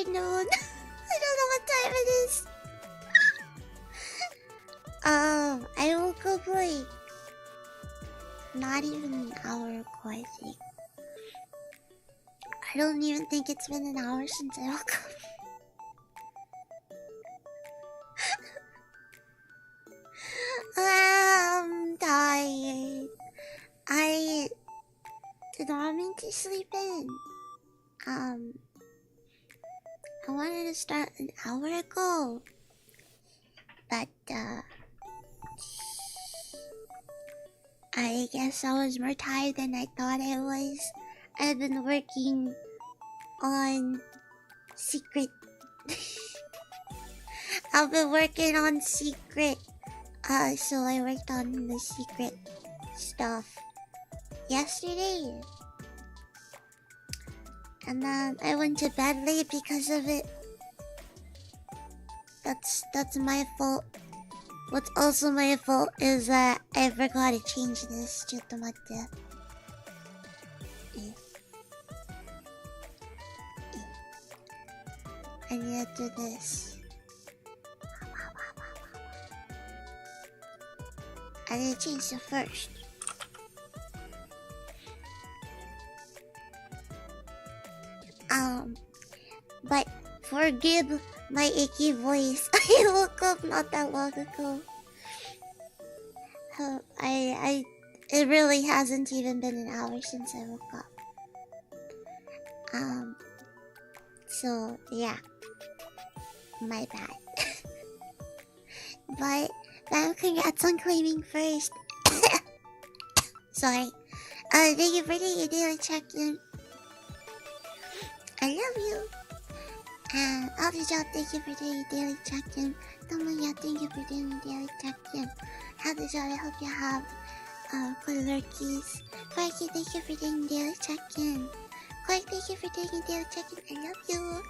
afternoon. I don't know what time it is. I woke up like not even an hour ago, I think. I don't even think it's been an hour since I woke up. I'm tired. I did not mean to sleep in. I wanted to start an hour ago, but I guess I was more tired than I thought I was. I've been working on secret. I've been working on secret. So I worked on the secret stuff yesterday. And then I went to bed late because of it. That's my fault. What's also my fault is that I forgot to change this. I need to do this. I need to change it first. But forgive my icky voice. I woke up not that long ago. It really hasn't even been an hour since I woke up. So yeah, my bad. But congrats on claiming first. Sorry. Thank you for doing your daily check-in. I love you. And Aldershaw, thank you for doing your daily check-in. Tomoya, thank you for doing your daily check-in. Aldershaw, I hope you have good lurkies. Frankie, thank you for doing your daily check-in. Clark, thank you for doing your daily check-in. I love you.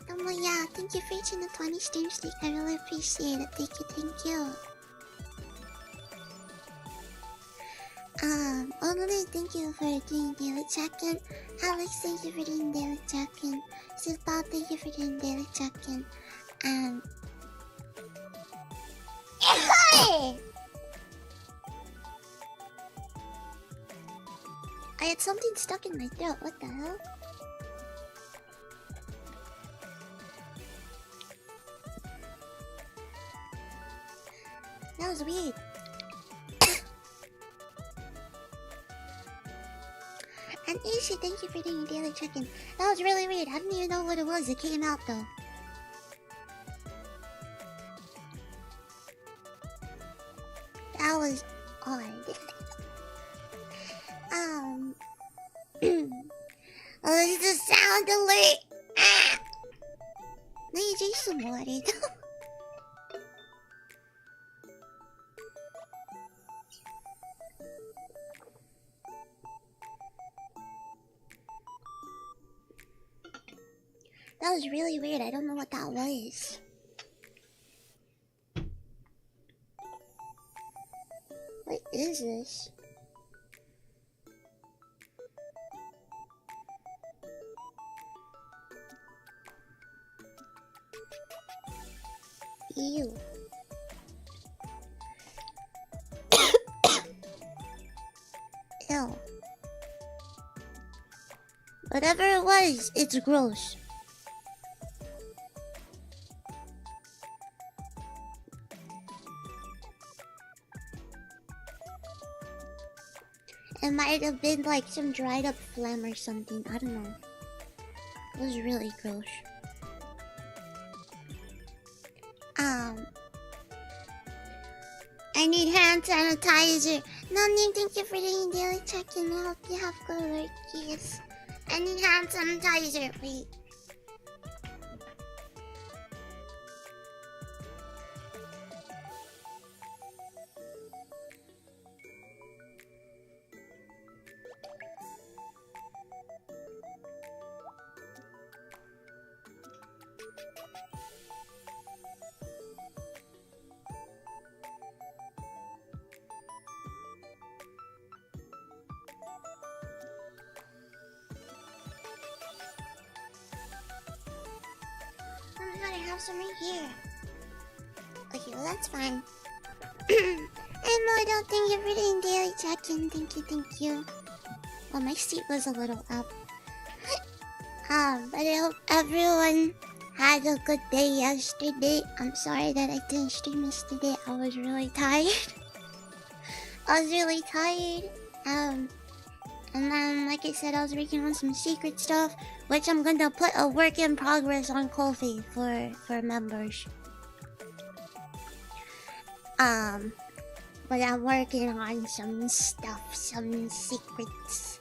Tomoya, thank you for reaching the 20 stream streak. I really appreciate it. Thank you. Only thank you for doing daily check-in. Alex, thank you for doing daily check-in. Bob, thank you for doing daily check-in. And hey! I had something stuck in my throat. What the hell? That was weird. And Ishi, thank you for doing your daily check-in. That was really weird. I didn't even know what it was. It came out though. That was odd. Oh, this is the sound alert. Ah! Let me drink some water. That was really weird. I don't know what that was. What is this? Ew. Ew. Whatever it was, it's gross. It might have been like some dried up phlegm or something. I don't know. It was really gross. I need hand sanitizer. Nani, thank you for doing daily check-in. I hope you have good lurkies. I need hand sanitizer. Wait. have some right here. Okay, well that's fine. And Mortal, thank you for the daily check-in. Thank you, thank you. Well, my seat was a little up. But I hope everyone had a good day yesterday. I'm sorry that I didn't stream yesterday. I was really tired. And then, like I said, I was working on some secret stuff, which I'm gonna put a work in progress on Ko-fi for members. But I'm working on some stuff, some secrets.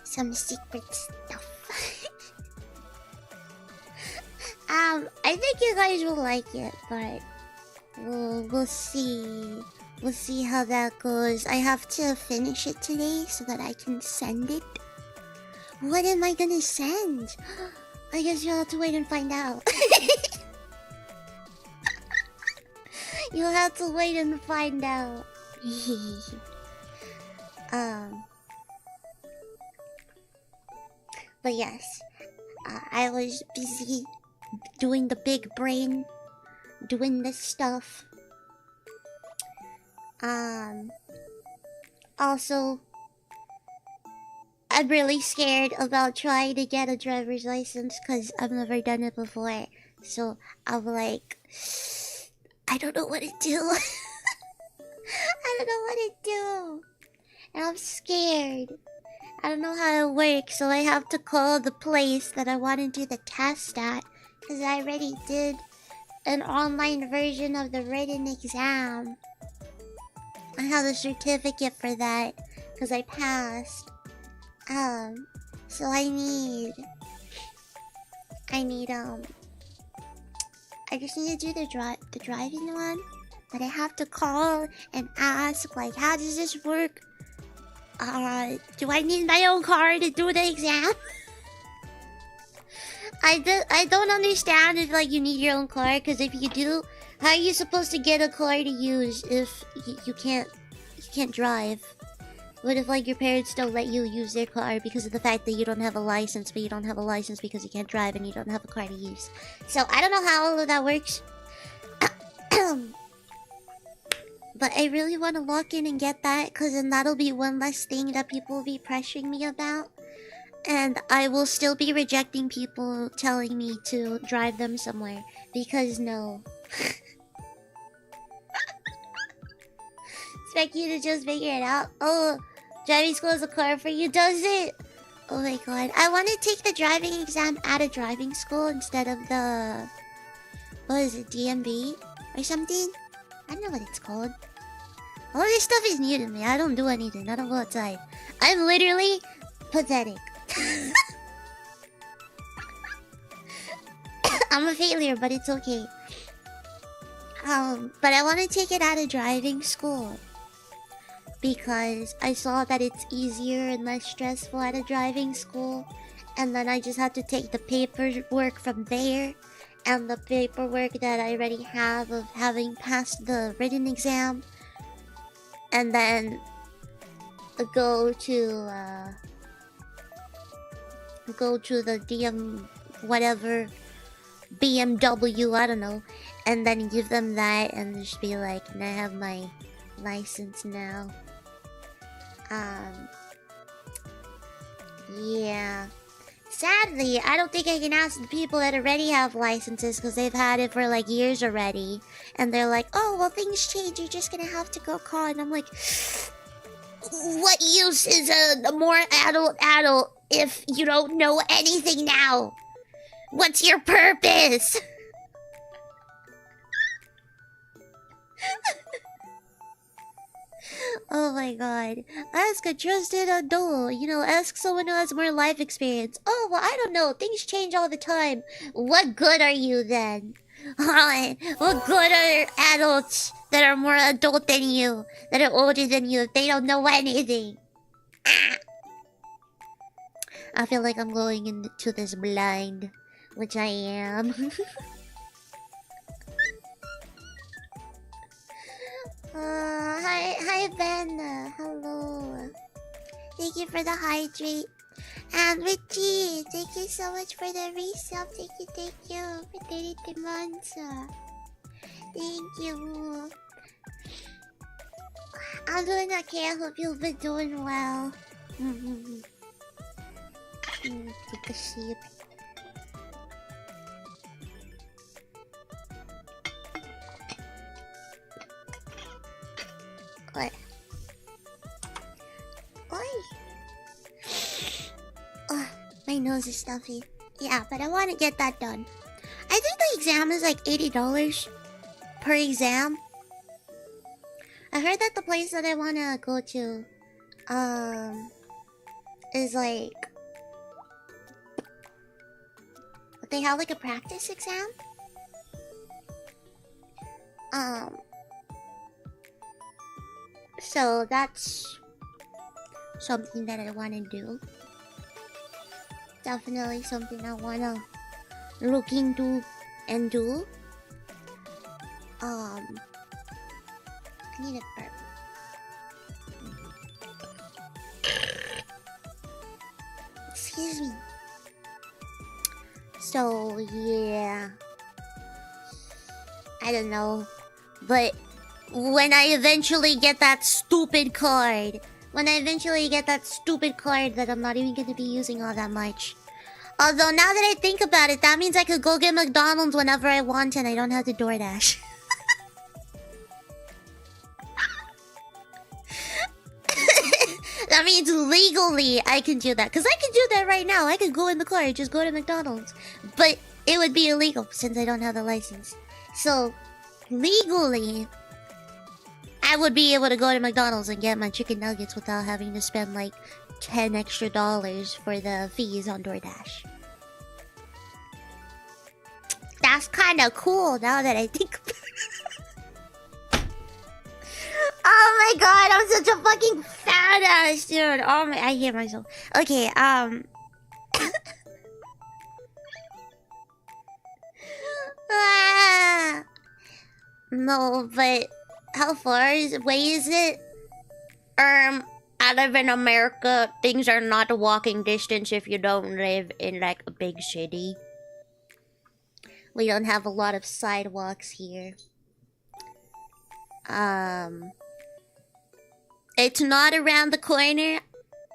Some secret stuff. I think you guys will like it, but we'll see. We'll see how that goes. I have to finish it today so that I can send it. What am I gonna send? I guess you'll have to wait and find out. You'll have to wait and find out. But yes, I was busy doing the big brain, doing this stuff. Also, I'm really scared about trying to get a driver's license because I've never done it before. So I'm like, I don't know what to do. I don't know what to do. And I'm scared. I don't know how it works, so I have to call the place that I want to do the test at. Because I already did an online version of the written exam. I have a certificate for that because I passed. So I just need to do the driving one, but I have to call and ask, like, how does this work? Do I need my own car to do the exam? I don't understand if, like, you need your own car, because if you do, how are you supposed to get a car to use if you can't drive? What if, like, your parents don't let you use their car because of the fact that you don't have a license, but you don't have a license because you can't drive and you don't have a car to use? So I don't know how all of that works. But I really want to lock in and get that, because then that'll be one less thing that people will be pressuring me about. And I will still be rejecting people telling me to drive them somewhere. Because no. Expect you to just figure it out. Oh, driving school is a car for you, does it? Oh my god. I want to take the driving exam at a driving school instead of the... What is it, DMV? Or something? I don't know what it's called. All this stuff is new to me. I don't do anything. I don't go outside. I'm literally pathetic. I'm a failure, but it's okay. But I want to take it out of driving school. Because I saw that it's easier and less stressful at a driving school. And then I just have to take the paperwork from there. And the paperwork that I already have of having passed the written exam. And then go to the whatever BMW, I don't know, and then give them that and just be like, and I have my license now. Yeah. Sadly, I don't think I can ask the people that already have licenses because they've had it for like years already. And they're like, oh, well, things change. You're just gonna have to go car. And I'm like, what use is a more adult if you don't know anything now? What's your purpose? Oh my god. Ask a trusted adult. You know, ask someone who has more life experience. Oh, well, I don't know. Things change all the time. What good are you then? What good are adults that are more adult than you, that are older than you, if they don't know anything? Ah. I feel like I'm going into this blind, which I am. Hi Ben. Hello. Thank you for the hydrate. And Richie, thank you so much for the resub. Thank you for 32 months. Thank you. I'm doing okay. I hope you've been doing well. Take a sheep. What? Oi. Oh, my nose is stuffy. Yeah, but I want to get that done. I think the exam is like $80 per exam. I heard that the place that I want to go to, is like... They have like a practice exam. So that's something that I want to do. Definitely something I want to look into and do. I need a burp. Excuse me. So, yeah. I don't know. But when I eventually get that stupid card, that I'm not even going to be using all that much. Although, now that I think about it, that means I could go get McDonald's whenever I want and I don't have to DoorDash. That means legally I can do that. Because I can do that right now. I could go in the car and just go to McDonald's. But it would be illegal since I don't have the license. So, legally, I would be able to go to McDonald's and get my chicken nuggets without having to spend like $10 extra for the fees on DoorDash. That's kind of cool now that I think about it. Oh my god, I'm such a fucking fat ass, dude. Oh my, I hate myself. Okay, No, but how far away is it? I live in America. Things are not a walking distance if you don't live in like a big city. We don't have a lot of sidewalks here. It's not around the corner.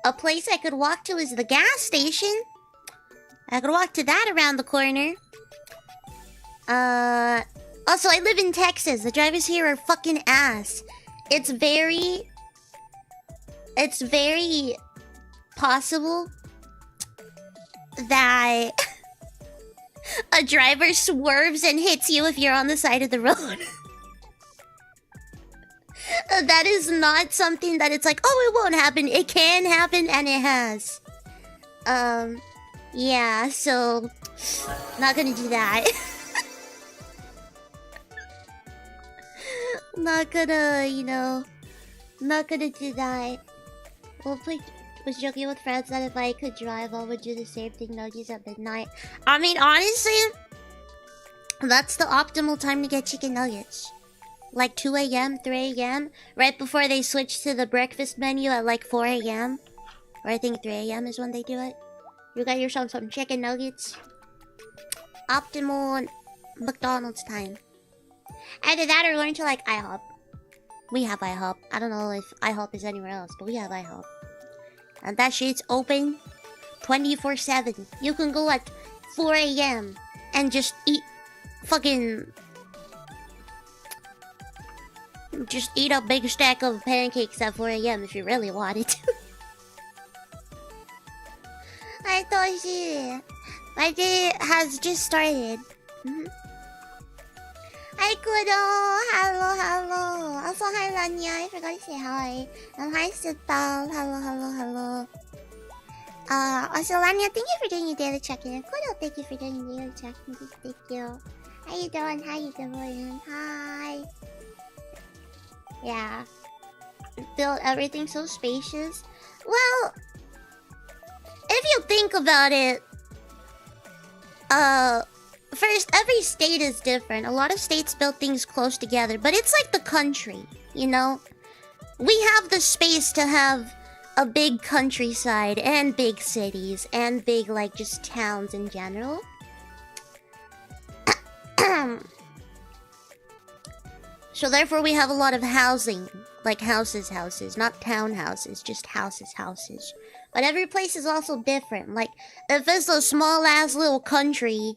A place I could walk to is the gas station. I could walk to that around the corner. Also, I live in Texas. The drivers here are fucking ass. It's very possible that a driver swerves and hits you if you're on the side of the road. That is not something that it's like, oh, it won't happen. It can happen, and it has. Yeah, so... Not gonna do that. Not gonna, you know... Not gonna do that. Well, was joking with friends that if I could drive, I would do the same thing nuggies at midnight. I mean, honestly... That's the optimal time to get chicken nuggets. Like 2 a.m., 3 a.m. Right before they switch to the breakfast menu at like 4 a.m. Or I think 3 a.m. is when they do it. You got yourself some chicken nuggets. Optimal McDonald's time. Either that or going to like IHOP. We have IHOP. I don't know if IHOP is anywhere else, but we have IHOP. And that shit's open 24/7. You can go at 4 a.m. and just eat fucking... Just eat a big stack of pancakes at 4 a.m. if you really wanted to. Hi, Toshi. My day has just started. Hi, Kudo. Hello. Also, hi, Lanya. I forgot to say hi. Hi, Sital. Hello. Also, Lanya, thank you for doing your daily check-in. And Kudo, thank you for doing your daily check-in. Thank you. How you doing? Hi. Yeah. Built everything so spacious. Well, if you think about it, first, every state is different. A lot of states build things close together, but it's like the country, you know? We have the space to have a big countryside and big cities and big, like, just towns in general. So therefore we have a lot of housing. Like houses, not townhouses, just houses. But every place is also different. Like, if it's a small-ass little country,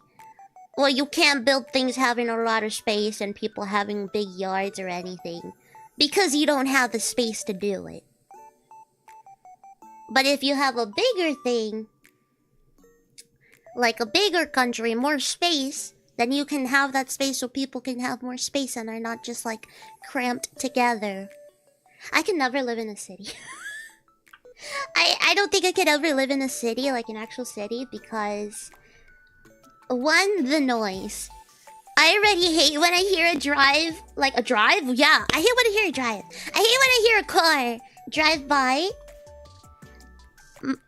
well, you can't build things having a lot of space and people having big yards or anything. Because you don't have the space to do it. But if you have a bigger thing, like a bigger country, more space, then you can have that space so people can have more space and are not just, like, cramped together. I can never live in a city. I don't think I could ever live in a city, like an actual city, because... One, the noise. I already hate when I hear a drive. Like, a drive? Yeah, I hate when I hear a drive. I hate when I hear a car drive by.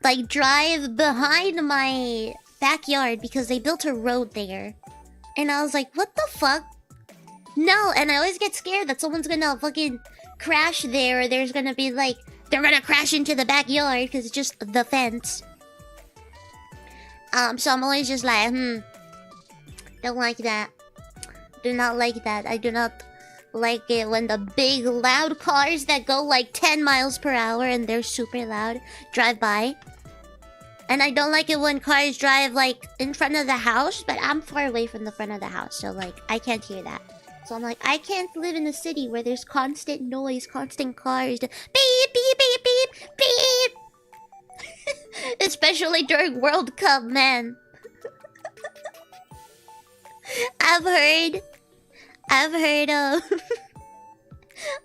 Like, drive behind my backyard because they built a road there. And I was like, what the fuck? No, and I always get scared that someone's gonna fucking crash there, or there's gonna be like, they're gonna crash into the backyard because it's just the fence. So I'm always just like, don't like that. Do not like that. I do not like it when the big loud cars that go like 10 miles per hour and they're super loud drive by. And I don't like it when cars drive like in front of the house, but I'm far away from the front of the house, so like I can't hear that. So I'm like, I can't live in a city where there's constant noise, constant cars. Beep, beep, beep, beep, beep. Especially during World Cup, man. I've heard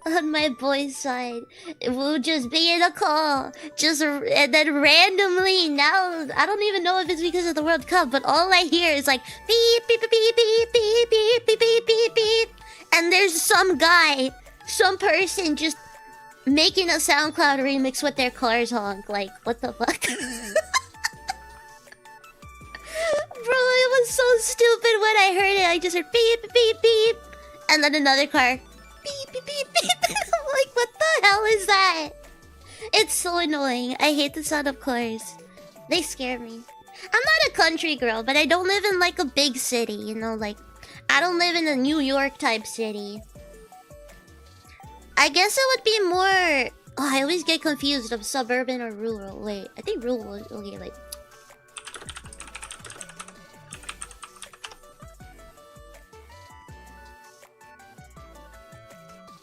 on my boy's side, we'll just be in a call, and then randomly, now I don't even know if it's because of the World Cup, but all I hear is like beep beep beep beep beep beep beep beep beep beep beep, and there's some person just making a SoundCloud remix with their car's honk. Like, what the fuck? Bro, it was so stupid when I heard it. I just heard beep beep beep, and then another car beep beep beep beep. I'm like, what the hell is that? It's so annoying. I hate the sound of cars. They scare me. I'm not a country girl, but I don't live in like a big city, you know, like I don't live in a New York type city. I guess it would be more... Oh, I always get confused of suburban or rural. Wait, I think rural is... Okay, wait.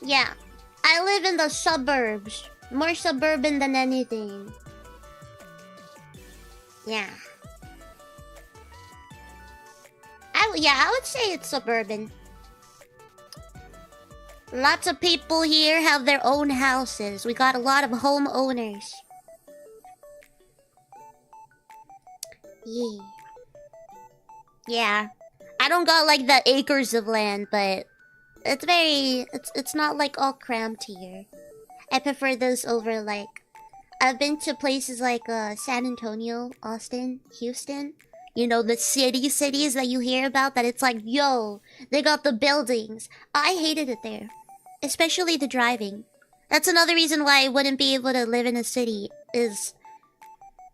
Yeah, I live in the suburbs. More suburban than anything. Yeah. I would say it's suburban. Lots of people here have their own houses. We got a lot of homeowners. Yeah. Yeah. I don't got like the acres of land, but it's not like all cramped here. I prefer those over like... I've been to places like San Antonio, Austin, Houston. You know, the cities that you hear about, that it's like, yo, they got the buildings. I hated it there. Especially the driving. That's another reason why I wouldn't be able to live in a city, is...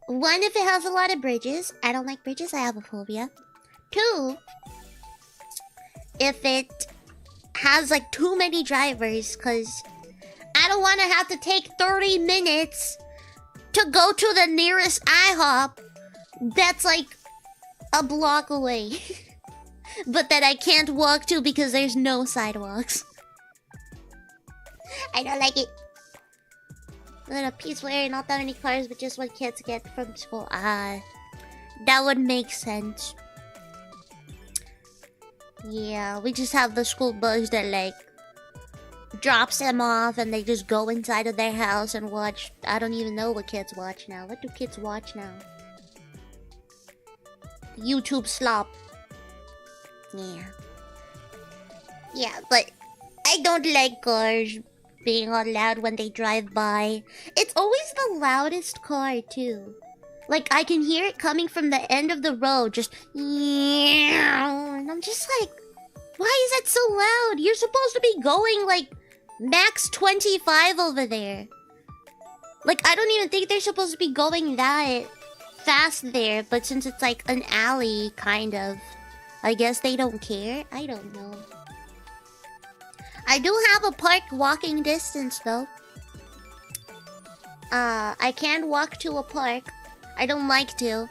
One, if it has a lot of bridges. I don't like bridges, I have a phobia. Two, if it has like too many drivers, because I don't want to have to take 30 minutes to go to the nearest IHOP that's like a block away. But that I can't walk to because there's no sidewalks. I don't like it. Then a peaceful area, not that many cars, but just what kids get from school. That would make sense. Yeah, we just have the school bus that like drops them off and they just go inside of their house and watch. I don't even know what kids watch now. What do kids watch now? YouTube slop. Yeah. Yeah, but I don't like cars being all loud when they drive by. It's always the loudest car too. Like, I can hear it coming from the end of the road, just... And I'm just like, why is it so loud? You're supposed to be going, like, max 25 over there. Like, I don't even think they're supposed to be going that fast there, but since it's like an alley, kind of, I guess they don't care. I don't know. I do have a park walking distance though. I can walk to a park. I don't like to.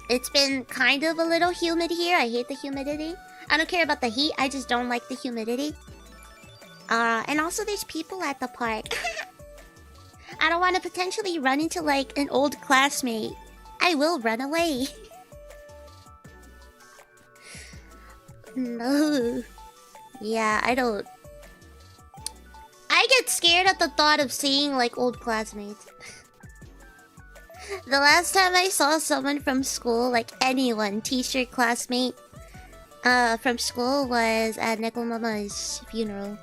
It's been kind of a little humid here. I hate the humidity. I don't care about the heat. I just don't like the humidity. And also there's people at the park. I don't want to potentially run into like an old classmate. I will run away. No. Yeah, I don't. I get scared at the thought of seeing like old classmates. The last time I saw someone from school, like anyone, teacher, classmate, from school was at Nekomama's funeral.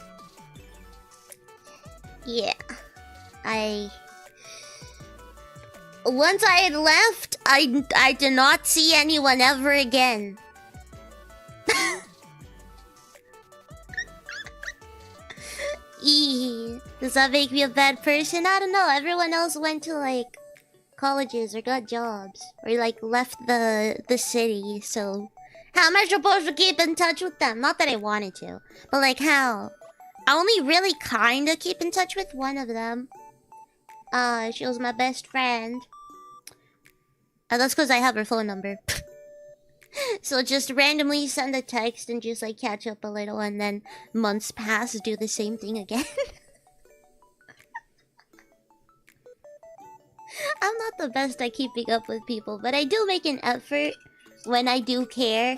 Yeah. Once I had left, I did not see anyone ever again. Does that make me a bad person? I don't know. Everyone else went to like colleges or got jobs or like left the city, so how am I supposed to keep in touch with them? Not that I wanted to, but like how? I only really kinda keep in touch with one of them. She was my best friend. And that's because I have her phone number. So just randomly send a text and just like catch up a little, and then months pass, do the same thing again. I'm not the best at keeping up with people, but I do make an effort when I do care.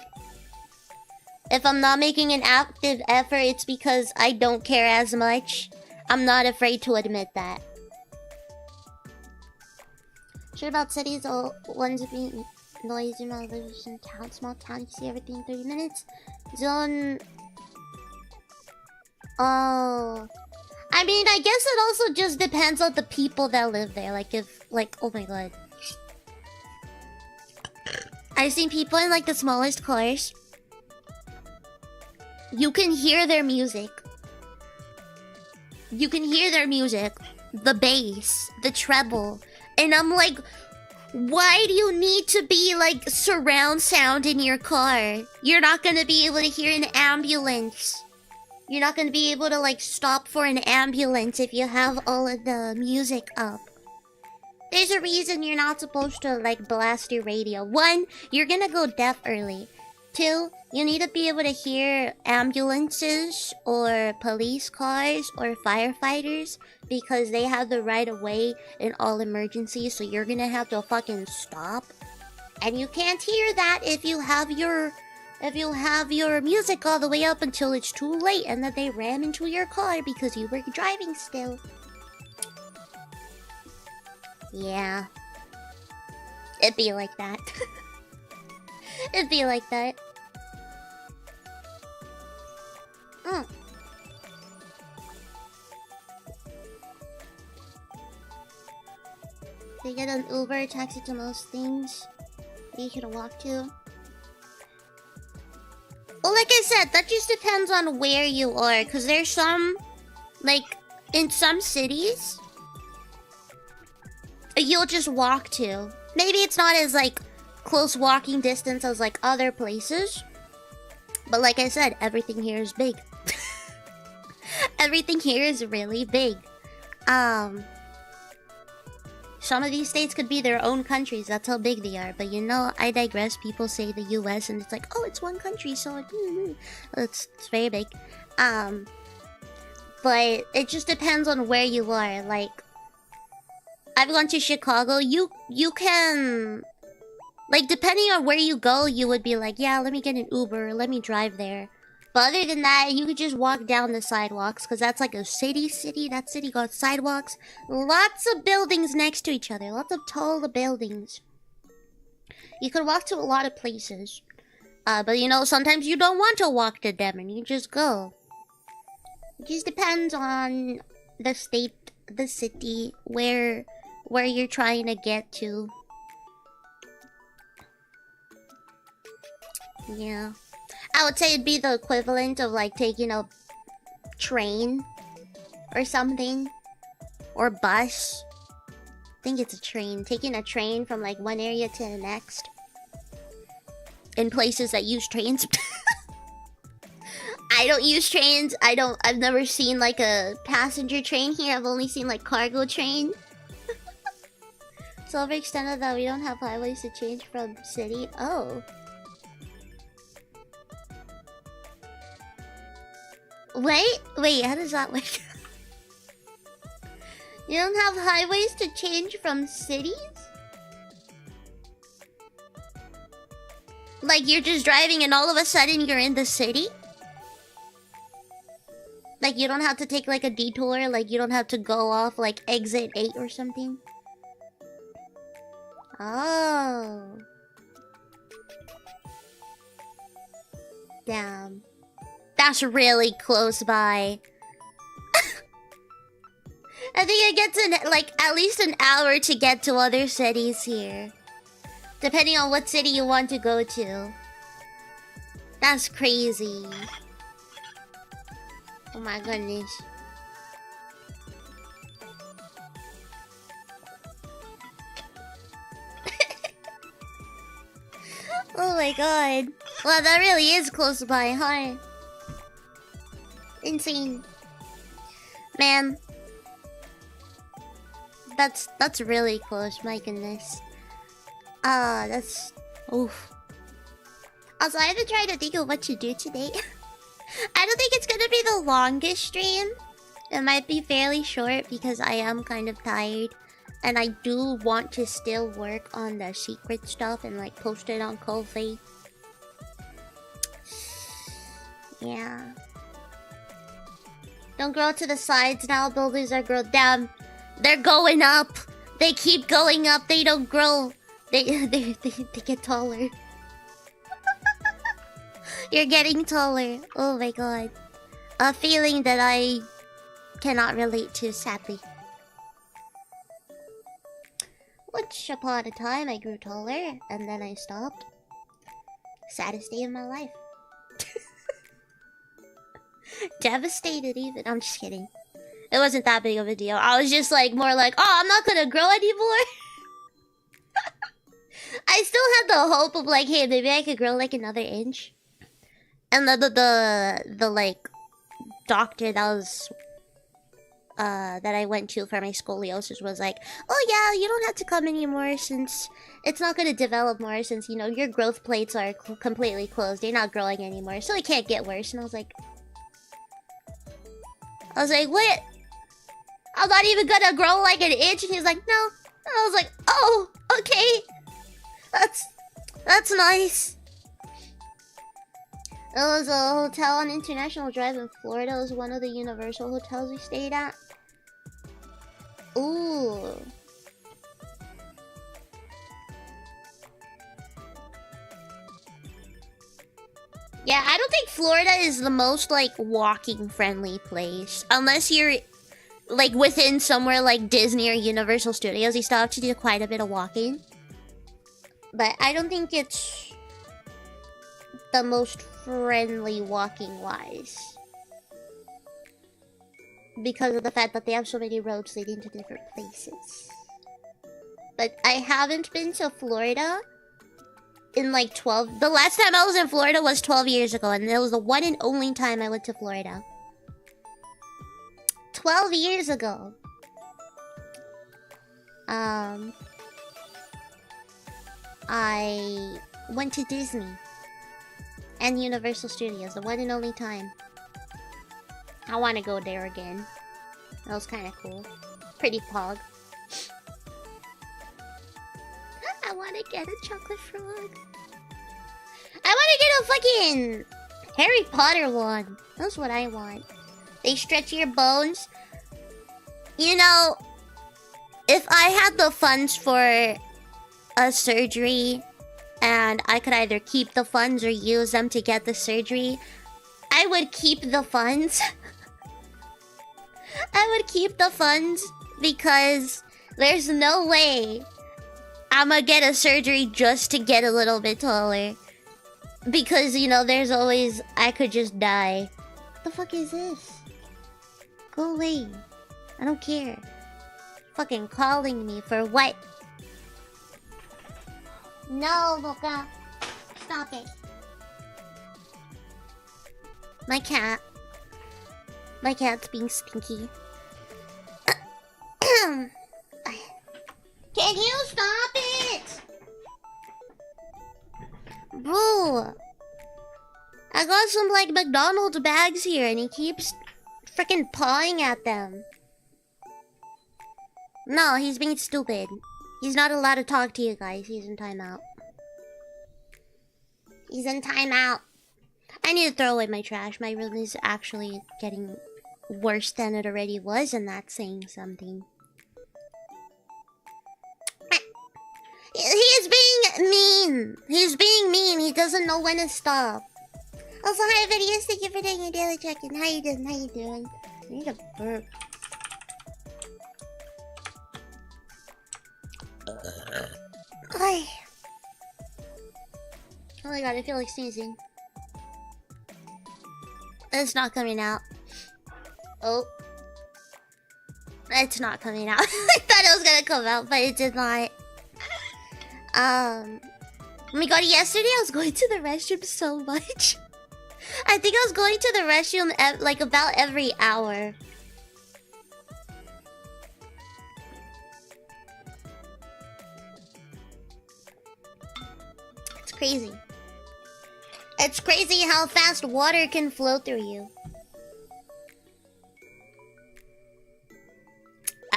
If I'm not making an active effort, it's because I don't care as much. I'm not afraid to admit that. Sure about cities, all ones being noisy, not in town, small town, you see everything in 30 minutes. Zone. Oh. I mean, I guess it also just depends on the people that live there. Like, if, like, oh my god. I've seen people in, like, the smallest cars. You can hear their music. You can hear their music. The bass, the treble. And I'm like, why do you need to be, like, surround sound in your car? You're not gonna be able to hear an ambulance. You're not gonna be able to, like, stop for an ambulance if you have all of the music up. There's a reason you're not supposed to, like, blast your radio. 1, you're gonna go deaf early. 2, you need to be able to hear ambulances or police cars or firefighters because they have the right of way in all emergencies, so you're gonna have to fucking stop. And you can't hear that if you have your music all the way up until it's too late and then they ram into your car because you were driving still. Yeah. It'd be like that. It'd be like that. They get an Uber, taxi to most things. You should walk to. Well, like I said, that just depends on where you are. Because there's some, like, in some cities, you'll just walk to. Maybe it's not as, like, close walking distance as, like, other places. But like I said, everything here is big. Everything here is really big. Some of these states could be their own countries. That's how big they are. But you know, I digress. People say the US and it's like, oh, it's one country, so it's very big. But it just depends on where you are. Like, I've gone to Chicago. You can, like, depending on where you go, you would be like, yeah, let me get an Uber, let me drive there. But other than that, you could just walk down the sidewalks, because that's like a city. That city got sidewalks. Lots of buildings next to each other. Lots of tall buildings. You could walk to a lot of places. But you know, sometimes you don't want to walk to them, and you just go. It just depends on the state, the city, where you're trying to get to. Yeah. I would say it'd be the equivalent of like taking a train or something, or bus. think it's a train. Taking a train from like one area to the next. In places that use trains. I don't use trains. I've never seen like a passenger train here. I've only seen like cargo train. It's overextended that we don't have highways to change from city. Oh. Wait, how does that work? You don't have highways to change from cities? Like you're just driving and all of a sudden you're in the city? Like you don't have to take like a detour, like you don't have to go off like exit 8 or something? Oh. Damn. That's really close by. I think it gets like at least an hour to get to other cities here. Depending on what city you want to go to. That's crazy. Oh my goodness. Oh my god. Well, that really is close by, huh? Insane. Man. That's really close, my goodness. That's... Oof. Also, I haven't tried to think of what to do today. I don't think it's gonna be the longest stream. It might be fairly short because I am kind of tired. And I do want to still work on the secret stuff and like post it on Ko-fi. Yeah. Don't grow to the sides now, buildings are grown down. They're going up. They keep going up. They don't grow. They get taller. You're getting taller. Oh my god. A feeling that I cannot relate to, sadly. Once upon a time, I grew taller, and then I stopped. Saddest day of my life. Devastated even. I'm just kidding. It wasn't that big of a deal. I was just like, more like, oh, I'm not gonna grow anymore. I still had the hope of like, hey, maybe I could grow like another inch. And the like doctor that was that I went to for my scoliosis was like, oh yeah, you don't have to come anymore since it's not gonna develop more since, you know, your growth plates are completely closed. You're not growing anymore, so it can't get worse. And I was like, what? I'm not even gonna grow like an inch. And he's like, no. And I was like, oh, okay. That's nice. It was a hotel on International Drive in Florida. It was one of the Universal hotels we stayed at. Ooh. Yeah, I don't think Florida is the most, like, walking-friendly place. Unless you're, like, within somewhere like Disney or Universal Studios. You still have to do quite a bit of walking. But I don't think it's the most friendly walking-wise. Because of the fact that they have so many roads leading to different places. But I haven't been to Florida in like 12... The last time I was in Florida was 12 years ago. And it was the one and only time I went to Florida. 12 years ago. I went to Disney. And Universal Studios. The one and only time. I want to go there again. That was kind of cool. Pretty pog. I want to get a chocolate frog. I want to get a fucking Harry Potter one. That's what I want. They stretch your bones. You know, if I had the funds for a surgery and I could either keep the funds or use them to get the surgery, I would keep the funds. I would keep the funds because there's no way I'm gonna get a surgery just to get a little bit taller. Because, you know, there's always... I could just die. What the fuck is this? Go away. I don't care. Fucking calling me for what? No, Luca. Stop it. My cat. My cat's being stinky. Can you stop it? Bro. I got some like McDonald's bags here and he keeps freaking pawing at them. No, he's being stupid. He's not allowed to talk to you guys. He's in timeout. He's in timeout. I need to throw away my trash. My room is actually getting worse than it already was, and that's saying something. He is being mean. He's being mean. He doesn't know when to stop. Also, hi, videos. Thank you for doing your daily check-in. How you doing? How you doing? I need a burp. Oh my god, I feel like sneezing. It's not coming out. Oh. It's not coming out. I thought it was gonna come out, but it did not. Oh my god, yesterday I was going to the restroom so much. I think I was going to the restroom like about every hour. It's crazy. It's crazy how fast water can flow through you.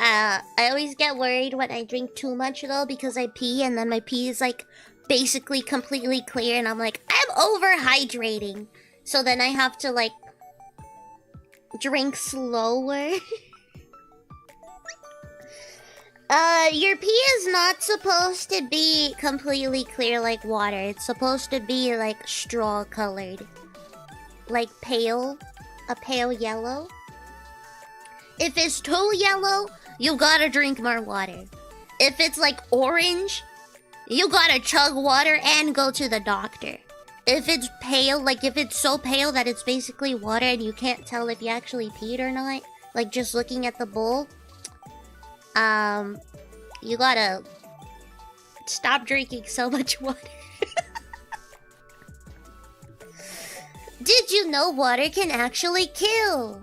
I always get worried when I drink too much though because I pee and then my pee is like basically completely clear and I'm like, I'm overhydrating. So then I have to like drink slower. Your pee is not supposed to be completely clear like water. It's supposed to be like straw colored. Like pale. A pale yellow. If it's too yellow, you gotta drink more water. If it's like orange, you gotta chug water and go to the doctor. If it's pale, like if it's so pale that it's basically water and you can't tell if you actually peed or not, like just looking at the bowl, you gotta stop drinking so much water. Did you know water can actually kill?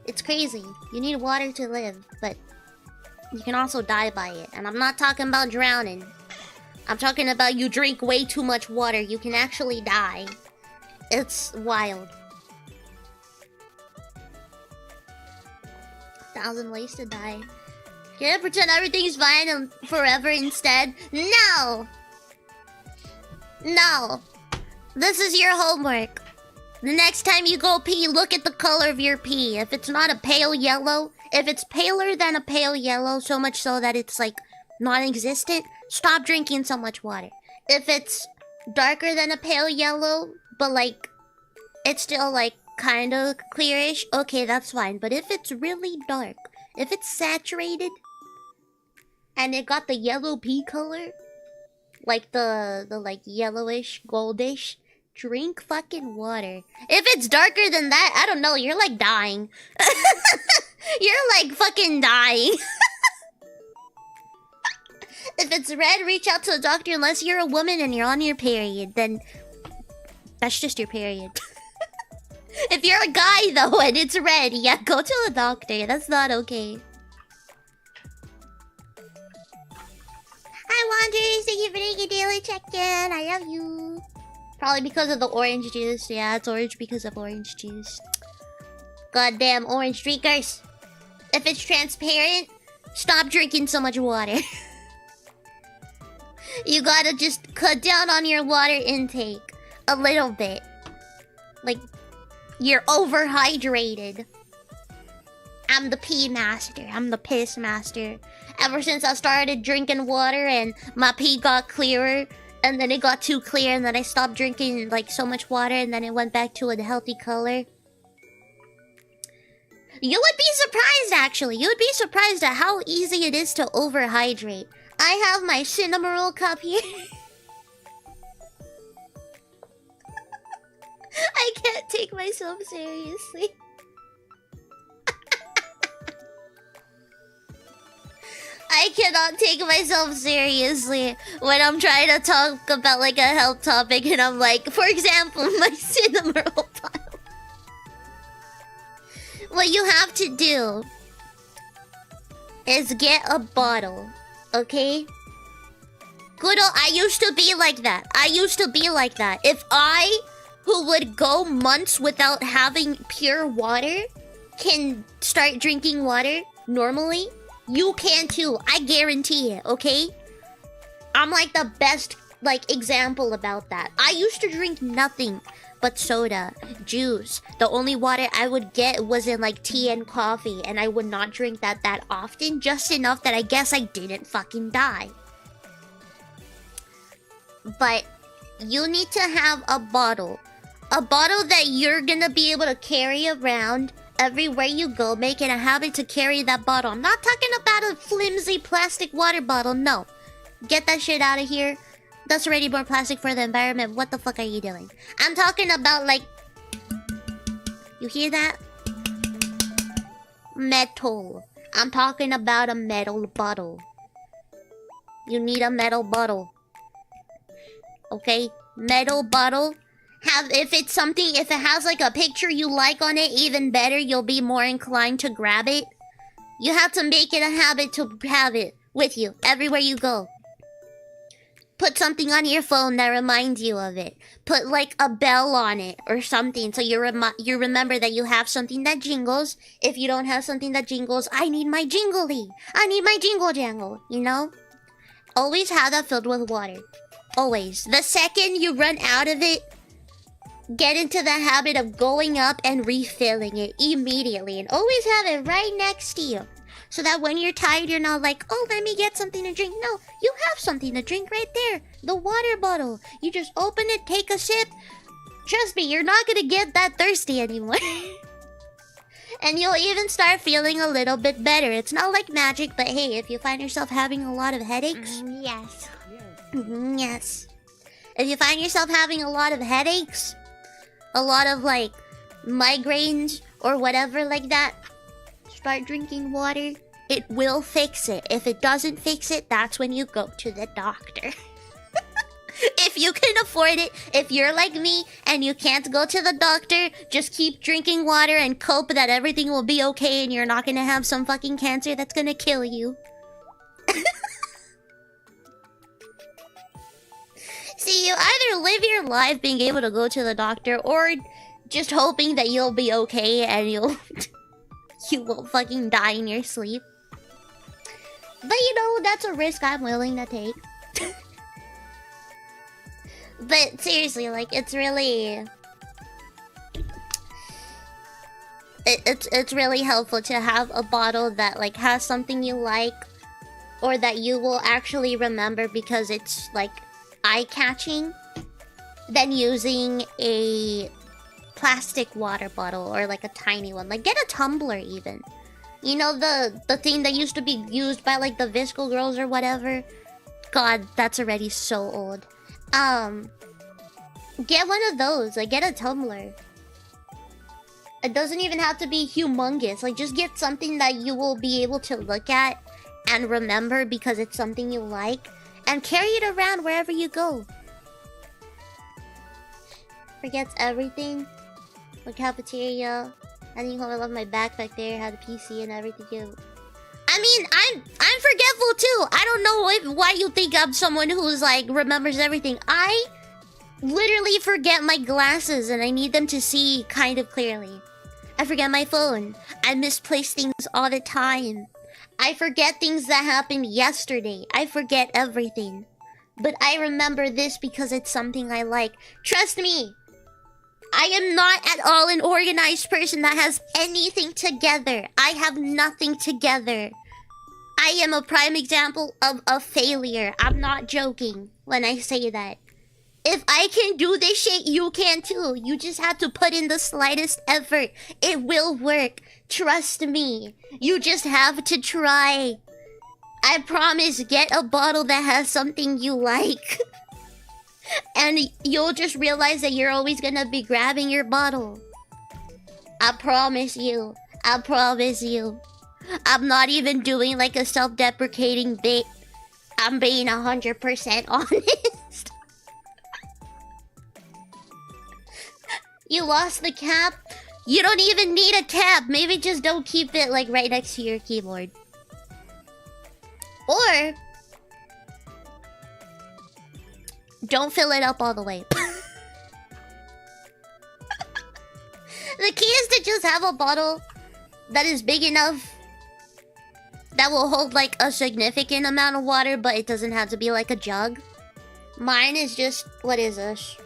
It's crazy. You need water to live, but you can also die by it. And I'm not talking about drowning. I'm talking about you drink way too much water. You can actually die. It's wild. 1,000 ways to die. Can I pretend everything's fine and forever instead? No! No. This is your homework. The next time you go pee, look at the color of your pee. If it's not a pale yellow, if it's paler than a pale yellow, so much so that it's like non-existent, stop drinking so much water. If it's darker than a pale yellow, but like it's still like kind of clearish, okay, that's fine. But if it's really dark, if it's saturated and it got the yellow pee color, like the like yellowish, goldish, drink fucking water. If it's darker than that, I don't know, you're like dying. You're like fucking dying. If it's red, reach out to the doctor unless you're a woman and you're on your period. Then that's just your period. If you're a guy though and it's red, yeah, go to the doctor. That's not okay. Hi Wanderers, thank you for doing your daily check-in. I love you. Probably because of the orange juice. Yeah, it's orange because of orange juice. Goddamn orange drinkers. If it's transparent, stop drinking so much water. You gotta just cut down on your water intake a little bit. Like, you're overhydrated. I'm the pee master. I'm the piss master. Ever since I started drinking water and my pee got clearer, and then it got too clear, and then I stopped drinking like so much water, and then it went back to a healthy color. You would be surprised, actually. You would be surprised at how easy it is to overhydrate. I have my cinnamon cup here. I can't take myself seriously. I cannot take myself seriously when I'm trying to talk about like a health topic and I'm like, for example, my cinema roll bottle. What you have to do is get a bottle, okay? Good old, I used to be like that. If I, who would go months without having pure water, can start drinking water normally, you can too. I guarantee it, okay? I'm like the best like example about that. I used to drink nothing but soda, juice. The only water I would get was in like tea and coffee, and I would not drink that often, just enough that I guess I didn't fucking die. But you need to have a bottle that you're gonna be able to carry around everywhere you go. Make it a habit to carry that bottle. I'm not talking about a flimsy plastic water bottle, no. Get that shit out of here. That's already more plastic for the environment. What the fuck are you doing? I'm talking about like... You hear that? Metal. I'm talking about a metal bottle. You need a metal bottle. Okay? Metal bottle. If it has like a picture you like on it, even better, you'll be more inclined to grab it. You have to make it a habit to have it with you everywhere you go. Put something on your phone that reminds you of it. Put like a bell on it or something so you remember that you have something that jingles. If you don't have something that jingles, I need my jingly. I need my jingle jangle, you know? Always have that filled with water. Always. The second you run out of it, get into the habit of going up and refilling it immediately. And always have it right next to you. So that when you're tired, you're not like, oh, let me get something to drink. No, you have something to drink right there. The water bottle. You just open it, take a sip. Trust me, you're not gonna get that thirsty anymore. And you'll even start feeling a little bit better. It's not like magic, but hey, if you find yourself having a lot of headaches... Yes. Yes. If you find yourself having a lot of headaches, a lot of like migraines or whatever like that, start drinking water. It will fix it. If it doesn't fix it, that's when you go to the doctor. If you can afford it, if you're like me and you can't go to the doctor, just keep drinking water and cope that everything will be okay and you're not gonna have some fucking cancer that's gonna kill you. See, you either live your life being able to go to the doctor or just hoping that you'll be okay and you won't fucking die in your sleep. But you know, that's a risk I'm willing to take. But seriously, like, it's really... It's really helpful to have a bottle that, like, has something you like or that you will actually remember because it's, like, eye-catching than using a plastic water bottle or, like, a tiny one. Like, get a tumbler, even. You know, the thing that used to be used by, like, the Visco girls or whatever? God, that's already so old. Get one of those. Like, get a tumbler. It doesn't even have to be humongous. Like, just get something that you will be able to look at and remember because it's something you like. And carry it around wherever you go. Forgets everything. The cafeteria. I think I love my backpack there. Had a PC and everything. I mean, I'm forgetful too. I don't know why you think I'm someone who's like remembers everything. I literally forget my glasses and I need them to see kind of clearly. I forget my phone. I misplace things all the time. I forget things that happened yesterday. I forget everything. But I remember this because it's something I like. Trust me. I am not at all an organized person that has anything together. I have nothing together. I am a prime example of a failure. I'm not joking when I say that. If I can do this shit, you can too. You just have to put in the slightest effort. It will work. Trust me. You just have to try. I promise, get a bottle that has something you like. And you'll just realize that you're always gonna be grabbing your bottle. I promise you. I promise you. I'm not even doing like a self-deprecating bit. I'm being 100% honest. You lost the cap? You don't even need a cap. Maybe just don't keep it like right next to your keyboard. Or don't fill it up all the way. The key is to just have a bottle that is big enough that will hold like a significant amount of water, but it doesn't have to be like a jug. Mine is just, what is this?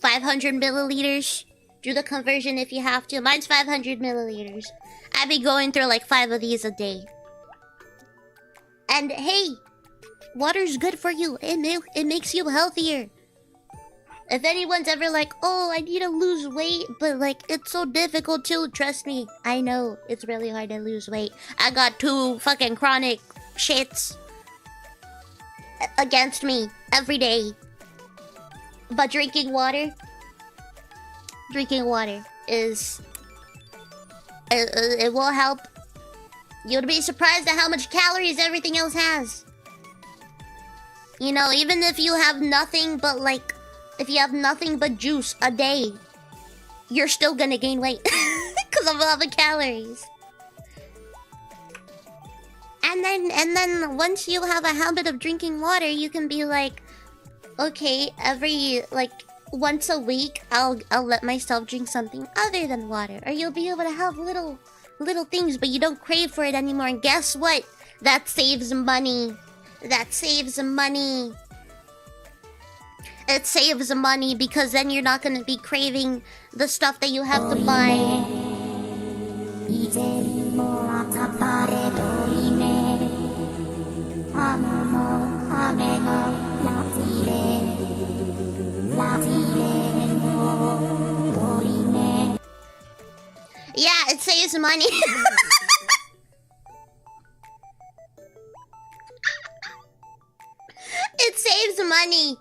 500 milliliters. Do the conversion if you have to. Mine's 500 milliliters. I'd be going through like 5 of these a day. And hey, water's good for you. It makes you healthier. If anyone's ever like, oh, I need to lose weight, but like, it's so difficult to, trust me, I know, it's really hard to lose weight. I got 2 fucking chronic shits against me every day. But drinking water is, it will help. You'll be surprised at how much calories everything else has. You know, even if you have nothing but like, if you have nothing but juice a day, you're still gonna gain weight because of all the calories. And then once you have a habit of drinking water, you can be like, okay, every like once a week, I'll let myself drink something other than water, or you'll be able to have little things, but you don't crave for it anymore. And guess what? That saves money. That saves money. It saves money because then you're not gonna be craving the stuff that you have to buy. Yeah, it saves money. It saves money.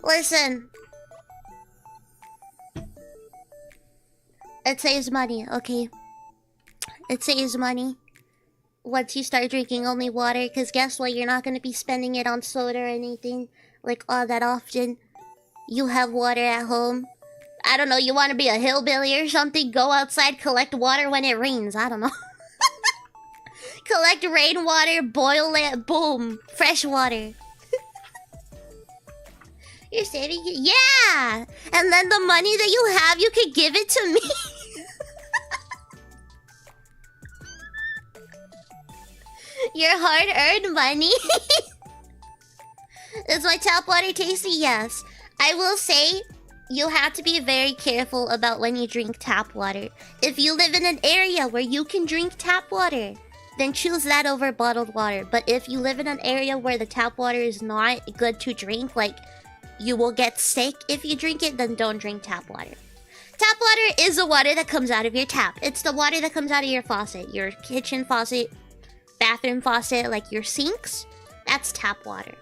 Listen. It saves money, okay? It saves money once you start drinking only water, because guess what? You're not going to be spending it on soda or anything like all that often. You have water at home. I don't know, you want to be a hillbilly or something? Go outside, collect water when it rains. I don't know. Collect rainwater, boil it, boom. Fresh water. You're saving it? Yeah! And then the money that you have, you can give it to me. Your hard-earned money. Is my tap water tasty? Yes. I will say, you have to be very careful about when you drink tap water. If you live in an area where you can drink tap water, then choose that over bottled water. But if you live in an area where the tap water is not good to drink, like you will get sick if you drink it, then don't drink tap water. Tap water is the water that comes out of your tap. It's the water that comes out of your faucet. Your kitchen faucet, bathroom faucet, like your sinks. That's tap water.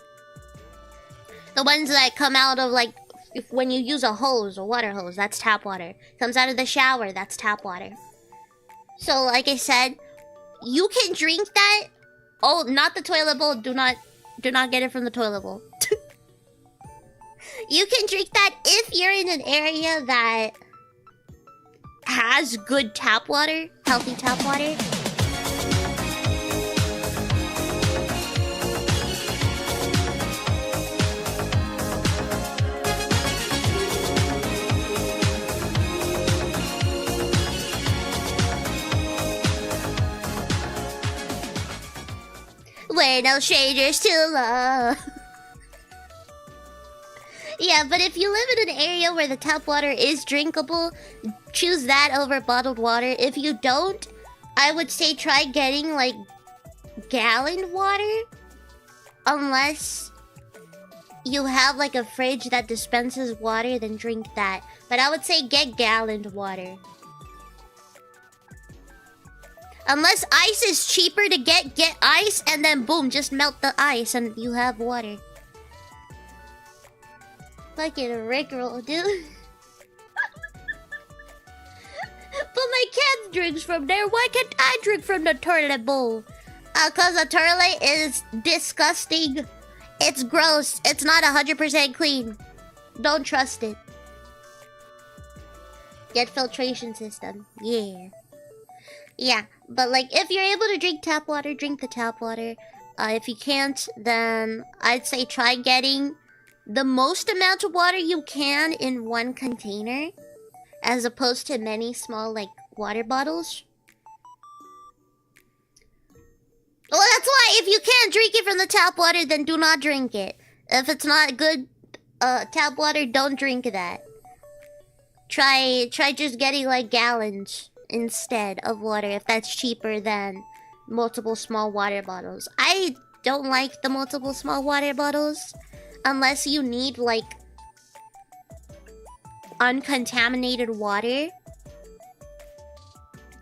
The ones that come out of like, when you use a hose, a water hose, that's tap water. Comes out of the shower, that's tap water. So like I said, you can drink that. Oh, not the toilet bowl. Do not get it from the toilet bowl. You can drink that if you're in an area that has good tap water, healthy tap water. We're no strangers to love. Yeah, but if you live in an area where the tap water is drinkable, choose that over bottled water. If you don't, I would say try getting like gallon water. Unless you have like a fridge that dispenses water, then drink that. But I would say get galloned water. Unless ice is cheaper to get ice and then boom, just melt the ice and you have water. Fucking Rickroll, dude. But my cat's drinks from there. Why can't I drink from the toilet bowl? Cause the toilet is disgusting. It's gross. It's not 100% clean. Don't trust it. Get filtration system. Yeah. Yeah, but like if you're able to drink tap water, drink the tap water. If you can't, then I'd say try getting the most amount of water you can in one container, as opposed to many small like water bottles. Well, that's why if you can't drink it from the tap water, then do not drink it. If it's not good tap water, don't drink that. Try just getting like gallons instead of water if that's cheaper than multiple small water bottles. I don't like the multiple small water bottles unless you need like uncontaminated water.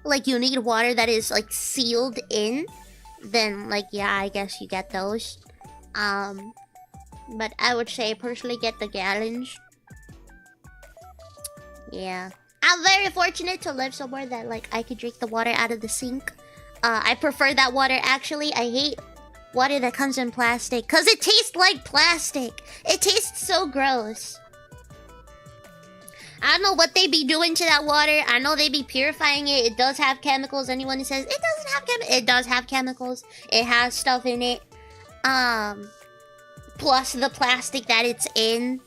Like you need water that is like sealed in, then like yeah, I guess you get those. But I would say personally get the gallons. Yeah. I'm very fortunate to live somewhere that like I could drink the water out of the sink. I prefer that water actually. I hate water that comes in plastic because it tastes like plastic. It tastes so gross. I don't know what they be doing to that water. I know they be purifying it. It does have chemicals. Anyone who says it doesn't have chemicals, it does have chemicals. It has stuff in it. Plus the plastic that it's in.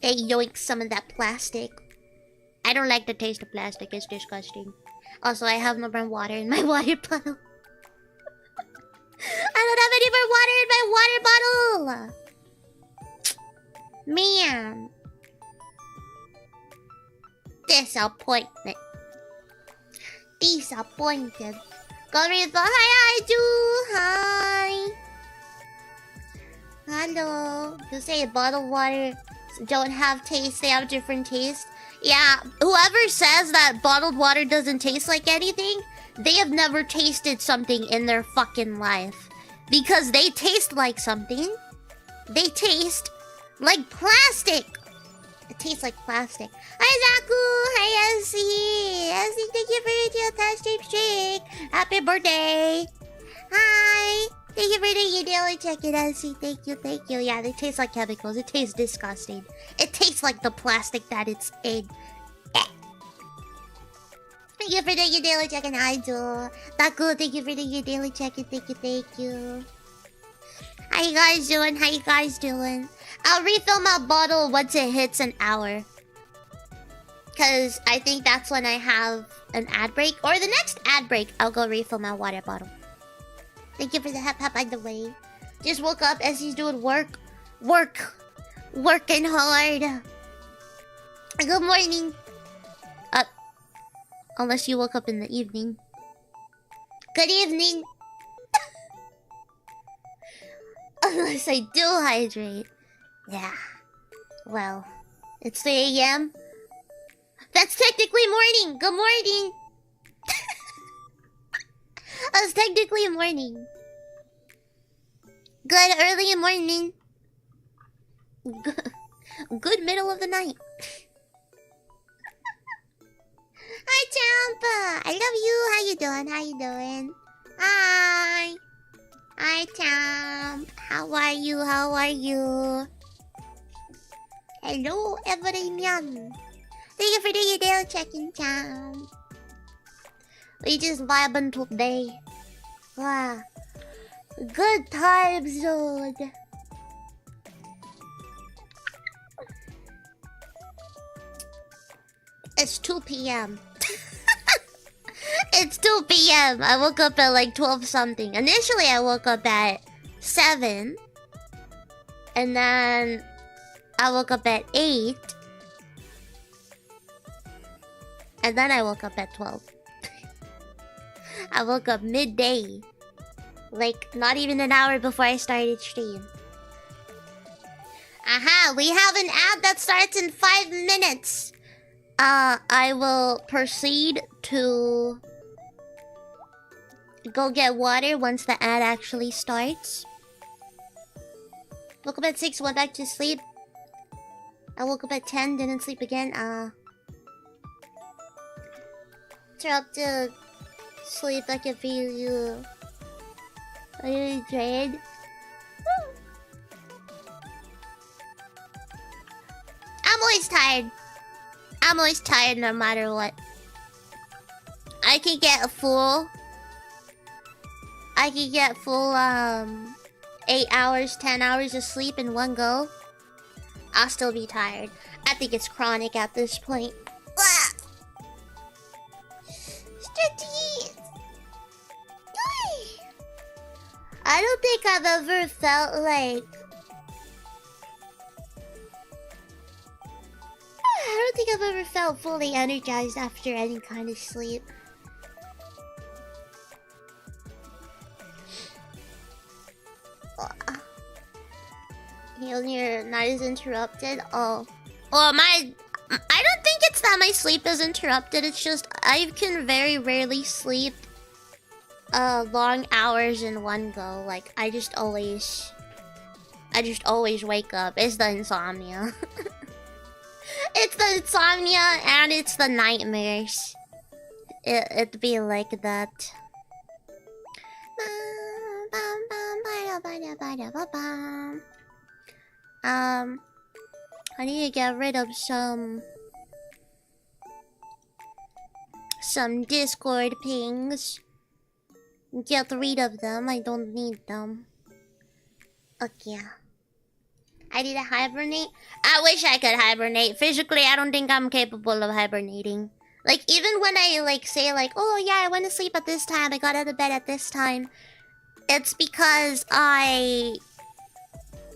It yoinks some of that plastic. I don't like the taste of plastic. It's disgusting. Also, I have no more water in my water bottle. I don't have any more water in my water bottle. Man. Disappointment. Disappointed. Go read the hi, I do. Hi. Hello. You say bottled water don't have taste. They have different taste. Yeah, whoever says that bottled water doesn't taste like anything, they have never tasted something in their fucking life. Because they taste like something. They taste like plastic. It tastes like plastic. Hi, Zaku. Hi, Elsie. Elsie, thank you for your touch streak. Happy birthday. Hi. Thank you for doing your daily check-in, Elsie. Thank you, thank you. Yeah, they taste like chemicals. It tastes disgusting. It tastes like the plastic that it's in. Thank you for doing your daily check-in, I do. Taku, thank you for doing your daily check-in. Thank you, thank you. How you guys doing? How you guys doing? I'll refill my bottle once it hits an hour. Because I think that's when I have an ad break. Or the next ad break, I'll go refill my water bottle. Thank you for the hep by the way. Just woke up as he's doing work. Working hard. Good morning. Unless you woke up in the evening. Good evening. Unless I do hydrate. Yeah. Well, it's 3 a.m. That's technically morning. Good morning. That's technically morning. Good early morning. Good middle of the night. Hi, Champa. I love you. How you doing? How you doing? Hi. Hi, Champ. How are you? How are you? Hello, everyone. Thank you for doing your daily check-in, Champ. We just vibing today. Wow. Good times, dude. It's 2 p.m. It's 2 p.m. I woke up at like 12 something. Initially, I woke up at 7. And then I woke up at 8. And then I woke up at 12. I woke up midday. Like, not even an hour before I started stream. Aha, we have an ad that starts in 5 minutes. I will proceed to go get water once the ad actually starts. Woke up at 6, went back to sleep. I woke up at 10, didn't sleep again. uninterrupted sleep that can feel you. Are you drained? I'm always tired. I'm always tired no matter what. I can get full 8 hours, 10 hours of sleep in one go. I'll still be tired. I think it's chronic at this point. Stretchies! I don't think I've ever felt like... I don't think I've ever felt fully energized after any kind of sleep. You're not as interrupted. Oh, I don't think it's that my sleep is interrupted. It's just I can very rarely sleep long hours in one go. Like I just always wake up. It's the insomnia. It's the insomnia and it's the nightmares. It'd be like that. I need to get rid of some Discord pings. Get rid of them. I don't need them. Okay. I need to hibernate. I wish I could hibernate. Physically, I don't think I'm capable of hibernating. Like, even when I, like, say, like, oh, yeah, I went to sleep at this time. I got out of bed at this time. It's because I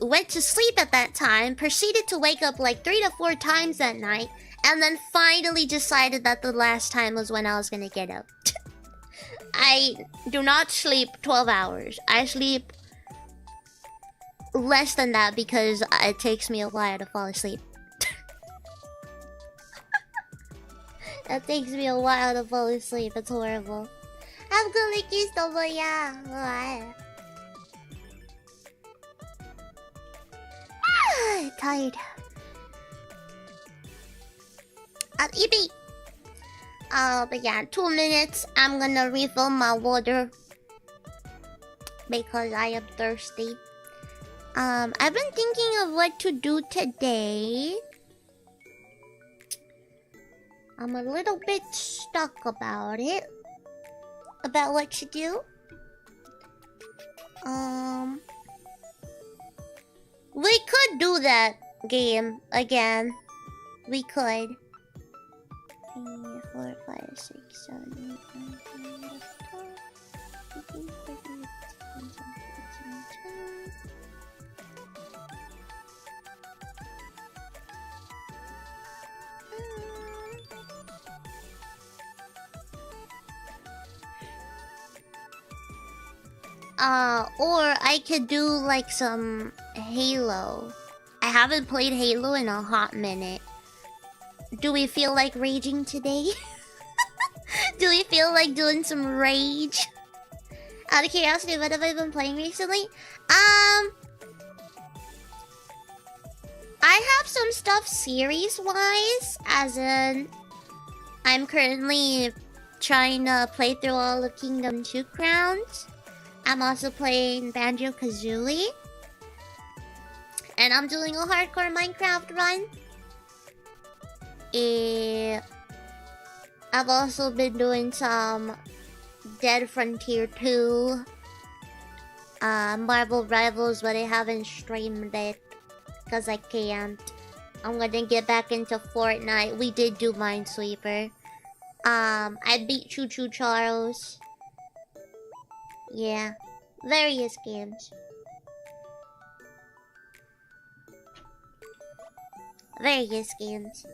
went to sleep at that time, proceeded to wake up, like, 3 to 4 times that night, and then finally decided that the last time was when I was gonna get up. I do not sleep 12 hours. I sleep less than that because it takes me a while to fall asleep. It takes me a while to fall asleep. It's horrible. I'm gonna kiss over, yeah. Tired. Yippee! But yeah, 2 minutes. I'm gonna refill my water because I am thirsty. I've been thinking of what to do today. I'm a little bit stuck about it. About what to do. We could do that game again. We could. 3, 4, 5, 6, 7, 8, 9, 10, 11, 12, 13, 14, or I could do like some Halo. I haven't played Halo in a hot minute. Do we feel like raging today? Do we feel like doing some rage? Out of curiosity, what have I been playing recently? I have some stuff series-wise, as in I'm currently trying to play through all of Kingdom 2 Crowns. I'm also playing Banjo-Kazooie. And I'm doing a hardcore Minecraft run. I've also been doing some Dead Frontier 2. Marvel Rivals, but I haven't streamed it. Because I can't. I'm gonna get back into Fortnite. We did do Minesweeper. I beat Choo Choo Charles. Yeah. Various games. Various games.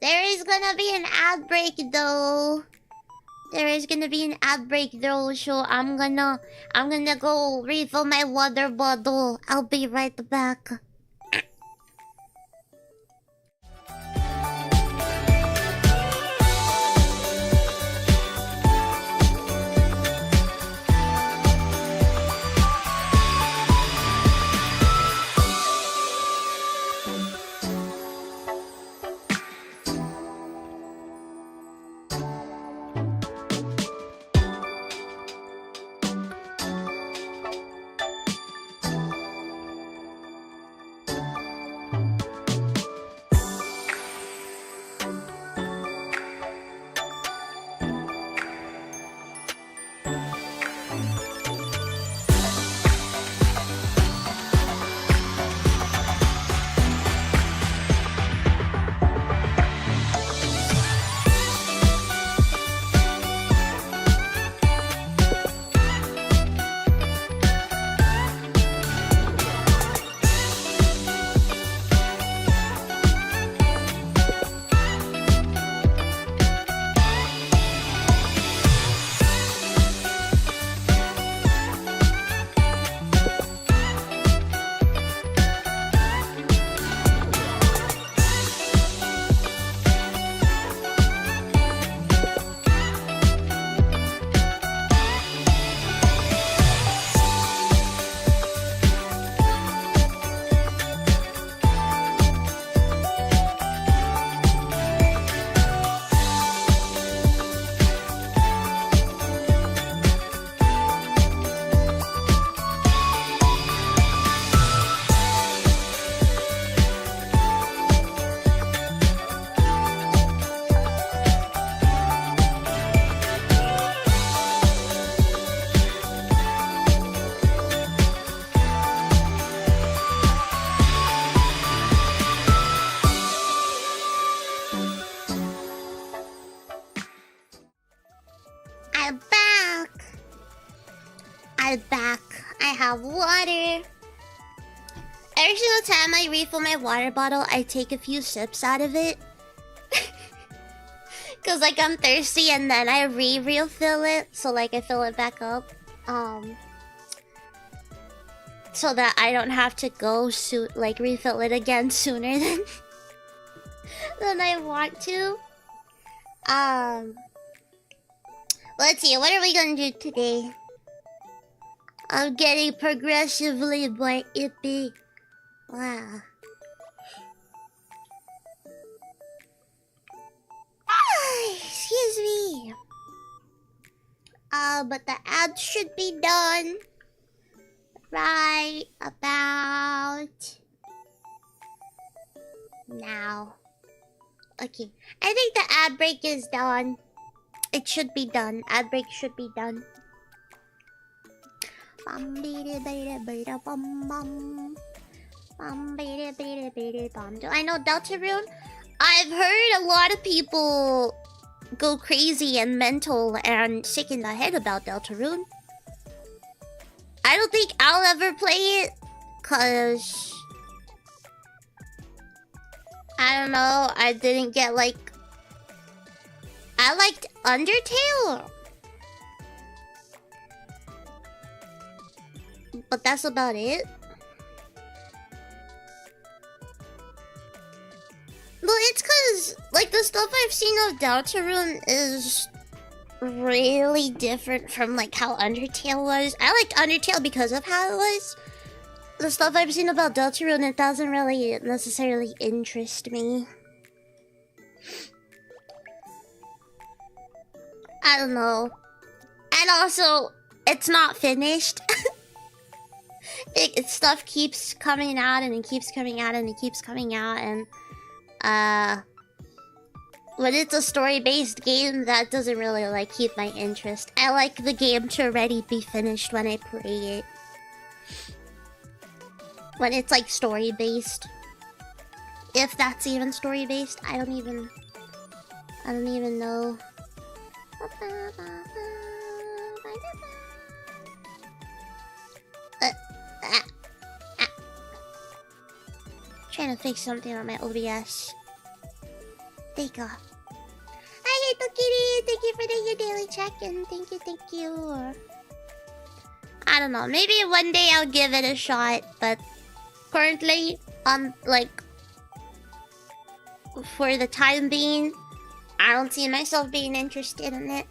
There is gonna be an ad break though. There is gonna be an ad break though, so I'm gonna go refill my water bottle. I'll be right back. I'm back. I have water. Every single time I refill my water bottle, I take a few sips out of it. Cause like I'm thirsty and then I refill it. So like I fill it back up. So that I don't have to go refill it again sooner than I want to. Let's see, what are we gonna do today? I'm getting progressively more ippy. Wow. Excuse me. But the ad should be done right about now. Okay, I think the ad break is done. It should be done. Ad break should be done. I know Deltarune. I've heard a lot of people go crazy and mental and sick in the head about Deltarune. I don't think I'll ever play it, cause I don't know, I didn't get I liked Undertale, but that's about it. Well, it's cause the stuff I've seen of Deltarune is really different from how Undertale was. I liked Undertale because of how it was. The stuff I've seen about Deltarune, it doesn't really necessarily interest me. I don't know. And also, it's not finished. Stuff keeps coming out and it keeps coming out and it keeps coming out, and when it's a story-based game, that doesn't really keep my interest. I like the game to already be finished when I play it. When it's story-based. If that's even story-based, I don't even know. Trying to fix something on my OBS. There you go. Hi, Little Kitty! Thank you for the daily check-in. Thank you. I don't know. Maybe one day I'll give it a shot, but currently, for the time being, I don't see myself being interested in it.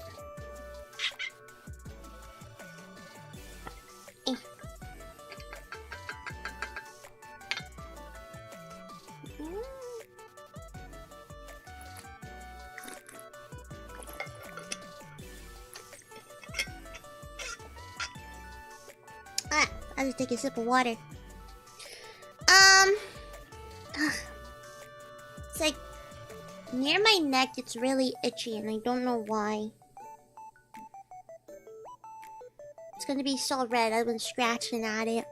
I'll just take a sip of water. It's near my neck, it's really itchy and I don't know why. It's gonna be so red, I've been scratching at it.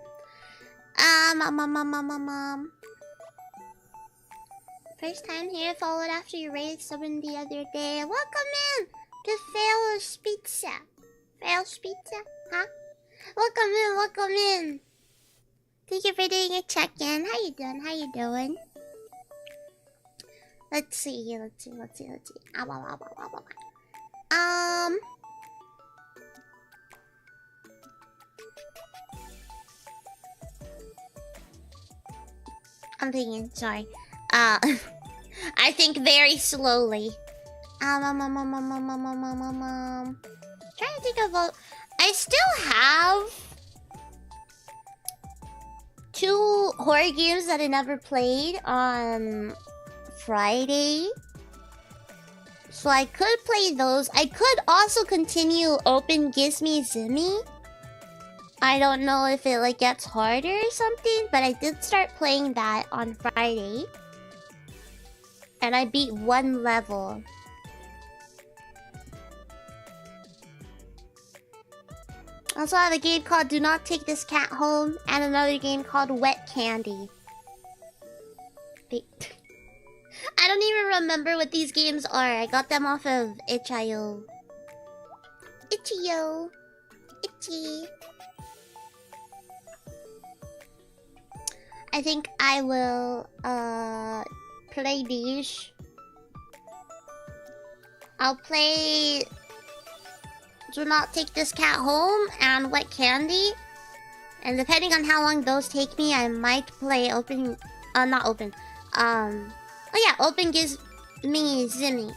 First time here, followed after you raised someone the other day. Welcome in to Fail's Pizza. Fail's Pizza? Huh? Welcome in. Thank you for doing a check-in. How you doing? Let's see. I'm thinking, sorry. I think very slowly. Trying to think of I still have 2 horror games that I never played on Friday. So I could play those. I could also continue Open Gizmy Zimmy. I don't know if it gets harder or something, but I did start playing that on Friday. And I beat 1 level. I also have a game called Do Not Take This Cat Home and another game called Wet Candy. I don't even remember what these games are. I got them off of itch.io. Itchy.io. Itchy. I think I will play these. I'll play Do Not Take This Cat Home and Wet Candy. And depending on how long those take me, I might play Open... not Open. Oh yeah, Open Gives Me Zimmy.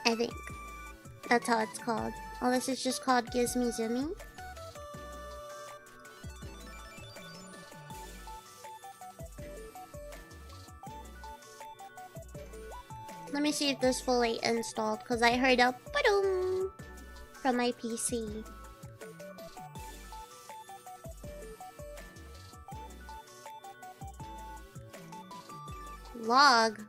I think. That's how it's called. Oh, this is just called Gives Me Zimmy. Let me see if this fully installed, because I heard a ba-doom from my PC. Log.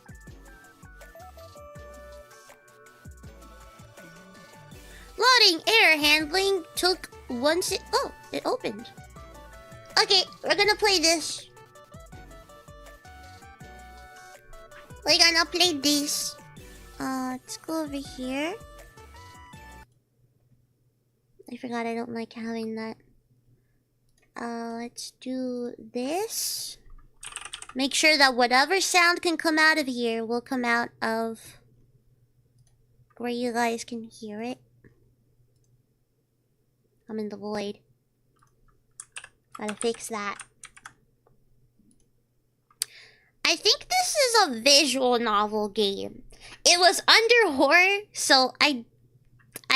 Loading error handling took oh, it opened. Okay, we're gonna play this. We're gonna play this. Let's go over here. I forgot I don't like having that. Let's do this. Make sure that whatever sound can come out of here will come out of where you guys can hear it. I'm in the void. Gotta fix that. I think this is a visual novel game. It was under horror, so I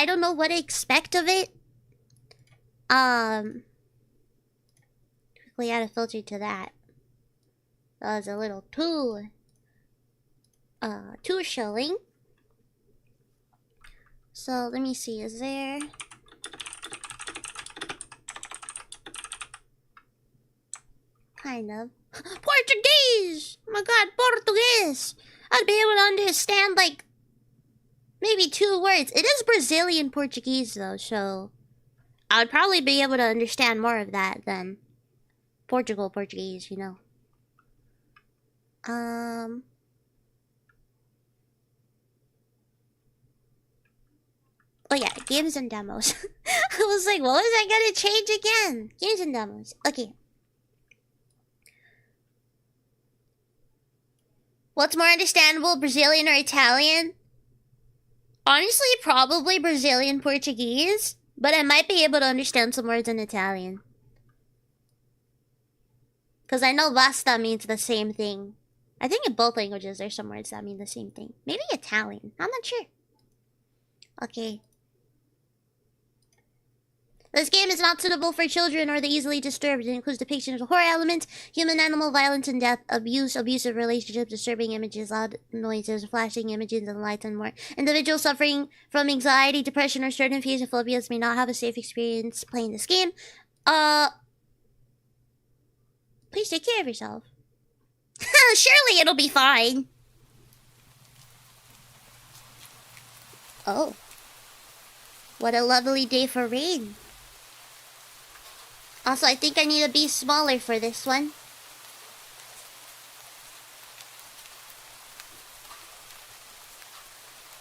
don't know what to expect of it. Quickly add a filter to that. That was a little too showing. So let me see, is there... Kind of. Portuguese! Oh my god, Portuguese! I'd be able to understand, like, maybe 2 words. It is Brazilian Portuguese, though, so... I would probably be able to understand more of that than Portugal Portuguese, you know. Oh yeah, games and demos. I was like, what was I gonna change again? Games and demos. Okay. What's more understandable, Brazilian or Italian? Honestly, probably Brazilian Portuguese, but I might be able to understand some words in Italian. Because I know basta means the same thing. I think in both languages there's some words that mean the same thing. Maybe Italian. I'm not sure. Okay. This game is not suitable for children or the easily disturbed. It includes depictions of horror elements, human-animal violence and death, abuse, abusive relationships, disturbing images, loud noises, flashing images and lights, and more. Individuals suffering from anxiety, depression, or certain fears and phobias may not have a safe experience playing this game. Please take care of yourself. Surely it'll be fine. Oh. What a lovely day for rain. Also, I think I need to be smaller for this one.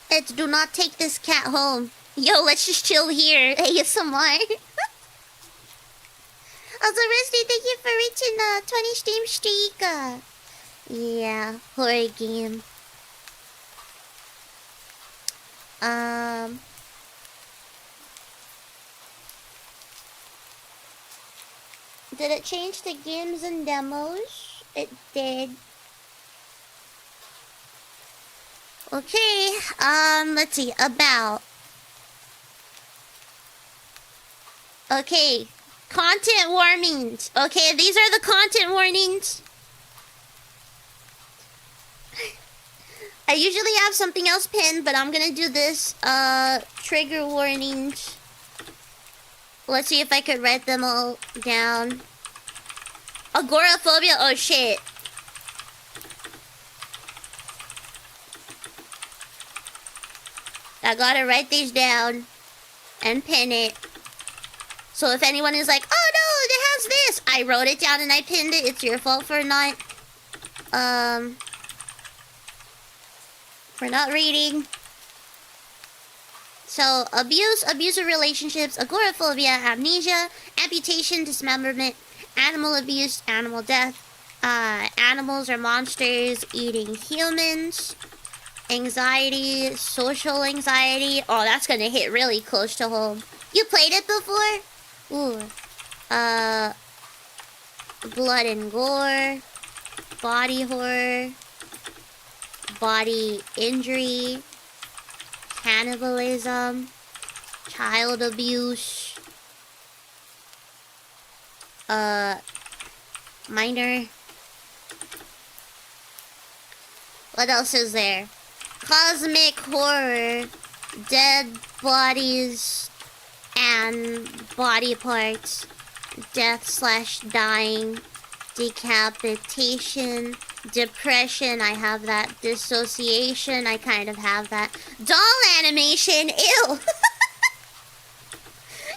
It's Do Not Take This Cat Home. Yo, let's just chill here. ASMR. Also, Rusty, thank you for reaching the 20 stream streak. Yeah, horror game. Did it change the games and demos? It did. Okay, let's see, about. Okay, content warnings. Okay, these are the content warnings. I usually have something else pinned, but I'm gonna do this, trigger warnings. Let's see if I could write them all down. Agoraphobia, oh shit. I gotta write these down and pin it. So if anyone is like, oh no, it has this, I wrote it down and I pinned it, it's your fault for not, reading. So, abuse, abusive relationships, agoraphobia, amnesia, amputation, dismemberment, animal abuse, animal death, animals or monsters eating humans, anxiety, social anxiety. Oh, that's gonna hit really close to home. You played it before? Ooh. Blood and gore, body horror, body injury, cannibalism, child abuse, minor. What else is there? Cosmic horror, dead bodies and body parts, death/dying, decapitation, depression, I have that. Dissociation, I kind of have that. Doll animation, ew!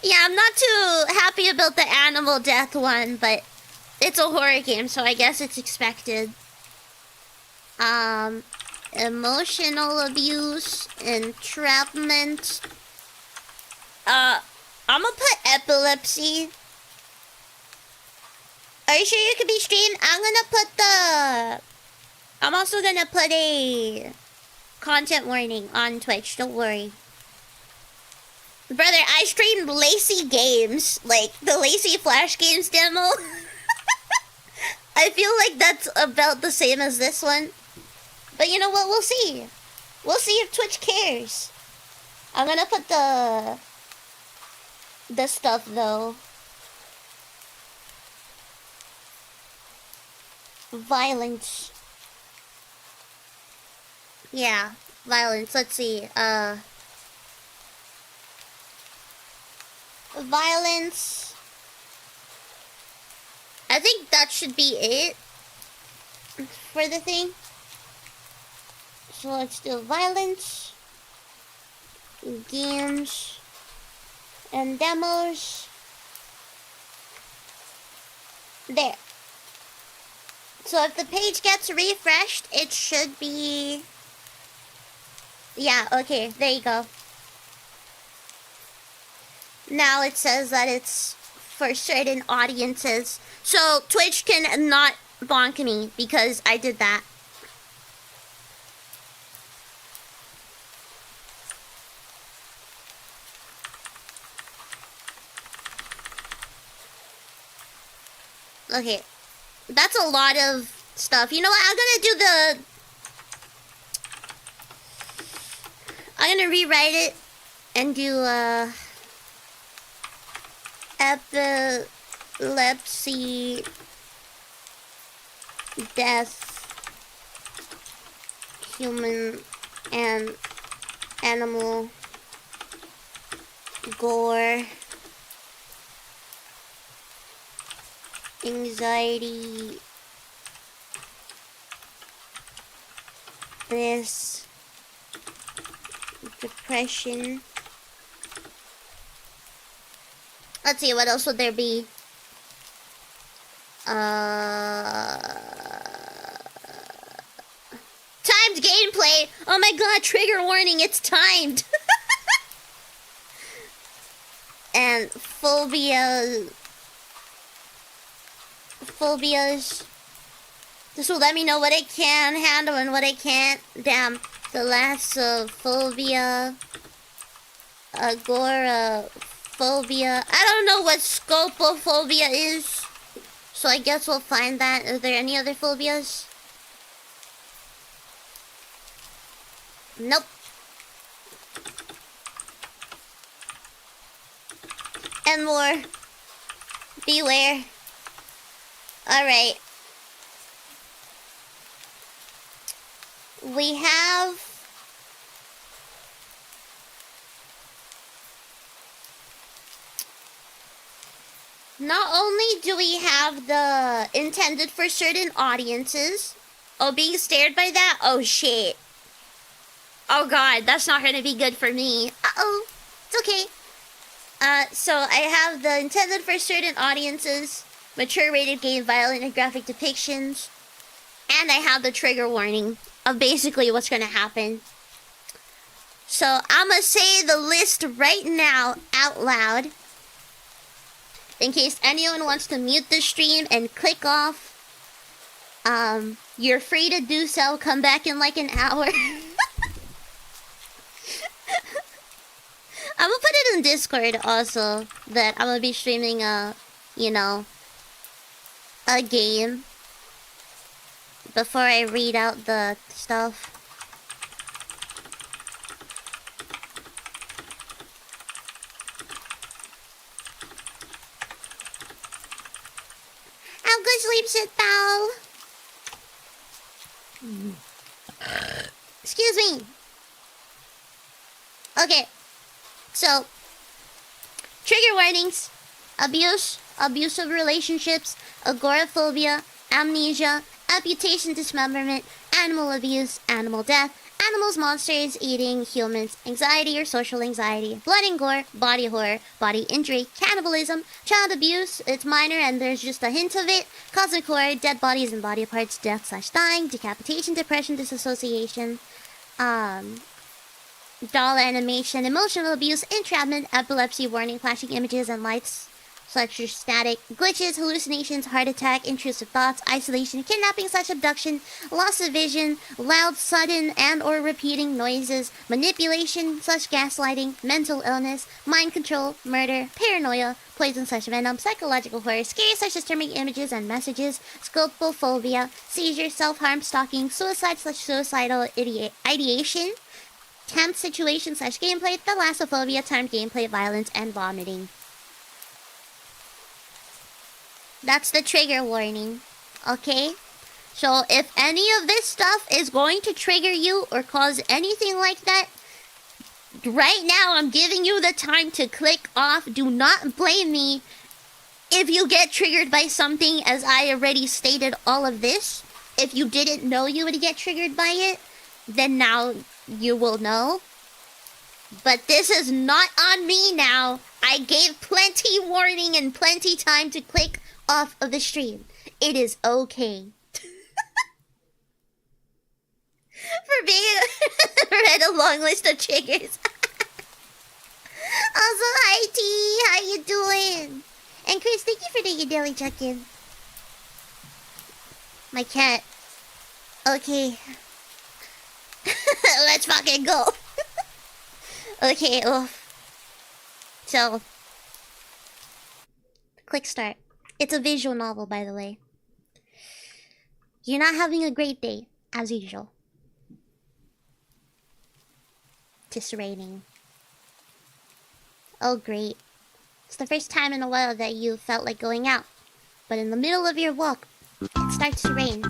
Yeah, I'm not too happy about the animal death one, but it's a horror game, so I guess it's expected. Emotional abuse, entrapment. I'm gonna put epilepsy. Are you sure you could be streamed? I'm also gonna put a content warning on Twitch, don't worry. Brother, I streamed Lacy Games, like the Lacy Flash Games demo. I feel like that's about the same as this one. But you know what, we'll see. We'll see if Twitch cares. I'm gonna put the stuff though. Violence. Yeah, violence. Let's see. Violence. I think that should be it for the thing. So let's do violence, games, and demos. There. So if the page gets refreshed, it should be... Yeah, okay, there you go. Now it says that it's for certain audiences. So Twitch can not bonk me because I did that. Okay. That's a lot of stuff. You know what? I'm gonna rewrite it and do epilepsy, death, human and animal, gore, anxiety, this, depression. Let's see, what else would there be? Timed gameplay! Oh my god, trigger warning, it's timed! And phobias. This will let me know what I can handle and what I can't. Damn. Thalassophobia. Agoraphobia. I don't know what scopophobia is. So I guess we'll find that. Are there any other phobias? Nope. And more. Beware. Alright. We have... Not only do we have the intended for certain audiences. Oh, being stared by that? Oh, shit. Oh, God. That's not going to be good for me. Uh-oh. It's okay. So I have the intended for certain audiences, mature rated game, violent and graphic depictions, and I have the trigger warning of basically what's going to happen. So I'ma say the list right now out loud. In case anyone wants to mute the stream and click off. You're free to do so. Come back in like an hour. I'm gonna put it in Discord also that I'm gonna be streaming a game before I read out the stuff. Have good sleep, sit pal. Excuse me. Okay. So, trigger warnings: abuse, abusive relationships, agoraphobia, amnesia, amputation, dismemberment, animal abuse, animal death, animals, monsters, eating, humans, anxiety or social anxiety, blood and gore, body horror, body injury, cannibalism, child abuse, it's minor and there's just a hint of it, cosmic horror, dead bodies and body parts, death/dying, decapitation, depression, disassociation, doll animation, emotional abuse, entrapment, epilepsy, warning, flashing images and lights, such as static, glitches, hallucinations, heart attack, intrusive thoughts, isolation, kidnapping/abduction, loss of vision, loud, sudden, and or repeating noises, manipulation/gaslighting, mental illness, mind control, murder, paranoia, poison/venom, psychological horror, scary/disturbing images and messages, scopophobia, seizure, self-harm, stalking, suicide/suicidal ideation, temp situation/gameplay, thalassophobia, timed gameplay, violence, and vomiting. That's the trigger warning, okay? So if any of this stuff is going to trigger you or cause anything like that, right now I'm giving you the time to click off. Do not blame me if you get triggered by something, as I already stated all of this. If you didn't know you would get triggered by it, then now you will know. But this is not on me now. I gave plenty warning and plenty time to click off of the stream. It is okay. For being read a long list of triggers. Also, hi T, how you doing? And Chris, thank you for doing your daily check-in. My cat. Okay. Let's fucking go. Okay, so click start. It's a visual novel, by the way. You're not having a great day, as usual. It's raining. Oh, great. It's the first time in a while that you felt like going out. But in the middle of your walk, it starts to rain.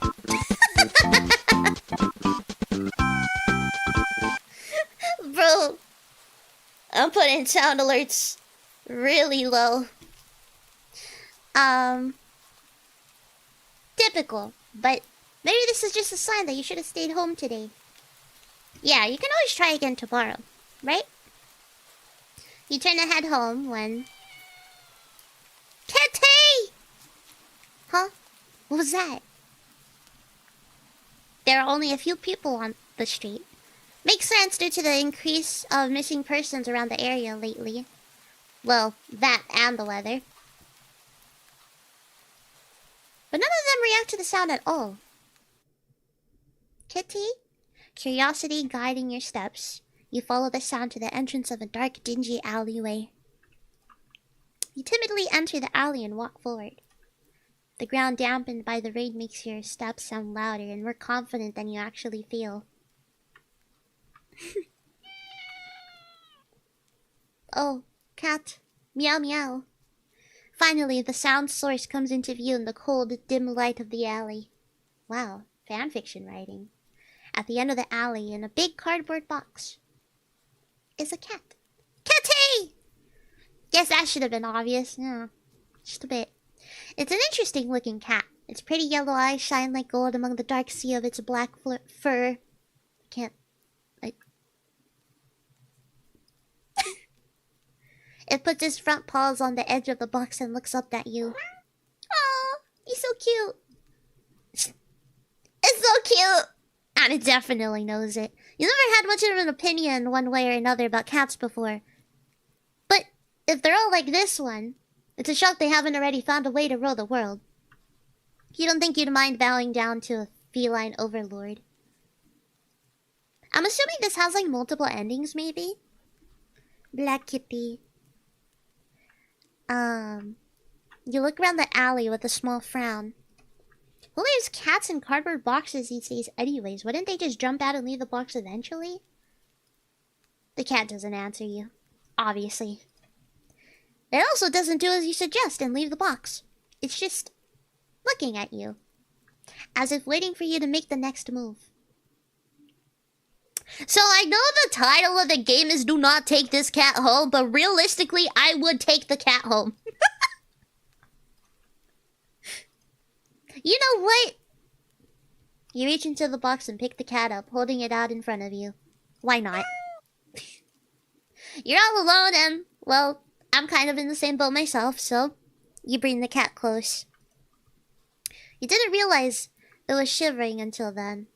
Bro, I'm putting sound alerts really low. Typical, but maybe this is just a sign that you should have stayed home today. Yeah, you can always try again tomorrow, right? You turn to head home when... Kitty! Huh? What was that? There are only a few people on the street. Makes sense due to the increase of missing persons around the area lately. Well, that and the weather. But none of them react to the sound at all. Kitty? Curiosity guiding your steps, you follow the sound to the entrance of a dark, dingy alleyway. You timidly enter the alley and walk forward. The ground dampened by the rain makes your steps sound louder and more confident than you actually feel. Oh, cat. Meow meow. Finally, the sound source comes into view in the cold, dim light of the alley. Wow, fanfiction writing. At the end of the alley, in a big cardboard box, is a cat. Kitty! Guess that should have been obvious. Yeah, just a bit. It's an interesting looking cat. Its pretty yellow eyes shine like gold among the dark sea of its black fur. It puts its front paws on the edge of the box and looks up at you. Aw, he's so cute. It's so cute. cat definitely knows it. You never had much of an opinion one way or another about cats before. But if they're all like this one, it's a shock they haven't already found a way to rule the world. You don't think you'd mind bowing down to a feline overlord? I'm assuming this has like multiple endings, maybe? Black Kitty. You look around the alley with a small frown. Who leaves cats in cardboard boxes these days anyways? Wouldn't they just jump out and leave the box eventually? The cat doesn't answer you. Obviously. It also doesn't do as you suggest and leave the box. It's just looking at you. As if waiting for you to make the next move. So I know the title of the game is Do Not Take This Cat Home, but realistically, I would take the cat home. You know what? You reach into the box and pick the cat up, holding it out in front of you. Why not? You're all alone and, well, I'm kind of in the same boat myself, so you bring the cat close. You didn't realize it was shivering until then,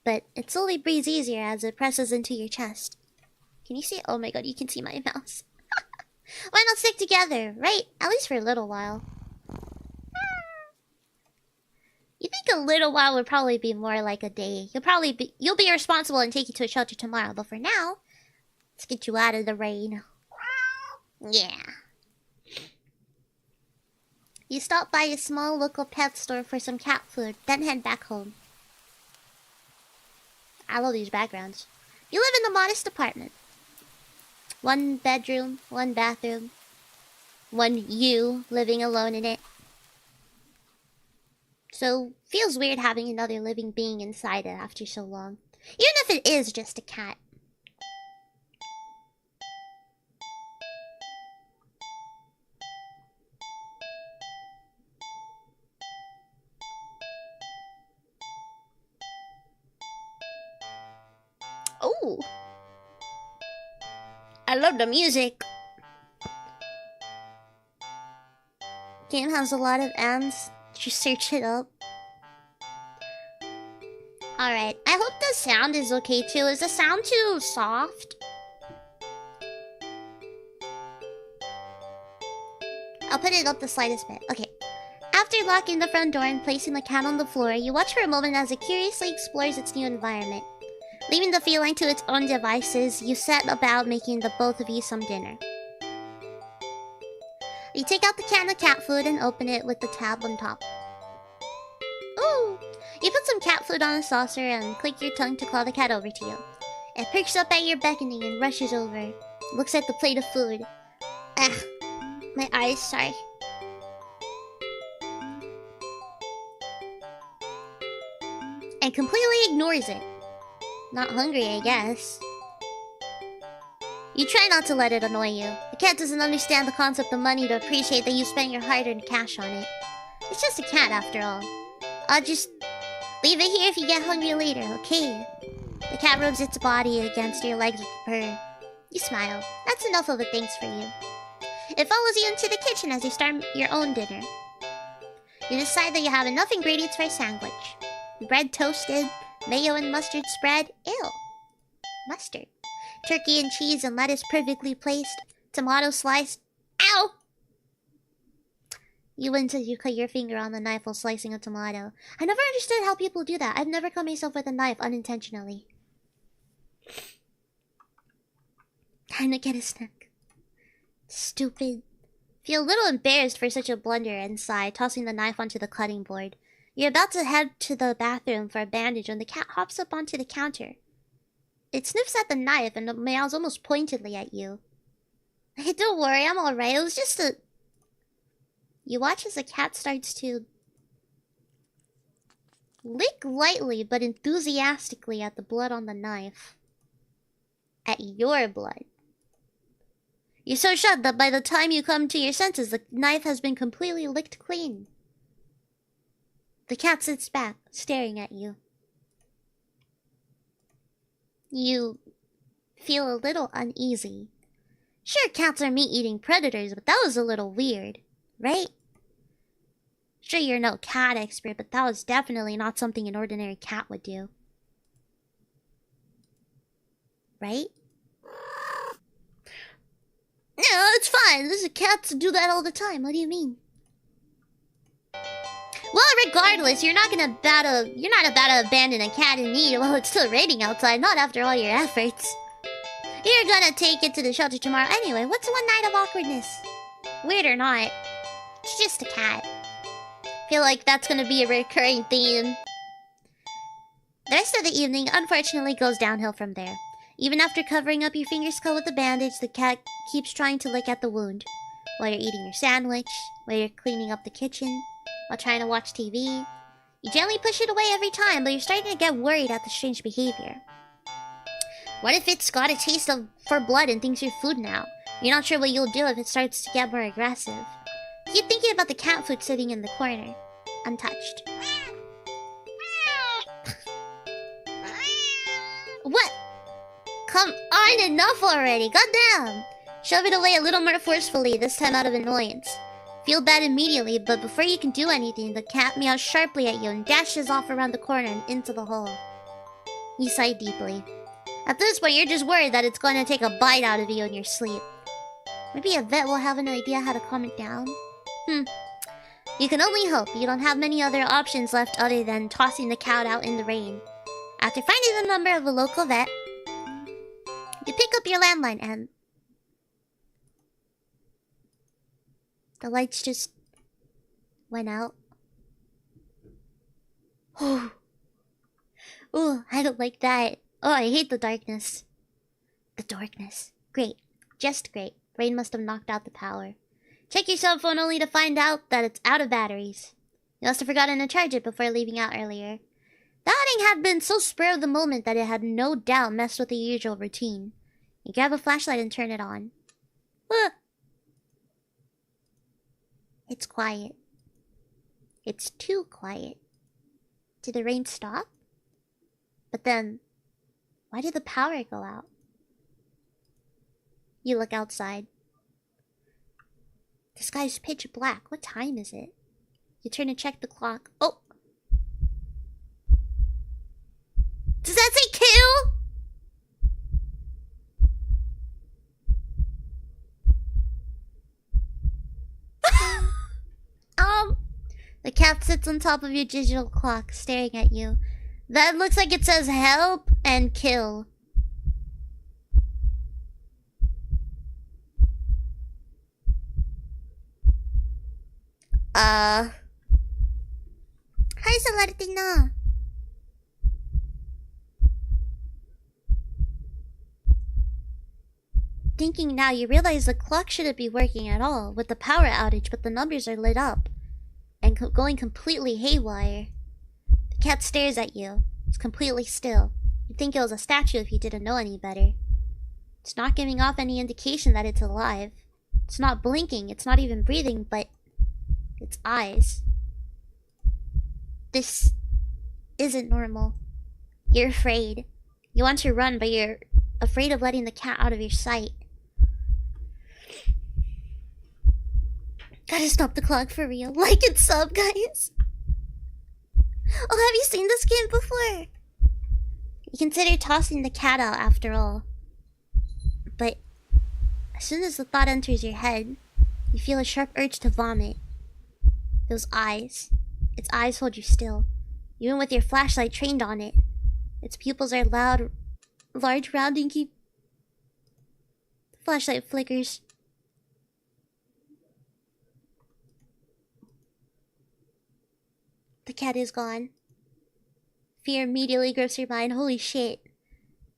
but it slowly breathes easier as it presses into your chest. Can you see? Oh my god, you can see my mouse. Why not stick together, right? At least for a little while. You think a little while would probably be more like a day. You'll be responsible and take you to a shelter tomorrow, but for now, let's get you out of the rain. Yeah. You stop by a small local pet store for some cat food, then head back home. I love these backgrounds. You live in a modest apartment. 1 bedroom, 1 bathroom. You living alone in it. So, feels weird having another living being inside it after so long. Even if it is just a cat. Oh! I love the music. Game has a lot of ends. Just search it up. Alright, I hope the sound is okay too. Is the sound too soft? I'll put it up the slightest bit. Okay. After locking the front door and placing the cat on the floor, you watch for a moment as it curiously explores its new environment. Leaving the feline to its own devices, you set about making the both of you some dinner. You take out the can of cat food and open it with the tab on top. Ooh! You put some cat food on a saucer and click your tongue to call the cat over to you. It perks up at your beckoning and rushes over. Looks at the plate of food. Ah, my eyes, sorry. And completely ignores it. Not hungry, I guess. You try not to let it annoy you. The cat doesn't understand the concept of money to appreciate that you spent your hard-earned cash on it. It's just a cat after all. I'll just leave it here if you get hungry later, okay? The cat rubs its body against your legs with a purr. You smile. That's enough of a thanks for you. It follows you into the kitchen as you start your own dinner. You decide that you have enough ingredients for a sandwich. Bread toasted, mayo and mustard spread. Ew. Mustard. Turkey and cheese and lettuce perfectly placed. Tomato sliced. Ow! You went as you cut your finger on the knife while slicing a tomato. I never understood how people do that. I've never cut myself with a knife unintentionally. Kinda get his neck. Stupid. Feel a little embarrassed for such a blunder and sigh, tossing the knife onto the cutting board. You're about to head to the bathroom for a bandage when the cat hops up onto the counter. It sniffs at the knife and meows almost pointedly at you. Hey, don't worry, I'm alright. It was just a... You watch as the cat starts to lick lightly but enthusiastically at the blood on the knife. At your blood. You're so shocked that by the time you come to your senses, the knife has been completely licked clean. The cat sits back, staring at you. You feel a little uneasy. Sure, cats are meat-eating predators, but that was a little weird, right? Sure, you're no cat expert, but that was definitely not something an ordinary cat would do. right? No, it's fine. There's cats do that all the time. What do you mean? Well, regardless, you're not about to abandon a cat in need while it's still raining outside. Not after all your efforts. You're gonna take it to the shelter tomorrow anyway. What's one night of awkwardness? Weird or not, it's just a cat. Feel like that's gonna be a recurring theme. The rest of the evening, unfortunately, goes downhill from there. Even after covering up your finger skull with a bandage, the cat keeps trying to lick at the wound. While you're eating your sandwich, while you're cleaning up the kitchen, while trying to watch TV. You gently push it away every time, but you're starting to get worried at the strange behavior. What if it's got a taste for blood and thinks you're food now? You're not sure what you'll do if it starts to get more aggressive. You keep thinking about the cat food sitting in the corner, untouched. What? Come on, enough already, goddamn! Shove it away a little more forcefully, this time out of annoyance. Feel bad immediately, but before you can do anything, the cat meows sharply at you and dashes off around the corner and into the hole. You sigh deeply. At this point, you're just worried that it's going to take a bite out of you in your sleep. Maybe a vet will have an idea how to calm it down? You can only hope. You don't have many other options left other than tossing the cat out in the rain. After finding the number of a local vet, you pick up your landline and... the lights just... went out. Ooh, I don't like that. Oh, I hate the darkness. The darkness. Great. Just great. Rain must have knocked out the power. Check your cell phone only to find out that it's out of batteries. You must have forgotten to charge it before leaving out earlier. The outing had been so spur of the moment that it had no doubt messed with the usual routine. You grab a flashlight and turn it on. It's quiet. It's too quiet. Did the rain stop? But then, why did the power go out? You look outside. The sky's pitch black. What time is it? You turn to check the clock. Oh! Does that say kill? The cat sits on top of your digital clock, staring at you. That looks like it says help and kill. Hi, Salatina. Thinking now, you realize the clock shouldn't be working at all with the power outage, but the numbers are lit up and going completely haywire. The cat stares at you. It's completely still. You'd think it was a statue if you didn't know any better. It's not giving off any indication that it's alive. It's not blinking, it's not even breathing, but its eyes. This isn't normal. You're afraid. You want to run, but you're afraid of letting the cat out of your sight. Gotta stop the clock for real. Like and sub, guys. Oh, have you seen this game before? You consider tossing the cat out after all. But as soon as the thought enters your head, you feel a sharp urge to vomit. Those eyes. Its eyes hold you still, even with your flashlight trained on it. Its pupils are large, round, and keep... The flashlight flickers. The cat is gone. Fear immediately grips your mind. Holy shit.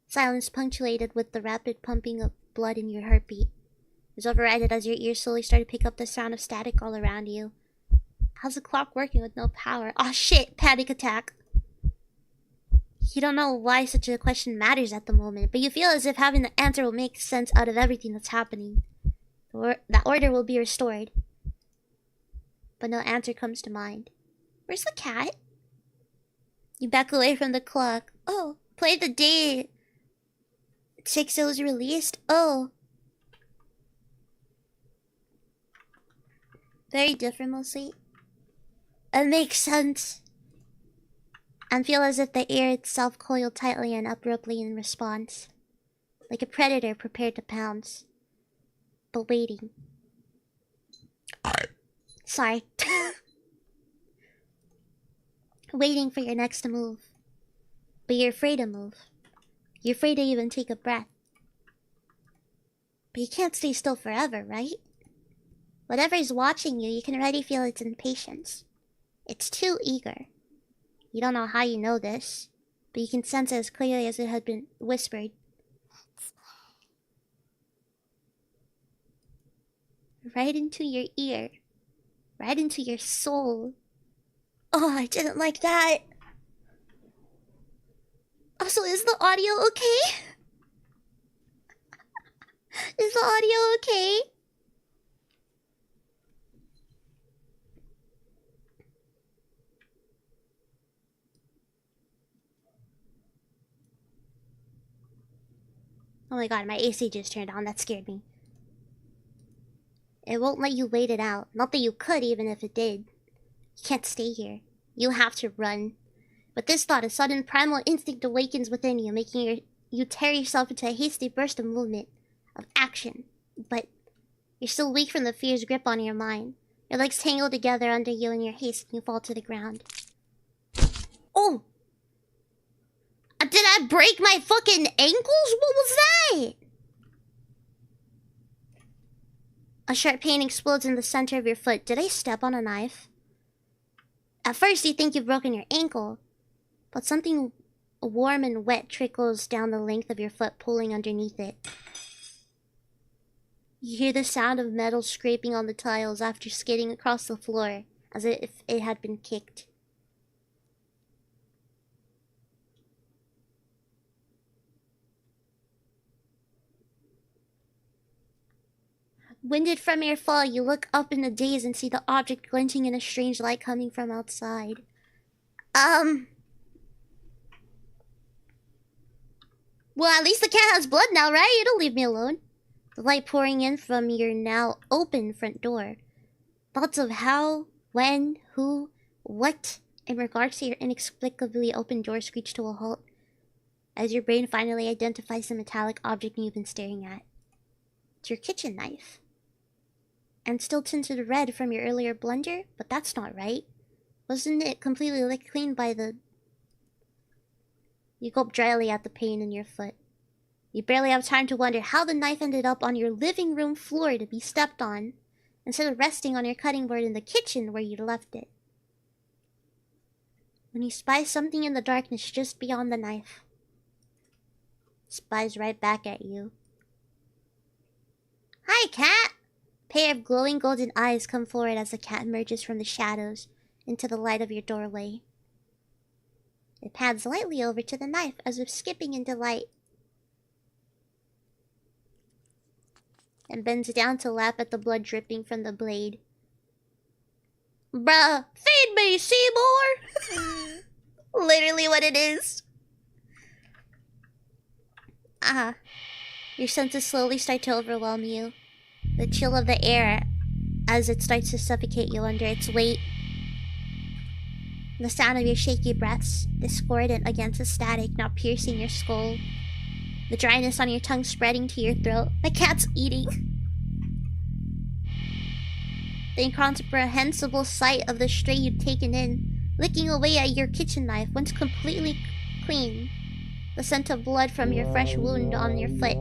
Silence punctuated with the rapid pumping of blood in your heartbeat. It was overridden as your ears slowly started to pick up the sound of static all around you. How's the clock working with no power? Oh shit, panic attack. You don't know why such a question matters at the moment, but you feel as if having the answer will make sense out of everything that's happening. That order will be restored. But no answer comes to mind. Where's the cat? You back away from the clock. Oh, play the date. 6 it was released? Oh. Very different mostly. It makes sense. And feel as if the air itself coiled tightly and abruptly in response. like a predator prepared to pounce. But waiting. Sorry. Waiting for your next move. But you're afraid to move. You're afraid to even take a breath. But you can't stay still forever, right? Whatever's watching you, you can already feel its impatience. It's too eager. You don't know how you know this, but you can sense it as clearly as it had been whispered. Right into your ear. Right into your soul. Oh, I didn't like that. Also, is the audio okay? Is the audio okay? Oh my god, my AC just turned on. That scared me. It won't let you wait it out. Not that you could, even if it did. You can't stay here. You have to run. With this thought, a sudden primal instinct awakens within you, making you tear yourself into a hasty burst of movement, of action. But you're still weak from the fear's grip on your mind. Your legs tangle together under you in your haste, and you fall to the ground. Oh! Did I break my fucking ankles? What was that? A sharp pain explodes in the center of your foot. Did I step on a knife? At first, you think you've broken your ankle, but something warm and wet trickles down the length of your foot, pulling underneath it. You hear the sound of metal scraping on the tiles after skidding across the floor, as if it had been kicked. Winded from your fall, you look up in a daze and see the object glinting in a strange light coming from outside. Well, at least the cat has blood now, right? It'll leave me alone. The light pouring in from your now open front door. Thoughts of how, when, who, what, in regards to your inexplicably open door screech to a halt, as your brain finally identifies the metallic object you've been staring at. It's your kitchen knife. And still tinted red from your earlier blunder, but that's not right. Wasn't it completely licked clean by the... You gulp dryly at the pain in your foot. You barely have time to wonder how the knife ended up on your living room floor to be stepped on, instead of resting on your cutting board in the kitchen where you'd left it. When you spy something in the darkness just beyond the knife. It spies right back at you. Hi, cat! A pair of glowing golden eyes come forward as the cat emerges from the shadows into the light of your doorway. It pads lightly over to the knife as if skipping in delight, and bends down to lap at the blood dripping from the blade. Bruh, feed me, Seymour! Literally what it is. Your senses slowly start to overwhelm you. The chill of the air as it starts to suffocate you under its weight. The sound of your shaky breaths, discordant against the static now piercing your skull. The dryness on your tongue spreading to your throat. My cat's eating. The incomprehensible sight of the stray you'd taken in, licking away at your kitchen knife once completely clean. The scent of blood from your fresh wound on your foot.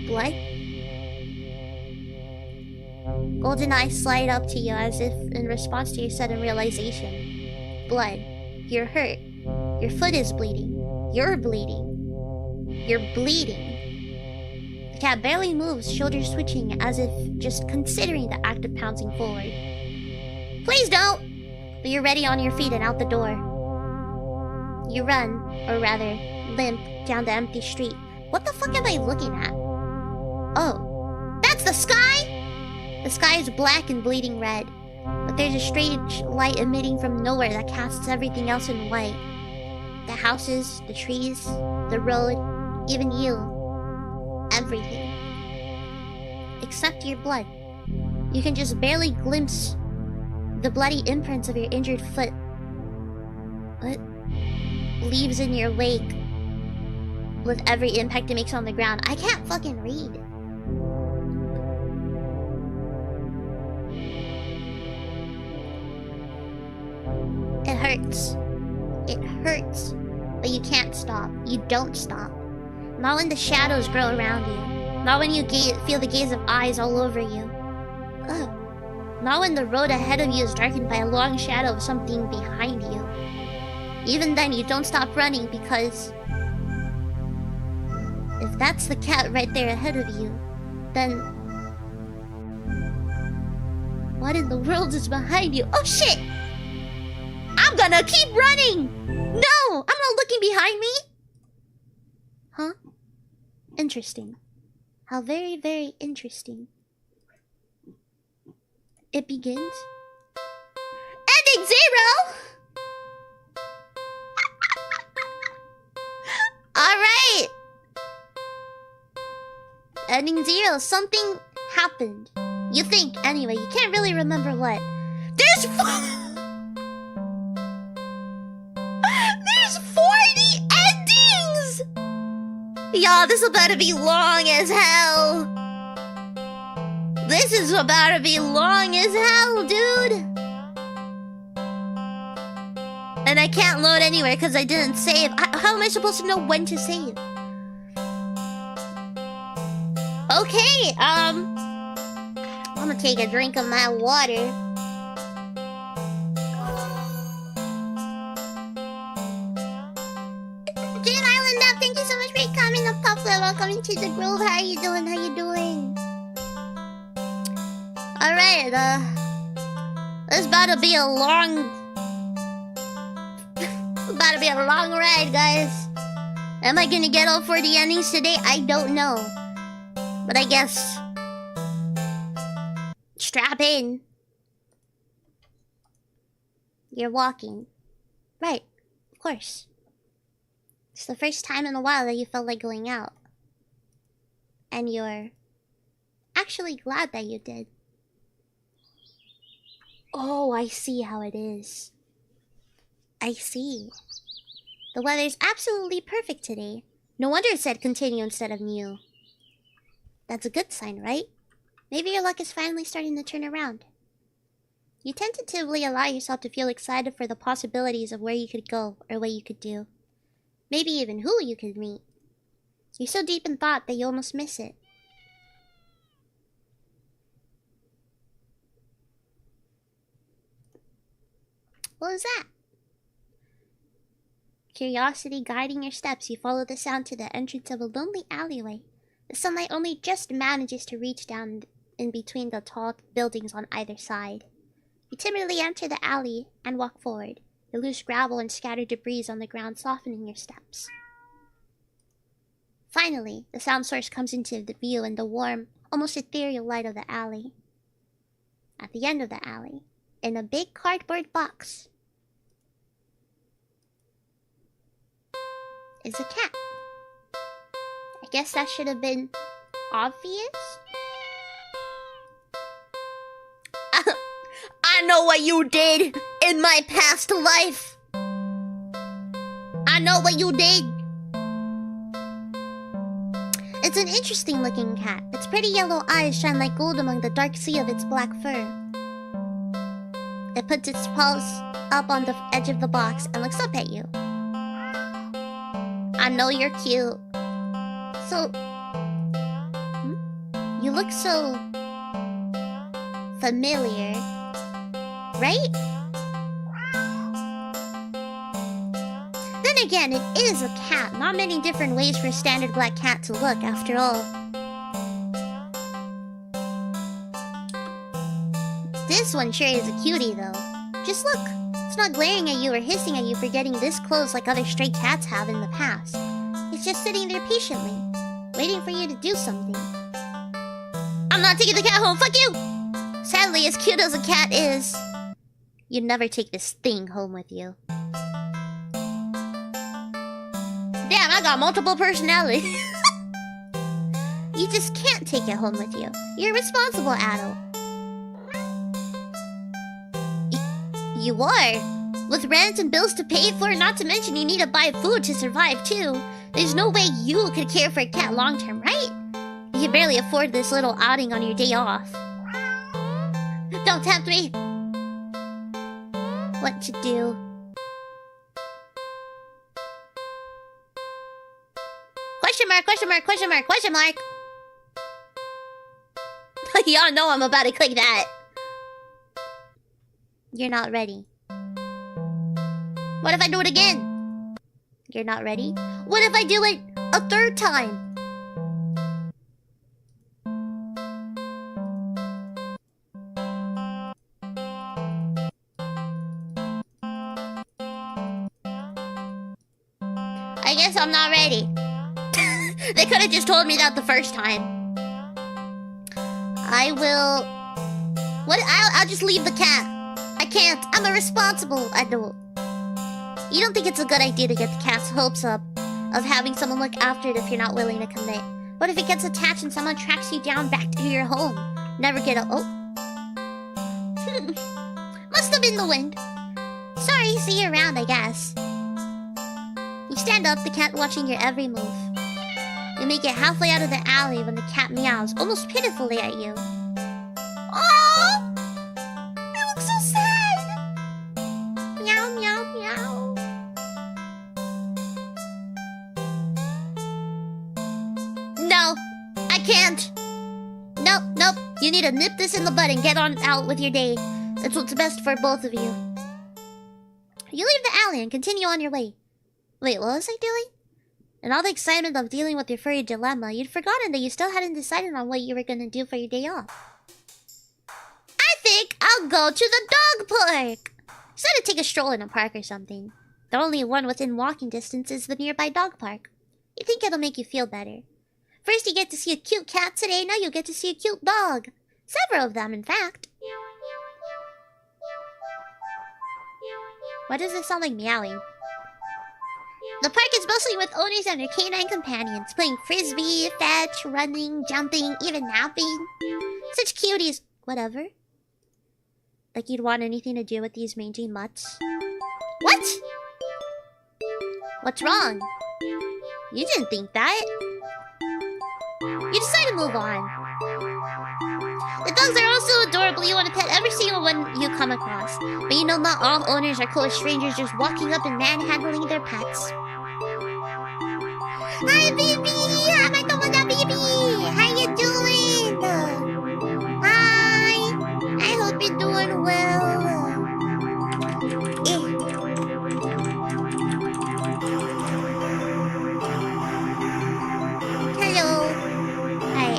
Blood? Golden eyes slide up to you as if in response to your sudden realization. Blood. You're hurt. Your foot is bleeding. You're bleeding. You're bleeding. The cat barely moves, shoulders switching as if just considering the act of pouncing forward. Please don't! But you're ready on your feet and out the door. You run, or rather, limp, down the empty street. What the fuck am I looking at? Oh, that's the sky?! The sky is black and bleeding red, but there's a strange light emitting from nowhere that casts everything else in white. The houses, the trees, the road, even you. Everything. Except your blood. You can just barely glimpse the bloody imprints of your injured foot. What? Leaves in your wake. with every impact it makes on the ground. I can't fucking read. It hurts. It hurts. But you can't stop. You don't stop. Not when the shadows grow around you. Not when you feel the gaze of eyes all over you. Ugh. Not when the road ahead of you is darkened by a long shadow of something behind you. Even then, you don't stop running because... if that's the cat right there ahead of you, then... what in the world is behind you? Oh shit! I'm gonna keep running! No! I'm not looking behind me! Huh? Interesting. How very, very interesting. It begins. Ending 0! Alright! Ending 0. Something happened. You think, anyway. You can't really remember what. There's 40 endings! Y'all, this is about to be long as hell. This is about to be long as hell, dude. And I can't load anywhere because I didn't save. How am I supposed to know when to save? Okay, I'm gonna take a drink of my water. Jane Island up, thank you so much for coming up, Puffler. Welcome to the Grove. How you doing? How you doing? Alright, this is about to be a long... about to be a long ride, guys. Am I gonna get all 40 endings today? I don't know. But I guess... strap in. You're walking. Right, of course. It's the first time in a while that you felt like going out. And you're... actually glad that you did. Oh, I see how it is. I see. The weather's absolutely perfect today. No wonder it said continue instead of new. That's a good sign, right? Maybe your luck is finally starting to turn around. You tentatively allow yourself to feel excited for the possibilities of where you could go or what you could do. Maybe even who you could meet. You're so deep in thought that you almost miss it. What was that? Curiosity guiding your steps, you follow the sound to the entrance of a lonely alleyway. The sunlight only just manages to reach down in between the tall buildings on either side. You timidly enter the alley and walk forward, the loose gravel and scattered debris on the ground softening your steps. Finally, the sound source comes into the view in the warm, almost ethereal light of the alley. At the end of the alley, in a big cardboard box, is a cat. I guess that should have been obvious. I know what you did in my past life. I know what you did. It's an interesting looking cat. Its pretty yellow eyes shine like gold among the dark sea of its black fur. It puts its paws up on the edge of the box and looks up at you. I know you're cute. So... you look so... familiar. Right? Then again, it is a cat. Not many different ways for a standard black cat to look, after all. This one sure is a cutie, though. Just look. It's not glaring at you or hissing at you for getting this close like other stray cats have in the past. It's just sitting there patiently, waiting for you to do something. I'm not taking the cat home, fuck you! Sadly, as cute as a cat is, you'd never take this thing home with you. Damn, I got multiple personalities. You just can't take it home with you. You're a responsible adult. You are. With rent and bills to pay for, not to mention you need to buy food to survive too. There's no way you could care for a cat long term, right? You can barely afford this little outing on your day off. Don't tempt me. What to do? Question mark, question mark, question mark, question mark. Y'all know I'm about to click that. You're not ready. What if I do it again? You're not ready? What if I do it a third time? I guess I'm not ready. They could have just told me that the first time. I will... What? I'll just leave the cat. I can't. I'm a responsible adult. You don't think it's a good idea to get the cat's hopes up of having someone look after it if you're not willing to commit? What if it gets attached and someone tracks you down back to your home? Never get a... Oh. Must have been the wind. Sorry, see you around, I guess. You stand up, the cat watching your every move. You make it halfway out of the alley when the cat meows, almost pitifully at you. Oh! I look so sad! Meow, meow, meow. No, I can't. Nope, nope. You need to nip this in the bud and get on out with your day. It's what's best for both of you. You leave the alley and continue on your way. Wait, what was I doing? In all the excitement of dealing with your furry dilemma, you'd forgotten that you still hadn't decided on what you were gonna do for your day off. I think I'll go to the dog park! Instead of take a stroll in a park or something. The only one within walking distance is the nearby dog park. You think it'll make you feel better. First you get to see a cute cat today, now you'll get to see a cute dog. Several of them, in fact. Why does it sound like meowing? The park is bustling with owners and their canine companions, playing frisbee, fetch, running, jumping, even napping. Such cuties. Whatever. Like you'd want anything to do with these mangy mutts. What? What's wrong? You didn't think that. You decide to move on. The dogs are also adorable. You want to pet every single one you come across. But you know not all owners are cool as strangers just walking up and manhandling their pets. Hi, baby! How am I doing, baby? How you doing? Hi! I hope you're doing well. Hello. Hi.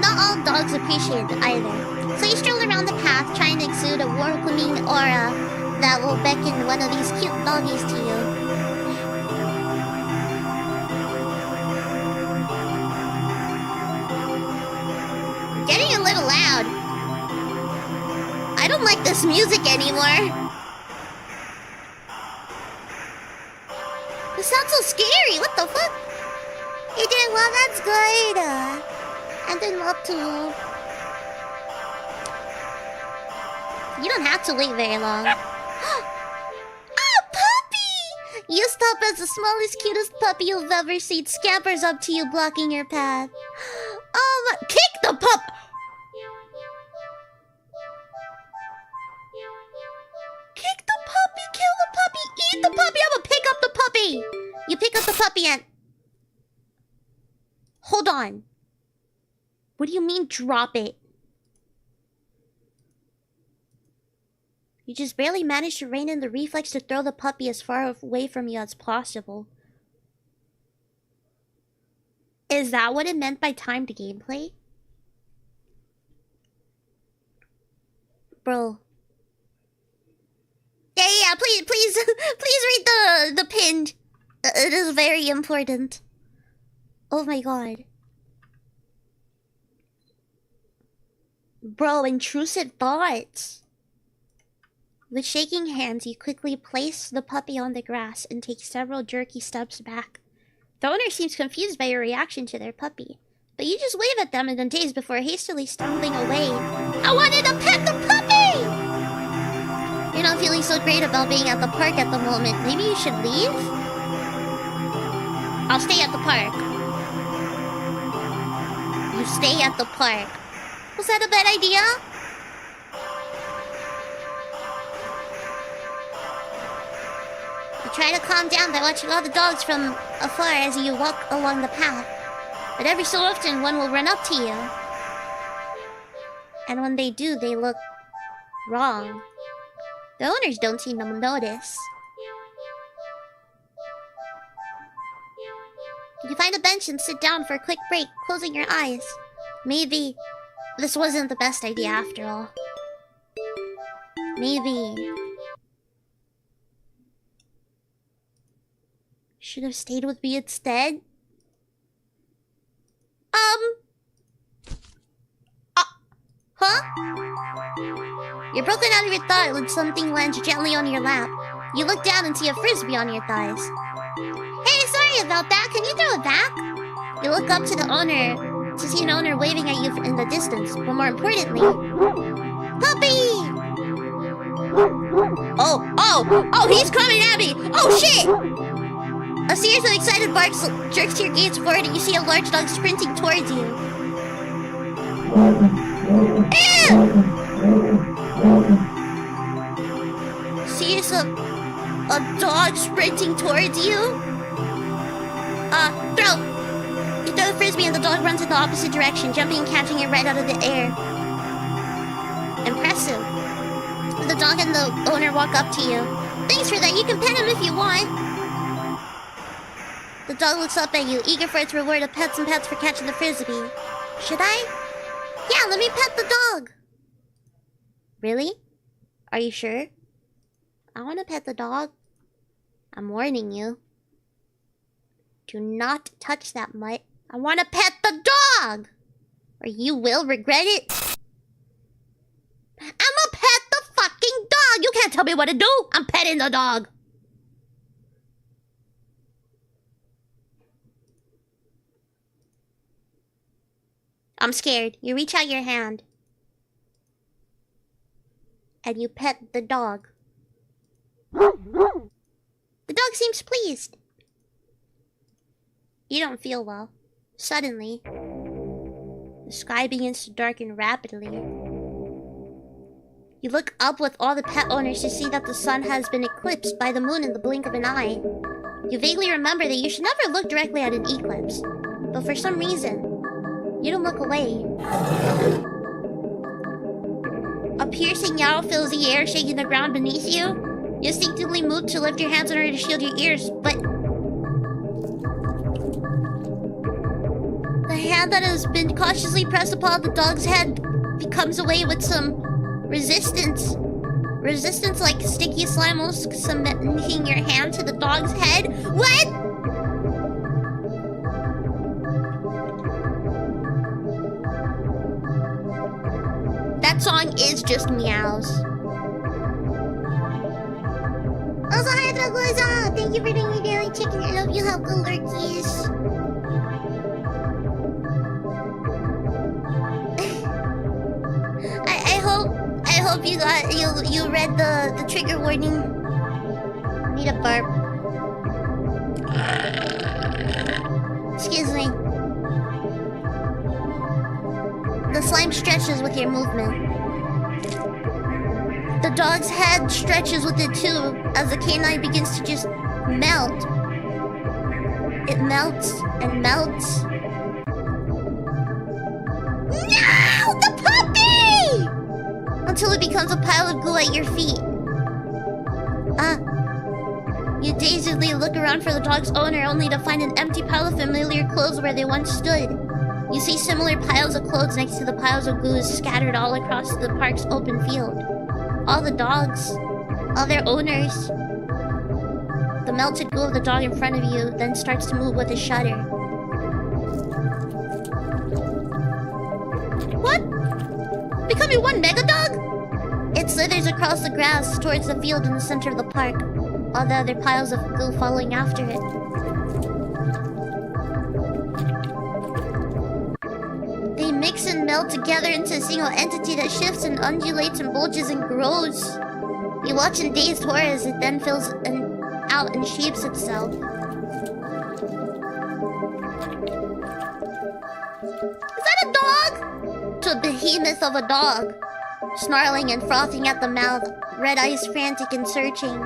Not all dogs appreciate it either. So you stroll around the path trying to exude a welcoming aura that will beckon one of these cute doggies to you. Getting a little loud. I don't like this music anymore. This sounds so scary. What the fuck? You did well, that's good. I did well too. You don't have to wait very long. Oh, puppy! You stop as the smallest, cutest puppy you've ever seen. Scampers up to you, blocking your path. Oh my... Kick the pup! Kick the puppy, kill the puppy, eat the puppy. I'm gonna pick up the puppy. You pick up the puppy and... Hold on. What do you mean, drop it? You just barely managed to rein in the reflex to throw the puppy as far away from you as possible. Is that what it meant by timed gameplay? Bro. Yeah, please read the pinned. It is very important. Oh my god. Bro, intrusive thoughts. With shaking hands, you quickly place the puppy on the grass and take several jerky steps back. The owner seems confused by your reaction to their puppy, but you just wave at them and then daze before hastily stumbling away. I wanted to pet the puppy! You're not feeling so great about being at the park at the moment. Maybe you should leave? I'll stay at the park. You stay at the park. Was that a bad idea? You try to calm down by watching all the dogs from afar as you walk along the path. But every so often, one will run up to you. And when they do, they look wrong. The owners don't seem to notice. You find a bench and sit down for a quick break, closing your eyes. Maybe this wasn't the best idea after all. Maybe should have stayed with me instead. Huh? You're broken out of your thought when something lands gently on your lap. You look down and see a frisbee on your thighs. Hey, sorry about that. Can you throw it back? You look up to the owner to see an owner waving at you in the distance, but more importantly, puppy! Oh, he's coming at me! Oh, shit! A series of excited barks jerks your gaze forward and you see a large dog sprinting towards you. Series of a dog sprinting towards you? Throw! You throw the frisbee and the dog runs in the opposite direction, jumping and catching it right out of the air. Impressive. The dog and the owner walk up to you. Thanks for that, you can pet him if you want. The dog looks up at you, eager for its reward of pets and pets for catching the frisbee. Should I? Yeah, let me pet the dog. Really? Are you sure? I want to pet the dog. I'm warning you. Do not touch that mutt. I want to pet the dog! Or you will regret it. I'ma pet the fucking dog! You can't tell me what to do! I'm petting the dog! I'm scared. You reach out your hand. And you pet the dog. The dog seems pleased. You don't feel well. Suddenly, the sky begins to darken rapidly. You look up with all the pet owners to see that the sun has been eclipsed by the moon in the blink of an eye. You vaguely remember that you should never look directly at an eclipse. But for some reason, you don't look away. A piercing yowl fills the air, shaking the ground beneath you. You instinctively move to lift your hands in order to shield your ears, but the hand that has been cautiously pressed upon the dog's head becomes away with some resistance. Resistance like sticky slime almost cementing your hand to the dog's head. What? That song is just meows. Also, hi, Dragoza! Thank you for doing your daily chicken. I love you, help the lurkies. I hope you read the trigger warning. Need a burp. Excuse me. The slime stretches with your movement. The dog's head stretches with it too, as the canine begins to just melt. It melts and melts. No! The puppy! Until it becomes a pile of glue at your feet. You dazedly look around for the dog's owner, only to find an empty pile of familiar clothes where they once stood. You see similar piles of clothes next to the piles of glue scattered all across the park's open field. All the dogs, all their owners. The melted glue of the dog in front of you then starts to move with a shudder. What? Becoming one Megadog? It slithers across the grass towards the field in the center of the park, all the other piles of glue following after it. They mix and melt together into a single entity that shifts and undulates and bulges and grows. You You watch in dazed horror as it then fills out and shapes itself. Is that a dog? To a behemoth of a dog. Snarling and frothing at the mouth, red eyes frantic and searching.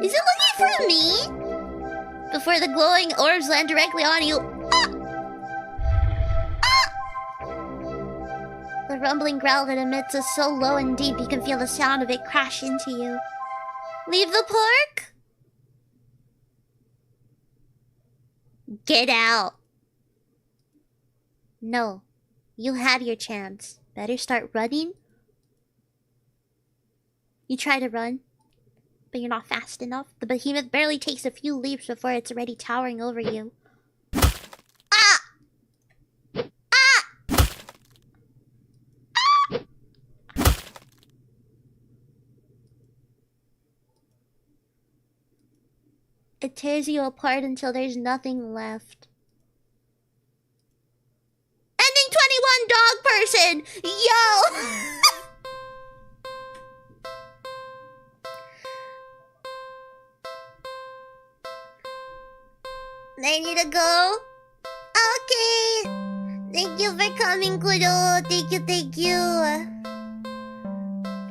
Is it looking for me? Before the glowing orbs land directly on you. Ah! Ah! The rumbling growl that emits is so low and deep you can feel the sound of it crash into you. Leave the park? Get out. No. You had your chance. Better start running. You try to run, but you're not fast enough. The behemoth barely takes a few leaps before it's already towering over you. Ah! Ah! Ah! It tears you apart until there's nothing left. Ending 21 dog person! Yo! I need to go? Okay. Thank you for coming, Kudo. Thank you, thank you.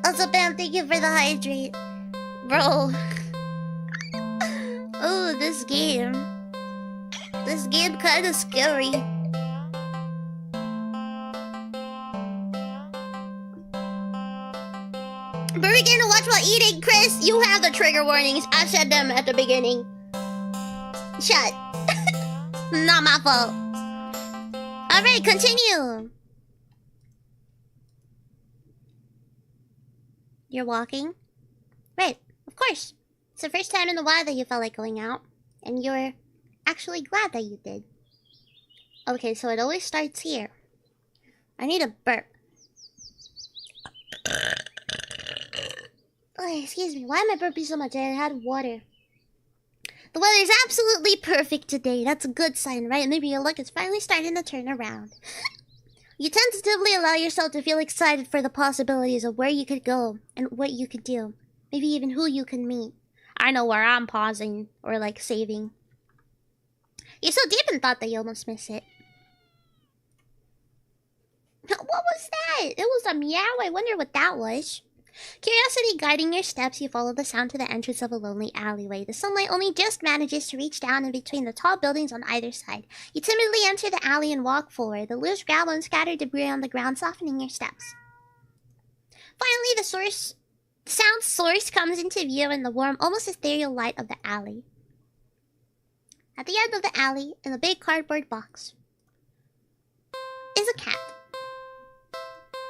Also, Pam, thank you for the hydrate. Bro. Oh, this game. This game kinda scary. But we're gonna watch while eating, Chris. You have the trigger warnings. I said them at the beginning. Shut. Not my fault. Alright, continue. You're walking? Right, of course. It's the first time in a while that you felt like going out. And you're actually glad that you did. Okay, so it always starts here. I need a burp. Oh, excuse me, why am I burping so much? I had water. The weather's absolutely perfect today. That's a good sign, right? Maybe your luck is finally starting to turn around. You tentatively allow yourself to feel excited for the possibilities of where you could go and what you could do. Maybe even who you can meet. I know where I'm pausing or like saving. You're so deep in thought that you almost miss it. What was that? It was a meow. I wonder what that was. Curiosity guiding your steps, you follow the sound to the entrance of a lonely alleyway. The sunlight only just manages to reach down in between the tall buildings on either side. You timidly enter the alley and walk forward, the loose gravel and scattered debris on the ground softening your steps. Finally, the sound source comes into view in the warm, almost ethereal light of the alley. At the end of the alley, in a big cardboard box, is a cat.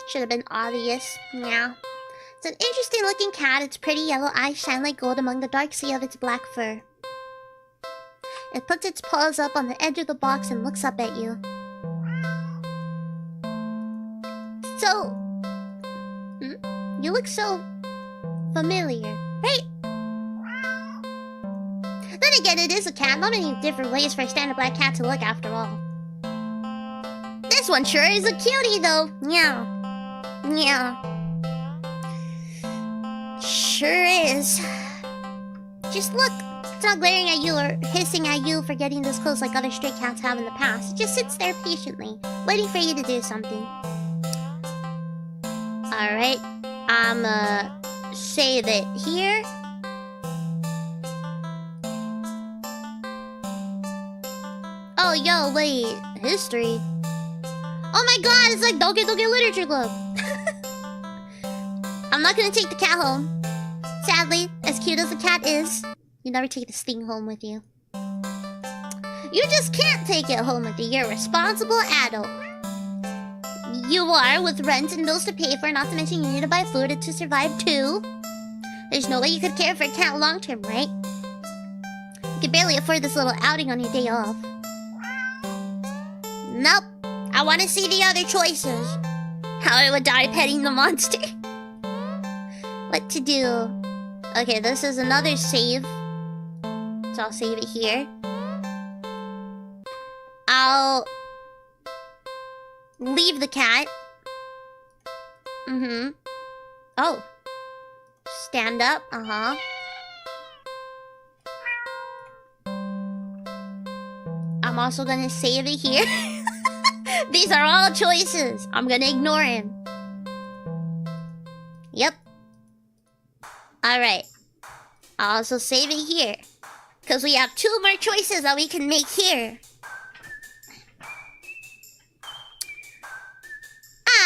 Should have been obvious. Yeah. It's an interesting looking cat. Its pretty yellow eyes shine like gold among the dark sea of its black fur. It puts its paws up on the edge of the box and looks up at you. So... You look so... familiar, right? Then again, it is a cat. Not many different ways for a standard black cat to look after all. This one sure is a cutie though. Yeah. Yeah. Sure is. Just look. It's not glaring at you or hissing at you for getting this close like other stray cats have in the past. It just sits there patiently, waiting for you to do something. Alright. I'ma save it here. Oh, yo, wait. History? Oh my god, it's like Doge Doge Literature Club. I'm not gonna take the cat home. Sadly, as cute as the cat is, you never take this thing home with you. You just can't take it home with you. You're a responsible adult. You are, with rent and bills to pay for, not to mention you need to buy food to survive too. There's no way you could care for a cat long term, right? You can barely afford this little outing on your day off. Nope. I want to see the other choices. How I would die petting the monster. What to do? Okay, this is another save. So I'll save it here. I'll leave the cat. Oh. Stand up. I'm also gonna save it here. These are all choices. I'm gonna ignore him. Yep. Alright. I'll also save it here. Because we have 2 more choices that we can make here.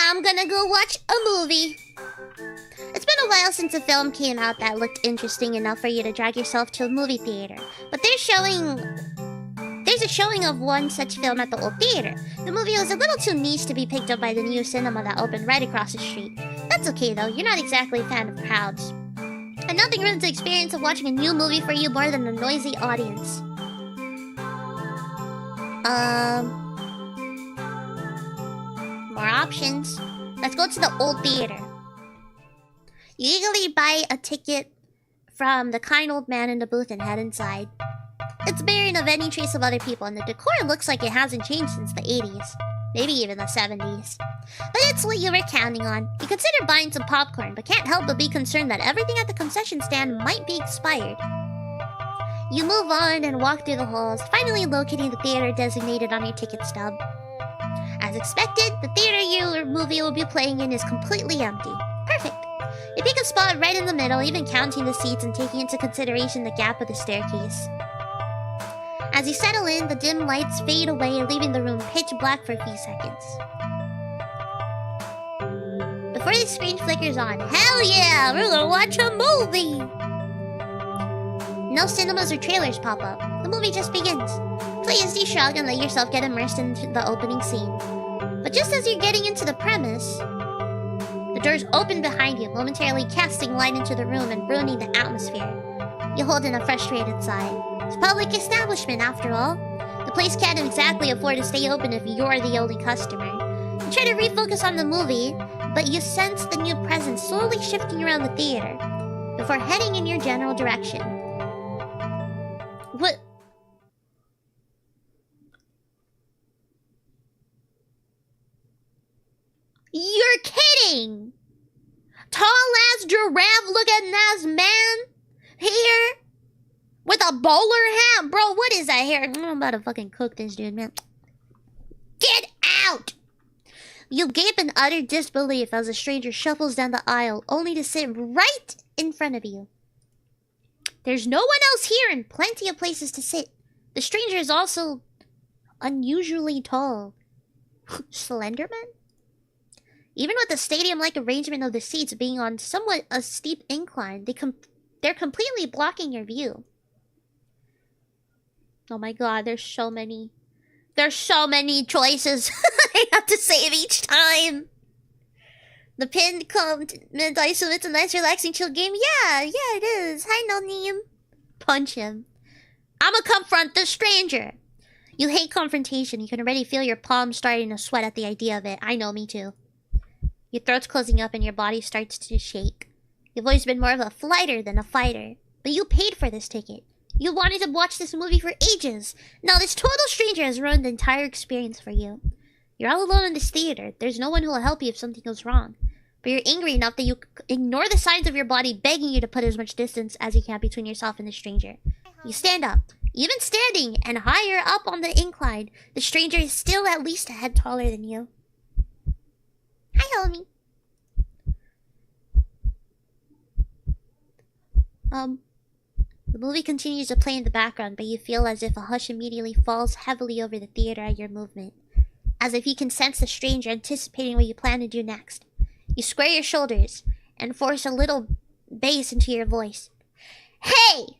I'm gonna go watch a movie. It's been a while since a film came out that looked interesting enough for you to drag yourself to a movie theater. But there's a showing of one such film at the old theater. The movie was a little too niche to be picked up by the new cinema that opened right across the street. That's okay though, you're not exactly a fan of crowds. And nothing ruins the experience of watching a new movie for you more than a noisy audience. More options. Let's go to the old theater. You eagerly buy a ticket from the kind old man in the booth and head inside. It's barren of any trace of other people, and the decor looks like it hasn't changed since the 80s. Maybe even the 70s. But it's what you were counting on. You consider buying some popcorn, but can't help but be concerned that everything at the concession stand might be expired. You move on and walk through the halls, finally locating the theater designated on your ticket stub. As expected, the theater your movie will be playing in is completely empty. Perfect. You pick a spot right in the middle, even counting the seats and taking into consideration the gap of the staircase. As you settle in, the dim lights fade away, leaving the room pitch black for a few seconds. Before the screen flickers on, hell yeah, we're gonna watch a movie! No cinemas or trailers pop up. The movie just begins. Play as you shrug and let yourself get immersed into the opening scene. But just as you're getting into the premise, the doors open behind you, momentarily casting light into the room and ruining the atmosphere. You hold in a frustrated sigh. It's a public establishment, after all. The place can't exactly afford to stay open if you're the only customer. You try to refocus on the movie, but you sense the new presence slowly shifting around the theater before heading in your general direction. What? You're kidding! Tall-ass giraffe-looking-ass man? Here? With a bowler hat? Bro, what is that here? I'm about to fucking cook this dude, man. Get out! You gape in utter disbelief as a stranger shuffles down the aisle, only to sit right in front of you. There's no one else here and plenty of places to sit. The stranger is also unusually tall. Slenderman? Even with the stadium-like arrangement of the seats being on somewhat a steep incline, they're completely blocking your view. Oh my god, there's so many. There's so many choices I have to save each time. The pinned comment, I assume it's a nice relaxing chill game. Yeah, it is. Hi, no name. Punch him. I'ma confront the stranger. You hate confrontation. You can already feel your palms starting to sweat at the idea of it. I know, me too. Your throat's closing up and your body starts to shake. You've always been more of a flighter than a fighter. But you paid for this ticket. You wanted to watch this movie for ages. Now this total stranger has ruined the entire experience for you. You're all alone in this theater. There's no one who will help you if something goes wrong. But you're angry enough that you ignore the signs of your body begging you to put as much distance as you can between yourself and the stranger. You stand up. Even standing and higher up on the incline, the stranger is still at least a head taller than you. Hi, homie. The movie continues to play in the background, but you feel as if a hush immediately falls heavily over the theater at your movement. As if you can sense the stranger anticipating what you plan to do next. You square your shoulders and force a little bass into your voice. Hey!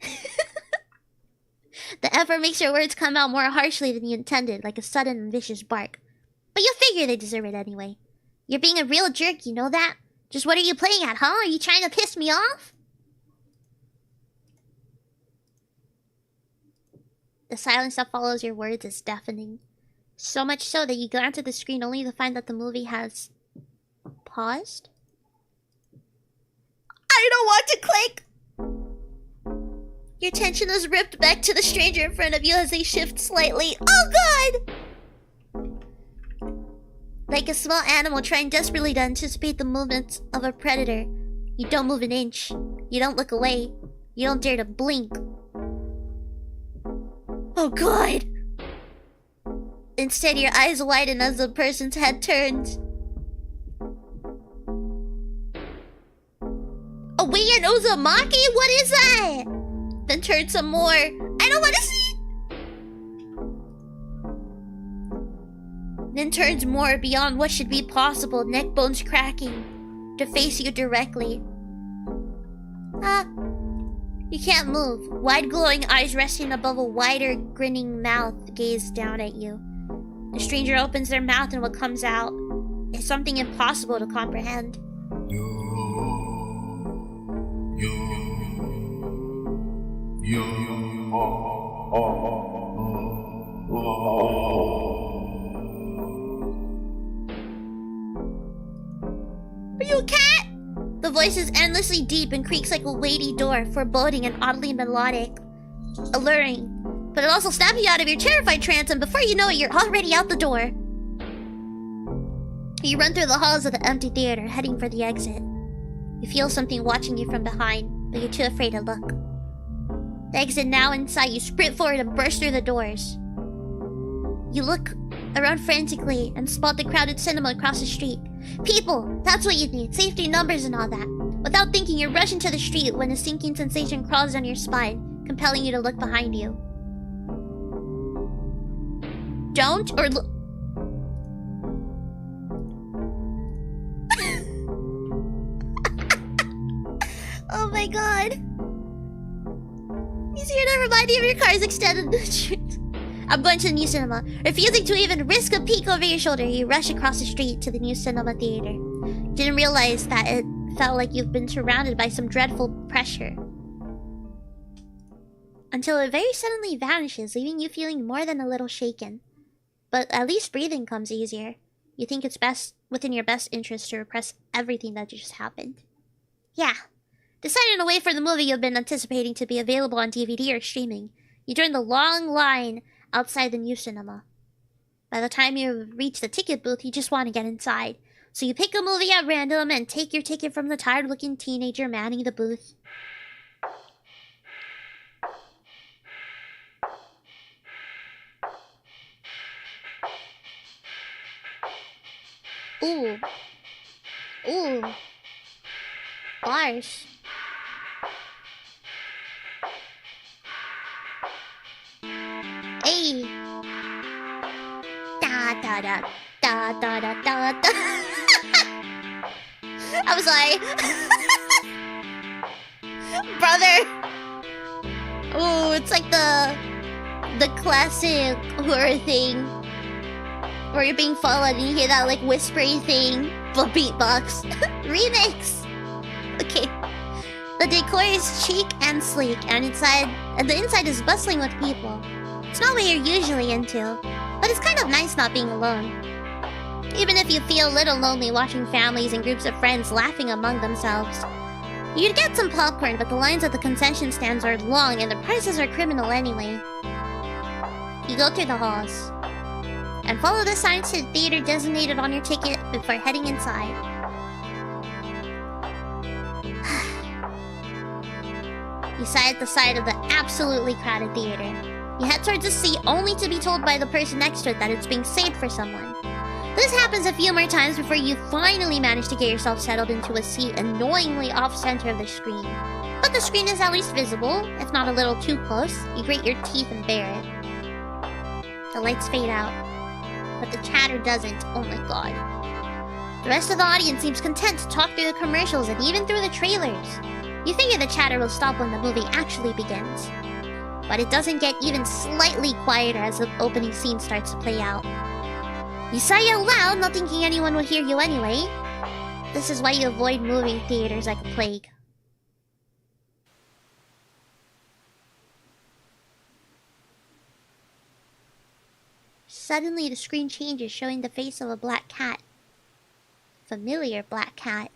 The effort makes your words come out more harshly than you intended, like a sudden and vicious bark. But you figure they deserve it anyway. You're being a real jerk, you know that? Just what are you playing at, huh? Are you trying to piss me off? The silence that follows your words is deafening. So much so that you glance at the screen only to find that the movie has paused. I don't want to click! Your attention is ripped back to the stranger in front of you as they shift slightly. Oh god! Like a small animal trying desperately to anticipate the movements of a predator, you don't move an inch. You don't look away. You don't dare to blink. Oh god! Instead, your eyes widen as the person's head turns. Oh wait, an Uzumaki? What is that? Then turn some more. I don't want to see. Then turns more beyond what should be possible, neck bones cracking, to face you directly. You can't move. Wide glowing eyes resting above a wider, grinning mouth gaze down at you. The stranger opens their mouth and what comes out is something impossible to comprehend. Are you a cat? The voice is endlessly deep and creaks like a weighty door, foreboding and oddly melodic. Alluring. But it also snaps you out of your terrified trance, and before you know it, you're already out the door. You run through the halls of the empty theater, heading for the exit. You feel something watching you from behind, but you're too afraid to look. The exit now inside, you sprint forward and burst through the doors. You look around frantically and spot the crowded cinema across the street. People! That's what you need. Safety numbers and all that. Without thinking, you rush into the street when a sinking sensation crawls down your spine, compelling you to look behind you. Don't or look. Oh my god. He's here to remind you of your car's extended. I'm going to the new cinema. Refusing to even risk a peek over your shoulder, you rush across the street to the new cinema theater. You didn't realize that it felt like you've been surrounded by some dreadful pressure. Until it very suddenly vanishes, leaving you feeling more than a little shaken. But at least breathing comes easier. You think it's within your best interest to repress everything that just happened. Yeah. Deciding to wait for the movie you've been anticipating to be available on DVD or streaming, you join the long line outside the new cinema. By the time you reach the ticket booth, you just want to get inside. So you pick a movie at random and take your ticket from the tired-looking teenager manning the booth. Ooh. Ooh. Bars. Hey. Da da da da da da da da. I'm sorry. Brother. Ooh, it's like the classic horror thing where you're being followed and you hear that like whispery thing, but beatbox. Remix. Okay. The decor is chic and sleek, and the inside is bustling with people. It's not what you're usually into, but it's kind of nice not being alone. Even if you feel a little lonely watching families and groups of friends laughing among themselves. You'd get some popcorn, but the lines at the concession stands are long and the prices are criminal anyway. You go through the halls and follow the signs to the theater designated on your ticket before heading inside. You sit at the side of the absolutely crowded theater. You head towards the seat only to be told by the person next to it that it's being saved for someone. This happens a few more times before you finally manage to get yourself settled into a seat annoyingly off-center of the screen. But the screen is at least visible, if not a little too close. You grate your teeth and bear it. The lights fade out, but the chatter doesn't. Oh my god. The rest of the audience seems content to talk through the commercials and even through the trailers. You figure the chatter will stop when the movie actually begins. But it doesn't get even slightly quieter as the opening scene starts to play out. You sigh out loud, not thinking anyone will hear you anyway. This is why you avoid movie theaters like a plague. Suddenly the screen changes, showing the face of a black cat. Familiar black cat.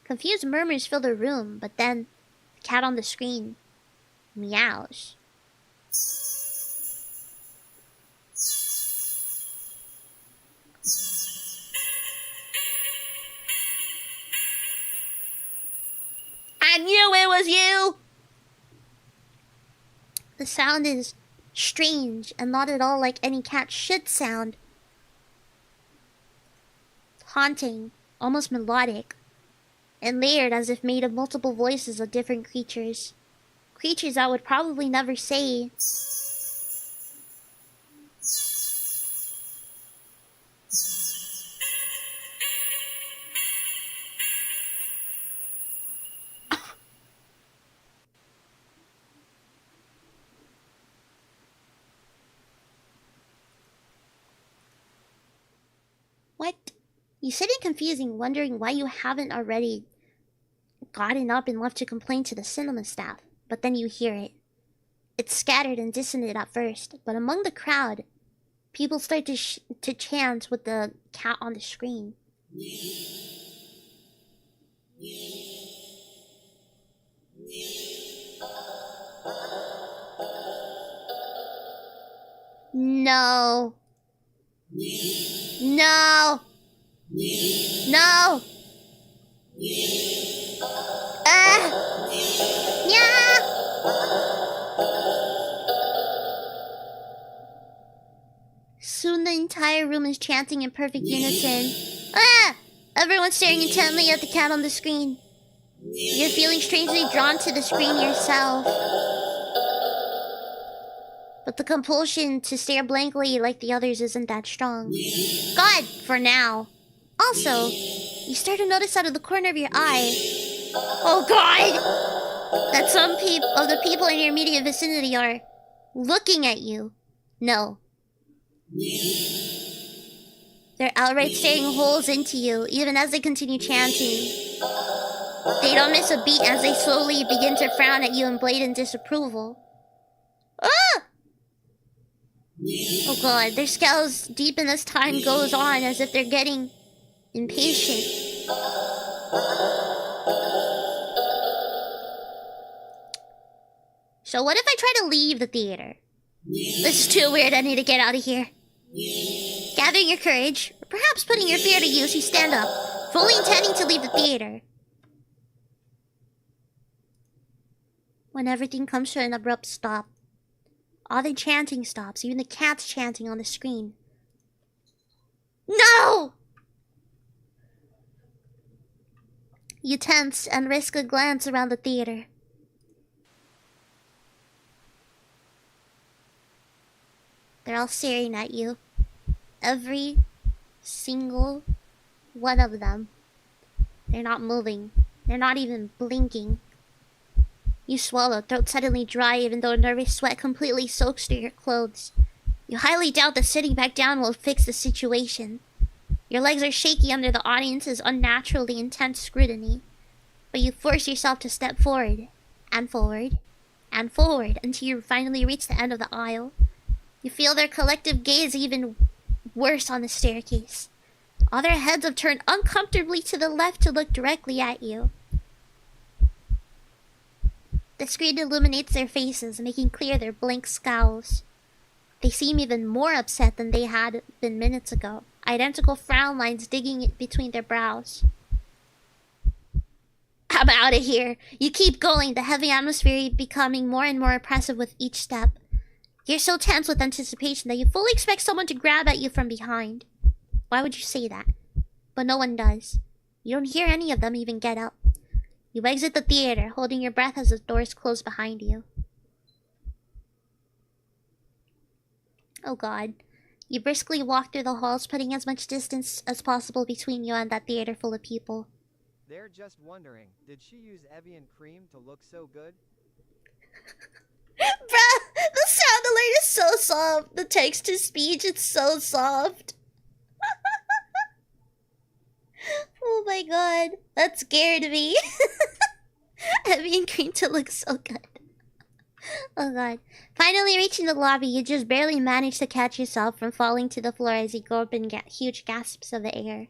Confused murmurs fill the room, but then the cat on the screen meows. I knew it was you! The sound is strange and not at all like any cat should sound. Haunting, almost melodic, and layered as if made of multiple voices of different creatures. Creatures that would probably never say. What? You sit in confusing, wondering why you haven't already gotten up and left to complain to the cinema staff. But then you hear it. It's scattered and dissonant at first, but among the crowd, people start to chant with the cat on the screen. No. No. No. Yeah. Soon the entire room is chanting in perfect unison. Everyone's staring intently at the cat on the screen. You're feeling strangely drawn to the screen yourself. But the compulsion to stare blankly like the others isn't that strong. God, for now. Also, you start to notice out of the corner of your eye, oh God, that some of the people in your immediate vicinity are looking at you. No. They're outright staring holes into you, even as they continue chanting. They don't miss a beat as they slowly begin to frown at you in blatant disapproval. Ah! Oh God, their scowls deepen as time goes on, as if they're getting impatient. So what if I try to leave the theater? This is too weird, I need to get out of here. Gathering your courage, or perhaps putting your fear to use, you stand up, fully intending to leave the theater. When everything comes to an abrupt stop, all the chanting stops, even the cat's chanting on the screen. No! You tense and risk a glance around the theater. They're all staring at you. Every single one of them. They're not moving. They're not even blinking. You swallow, throat suddenly dry even though a nervous sweat completely soaks through your clothes. You highly doubt that sitting back down will fix the situation. Your legs are shaky under the audience's unnaturally intense scrutiny. But you force yourself to step forward, and forward, and forward until you finally reach the end of the aisle. You feel their collective gaze even worse on the staircase. All their heads have turned uncomfortably to the left to look directly at you. The screen illuminates their faces, making clear their blank scowls. They seem even more upset than they had been minutes ago. Identical frown lines digging between their brows. I'm out of here. You keep going, the heavy atmosphere becoming more and more oppressive with each step. You're so tense with anticipation that you fully expect someone to grab at you from behind. Why would you say that? But no one does. You don't hear any of them even get up. You exit the theater, holding your breath as the doors close behind you. Oh God. You briskly walk through the halls, putting as much distance as possible between you and that theater full of people. They're just wondering, did she use Evian cream to look so good? Bruh, the sound alert is so soft. The text-to-speech, it's so soft. Oh my God, that scared me. Evian cream to look so good. Oh God. Finally reaching the lobby, you just barely manage to catch yourself from falling to the floor as you go up in huge gasps of air.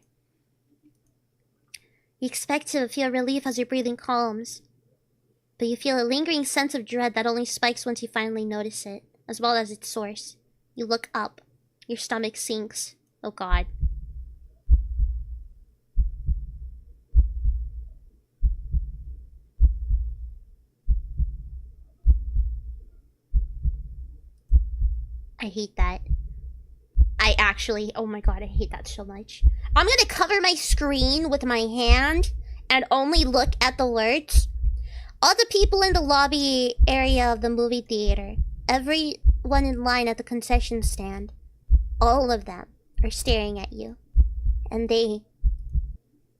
You expect to feel relief as your breathing calms, but you feel a lingering sense of dread that only spikes once you finally notice it, as well as its source. You look up. Your stomach sinks. Oh God. I hate that. I actually, oh my god, I hate that so much. I'm gonna cover my screen with my hand and only look at the alerts. All the people in the lobby area of the movie theater, everyone in line at the concession stand, all of them are staring at you. And they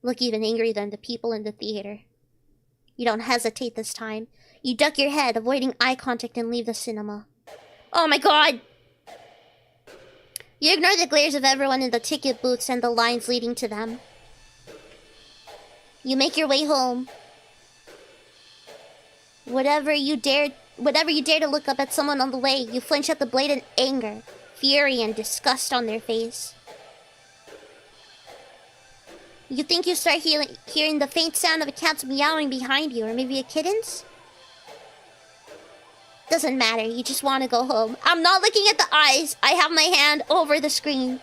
look even angrier than the people in the theater. You don't hesitate this time. You duck your head, avoiding eye contact, and leave the cinema. Oh my god! You ignore the glares of everyone in the ticket booths and the lines leading to them. You make your way home. Whatever you dare to look up at someone on the way, you flinch at the blatant anger, fury, and disgust on their face. You think you start hearing the faint sound of a cat's meowing behind you, or maybe a kitten's? Doesn't matter, you just want to go home. I'm not looking at the eyes. I have my hand over the screen.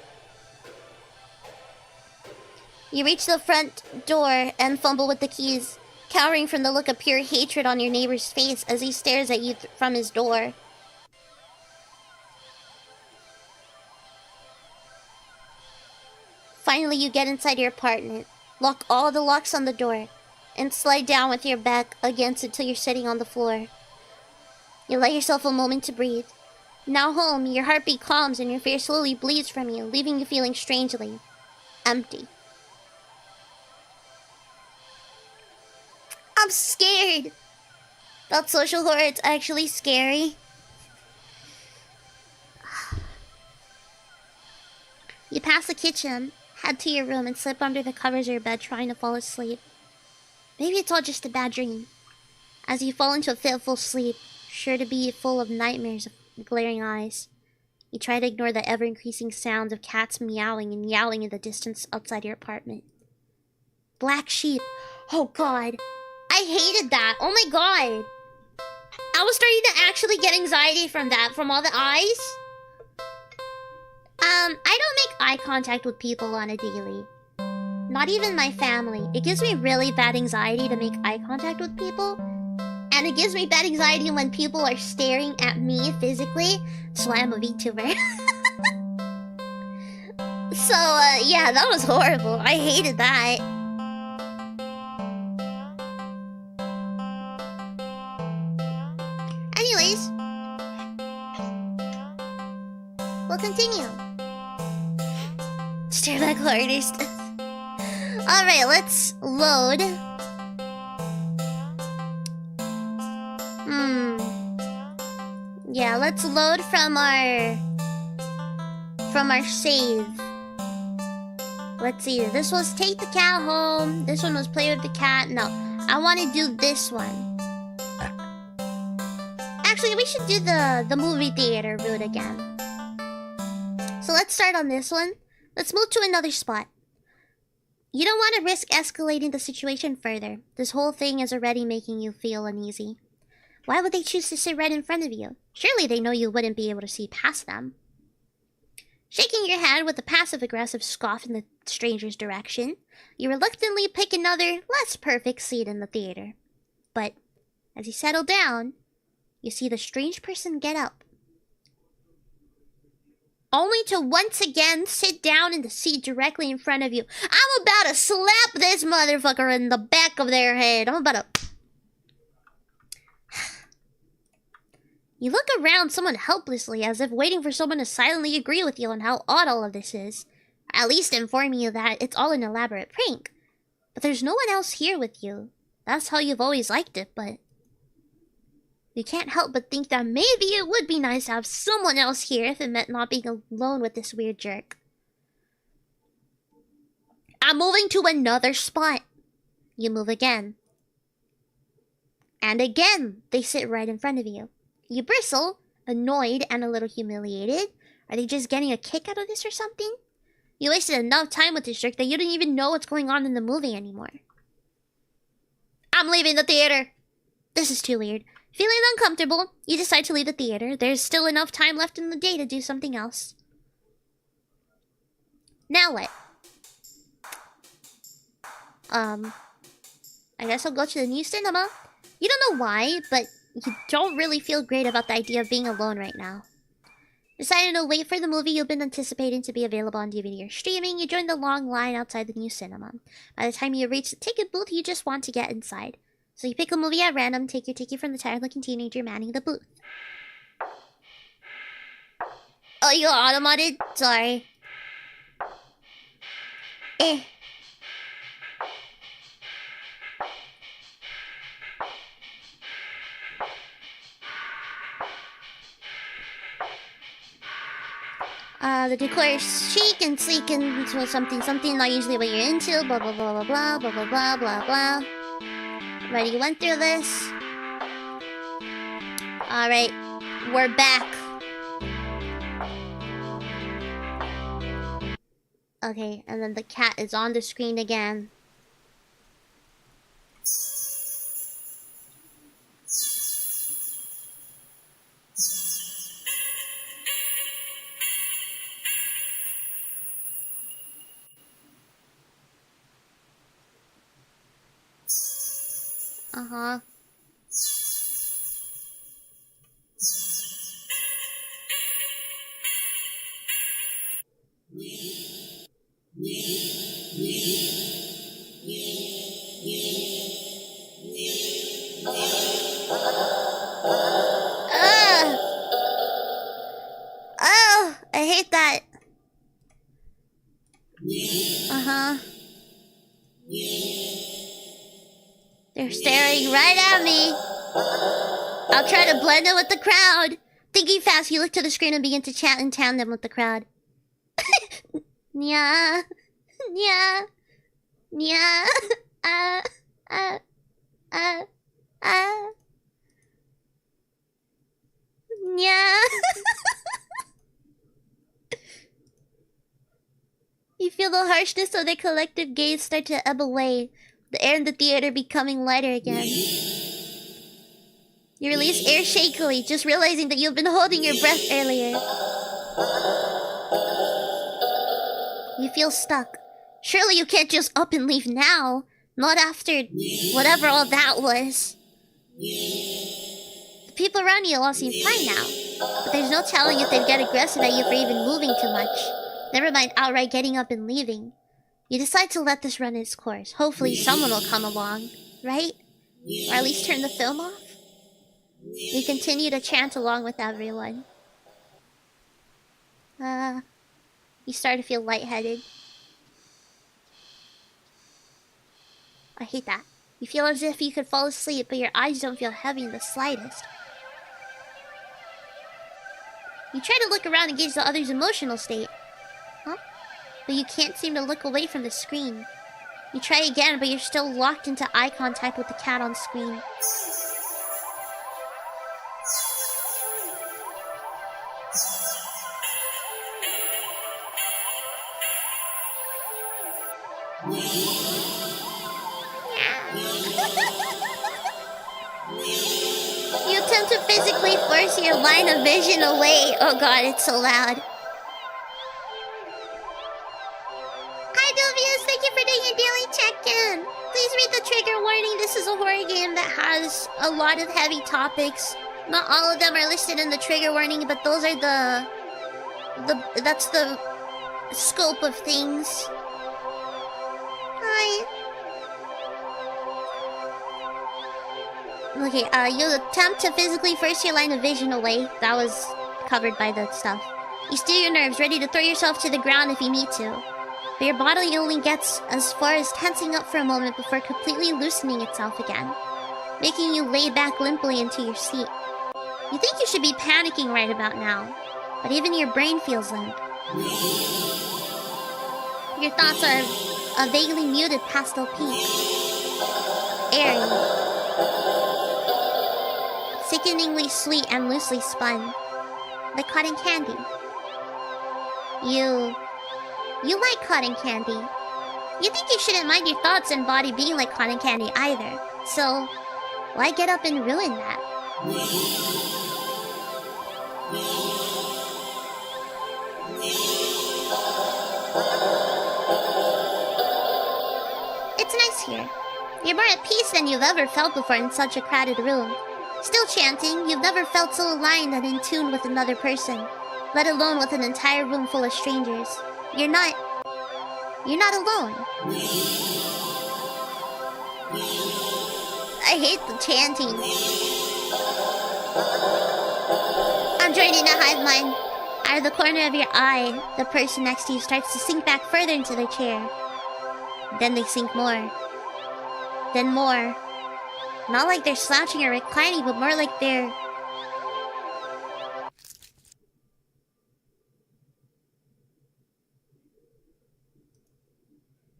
You reach the front door and fumble with the keys, cowering from the look of pure hatred on your neighbor's face as he stares at you from his door. Finally, you get inside your apartment, lock all the locks on the door, and slide down with your back against it till you're sitting on the floor. You let yourself a moment to breathe. Now home, your heartbeat calms and your fear slowly bleeds from you, leaving you feeling strangely empty. I'm scared! That social horror, it's actually scary. You pass the kitchen, head to your room, and slip under the covers of your bed trying to fall asleep. Maybe it's all just a bad dream. As you fall into a fitful sleep, sure to be full of nightmares of glaring eyes, you try to ignore the ever-increasing sounds of cats meowing and yowling in the distance outside your apartment. Black sheep. Oh god. I hated that. Oh my god. I was starting to actually get anxiety from that, from all the eyes. I don't make eye contact with people on a daily. Not even my family. It gives me really bad anxiety to make eye contact with people. And it gives me bad anxiety when people are staring at me physically. So I'm a VTuber. So, yeah, that was horrible. I hated that. Anyways, we'll continue. Stare back artist. Alright, let's load. Yeah, let's load from our save. Let's see. This was take the cat home. This one was play with the cat. No, I want to do this one. Actually, we should do the movie theater route again. So let's start on this one. Let's move to another spot. You don't want to risk escalating the situation further. This whole thing is already making you feel uneasy. Why would they choose to sit right in front of you? Surely they know you wouldn't be able to see past them. Shaking your head with a passive-aggressive scoff in the stranger's direction, you reluctantly pick another, less perfect seat in the theater. But as you settle down, you see the strange person get up, only to once again sit down in the seat directly in front of you. I'm about to slap this motherfucker in the back of their head. I'm about to... You look around somewhat helplessly, as if waiting for someone to silently agree with you on how odd all of this is. At least informing you that it's all an elaborate prank. But there's no one else here with you. That's how you've always liked it, but... You can't help but think that maybe it would be nice to have someone else here if it meant not being alone with this weird jerk. I'm moving to another spot. You move again. And again, they sit right in front of you. You bristle, annoyed and a little humiliated. Are they just getting a kick out of this or something? You wasted enough time with this jerk that you don't even know what's going on in the movie anymore. I'm leaving the theater. This is too weird. Feeling uncomfortable, you decide to leave the theater. There's still enough time left in the day to do something else. Now what? I guess I'll go to the new cinema. You don't know why, but you don't really feel great about the idea of being alone right now. Deciding to wait for the movie you've been anticipating to be available on DVD or streaming, you join the long line outside the new cinema. By the time you reach the ticket booth, you just want to get inside. So you pick a movie at random, take your ticket from the tired-looking teenager manning the booth. Oh, you automated? Sorry. The decor is chic and sleek and something, not usually what you're into, blah blah blah blah blah blah blah blah blah. Already went through this. Alright, we're back. Okay, and then the cat is on the screen again. Uh-huh. Oh, I hate that. Uh-huh. They're staring right at me. I'll try to blend in with the crowd. Thinking fast, you look to the screen and begin to chat in tandem with the crowd. Nya. Nya. Nya. Nya. You feel the harshness of their collective gaze start to ebb away, the air in the theater becoming lighter again. You release air shakily, just realizing that you've been holding your breath earlier. You feel stuck. Surely you can't just up and leave now. Not after whatever all that was. The people around you all seem fine now, but there's no telling if they'd get aggressive at you for even moving too much. Never mind outright getting up and leaving. You decide to let this run its course. Hopefully someone will come along, right? Or at least turn the film off? You continue to chant along with everyone. You start to feel lightheaded. I hate that. You feel as if you could fall asleep, but your eyes don't feel heavy in the slightest. You try to look around and gauge the other's emotional state. Huh? But you can't seem to look away from the screen. You try again, but you're still locked into eye contact with the cat on screen. You attempt to physically force your line of vision away. Oh god, it's so loud. Hi Dovius, thank you for doing your daily check-in. Please read the trigger warning. This is a horror game that has a lot of heavy topics. Not all of them are listed in the trigger warning, but those are that's the scope of things. Hi. Okay, you attempt to physically force your line of vision away. That was covered by the stuff. You steer your nerves, ready to throw yourself to the ground if you need to. But your body only gets as far as tensing up for a moment before completely loosening itself again, making you lay back limply into your seat. You think you should be panicking right about now, but even your brain feels limp. Your thoughts are a vaguely muted pastel pink. Airy. Sickeningly sweet and loosely spun. Like cotton candy. You like cotton candy. You think you shouldn't mind your thoughts and body being like cotton candy either. So, why get up and ruin that? It's nice here. You're more at peace than you've ever felt before in such a crowded room. Still chanting, you've never felt so aligned and in tune with another person. let alone with an entire room full of strangers. You're not alone. I hate the chanting. I'm joining a hive mind. Out of the corner of your eye, the person next to you starts to sink back further into their chair. Then they sink more. Then more. Not like they're slouching or reclining, but more like they're...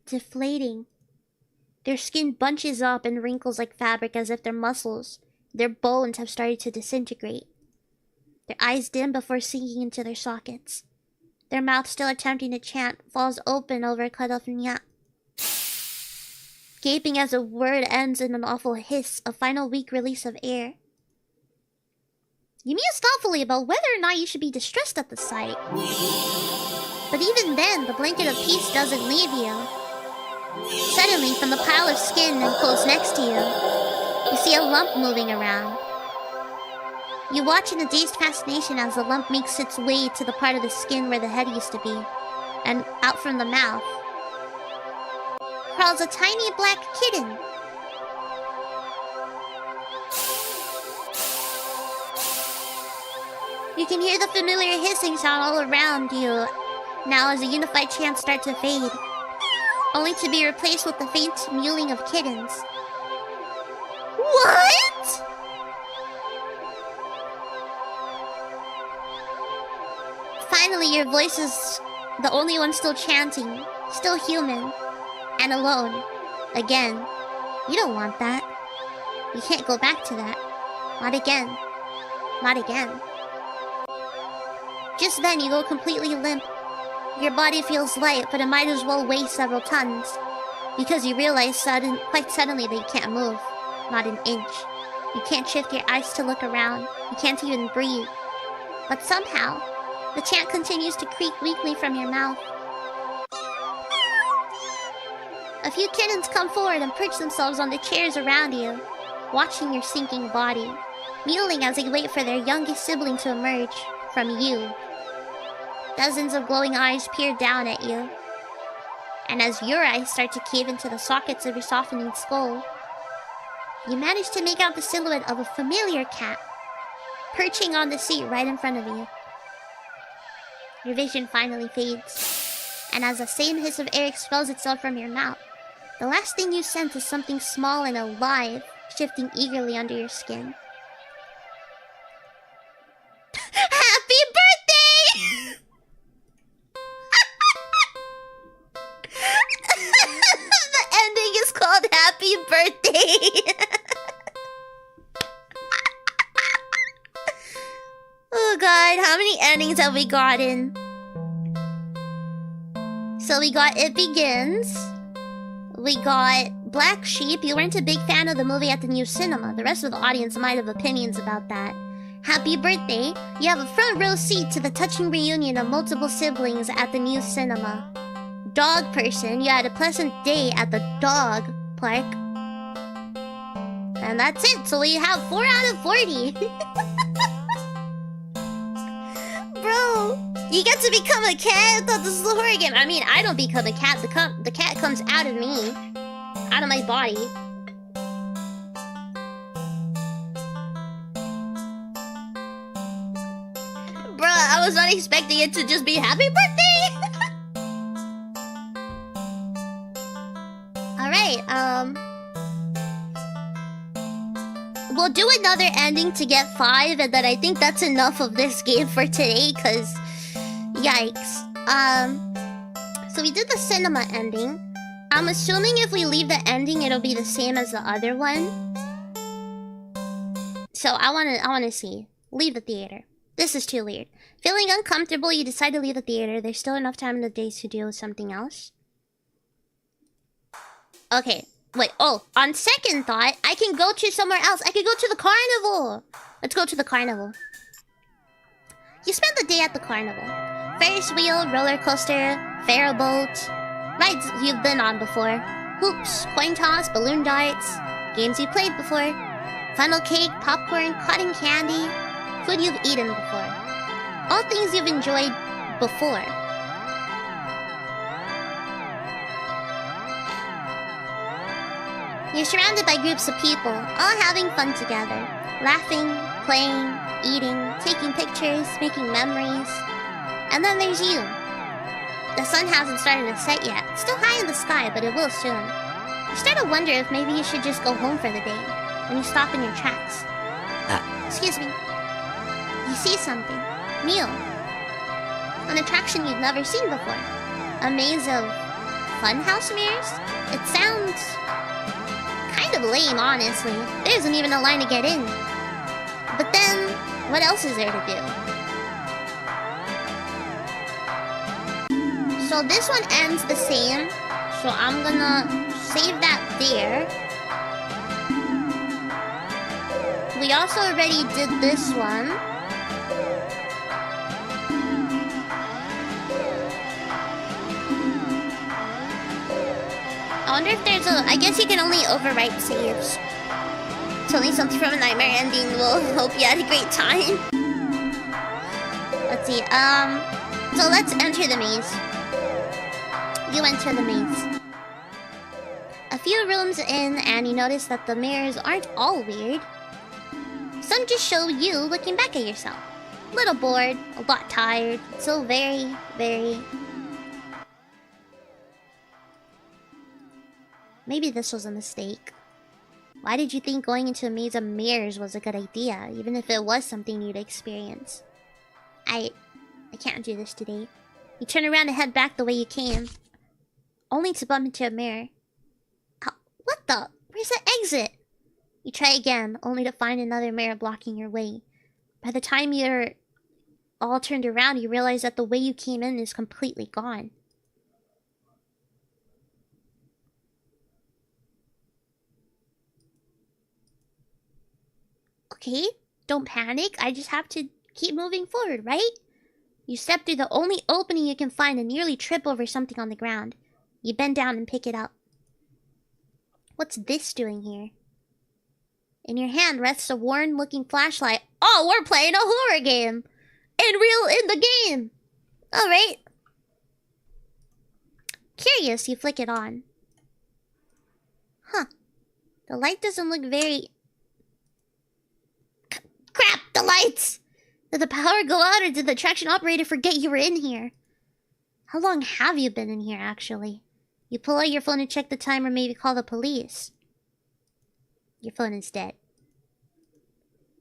deflating. Their skin bunches up and wrinkles like fabric as if their muscles, their bones have started to disintegrate. Their eyes dim before sinking into their sockets. Their mouth, still attempting to chant, falls open over a cut off nya. Gaping as a word ends in an awful hiss, a final weak release of air. You muse thoughtfully about whether or not you should be distressed at the sight. But even then, the blanket of peace doesn't leave you. Suddenly, from the pile of skin and clothes next to you, you see a lump moving around. You watch in a dazed fascination as the lump makes its way to the part of the skin where the head used to be, and out from the mouth crawls a tiny black kitten. You can hear the familiar hissing sound all around you now as a unified chant starts to fade, only to be replaced with the faint mewling of kittens. What? Finally, your voice is the only one still chanting, still human, and alone. Again. You don't want that. You can't go back to that. Not again. Not again. Just then, you go completely limp. Your body feels light, but it might as well weigh several tons. Because you realize quite suddenly that you can't move. Not an inch. You can't shift your eyes to look around. You can't even breathe. But somehow, the chant continues to creak weakly from your mouth. A few kittens come forward and perch themselves on the chairs around you, watching your sinking body, mewling as they wait for their youngest sibling to emerge from you. Dozens of glowing eyes peer down at you, and as your eyes start to cave into the sockets of your softening skull, you manage to make out the silhouette of a familiar cat, perching on the seat right in front of you. Your vision finally fades, and as the same hiss of air expels itself from your mouth, the last thing you sense is something small and alive shifting eagerly under your skin. Happy birthday! The ending is called Happy Birthday! Oh god, how many endings have we gotten? So we got It Begins. We got Black Sheep. You weren't a big fan of the movie at the new cinema. The rest of the audience might have opinions about that. Happy Birthday. You have a front row seat to the touching reunion of multiple siblings at the new cinema. Dog Person. You had a pleasant day at the dog park. And that's it. So we have 4 out of 40. Bro, you get to become a cat? I thought this was a horror game. I mean, I don't become a cat. The cat comes out of me. Out of my body. Bruh, I was not expecting it to just be Happy Birthday! Alright, we'll do another ending to get 5, and then I think that's enough of this game for today, cause... Yikes. So we did the cinema ending. I'm assuming if we leave the ending, it'll be the same as the other one. So I wanna see. Leave the theater. This is too weird. Feeling uncomfortable, you decide to leave the theater. There's still enough time in the day to do something else. Okay, wait, oh, on second thought, I can go to somewhere else. I could go to the carnival. Let's go to the carnival. You spend the day at the carnival. Ferris wheel, roller coaster, ferry boat, rides you've been on before, hoops, coin toss, balloon darts, games you've played before, funnel cake, popcorn, cotton candy, food you've eaten before. All things you've enjoyed before. You're surrounded by groups of people, all having fun together. Laughing, playing, eating, taking pictures, making memories. And then there's you. The sun hasn't started to set yet. It's still high in the sky, but it will soon. You start to wonder if maybe you should just go home for the day. When you stop in your tracks. Excuse me. You see something. New. An attraction you've never seen before. A maze of funhouse mirrors? It sounds kind of lame, honestly. There isn't even a line to get in. But then, what else is there to do? So this one ends the same. So I'm gonna save that there. We also already did this one. I wonder if there's a... I guess you can only overwrite saves. It's only something from a nightmare ending will hope you had a great time. Let's see, so let's enter the maze. You enter the maze. A few rooms in, and you notice that the mirrors aren't all weird. Some just show you looking back at yourself. A little bored, a lot tired, so very, very... Maybe this was a mistake. Why did you think going into a maze of mirrors was a good idea, even if it was something new to experience? I can't do this today. You turn around and head back the way you came, only to bump into a mirror. What the? Where's the exit? You try again, only to find another mirror blocking your way. By the time you're all turned around, you realize that the way you came in is completely gone. Okay, don't panic. I just have to keep moving forward, right? You step through the only opening you can find and nearly trip over something on the ground. You bend down and pick it up. What's this doing here? In your hand rests a worn-looking flashlight. Oh, we're playing a horror game! In the game! Alright. Curious, you flick it on. Huh. The light doesn't look very... Crap! The lights! Did the power go out or did the attraction operator forget you were in here? How long have you been in here, actually? You pull out your phone to check the time or maybe call the police. Your phone is dead.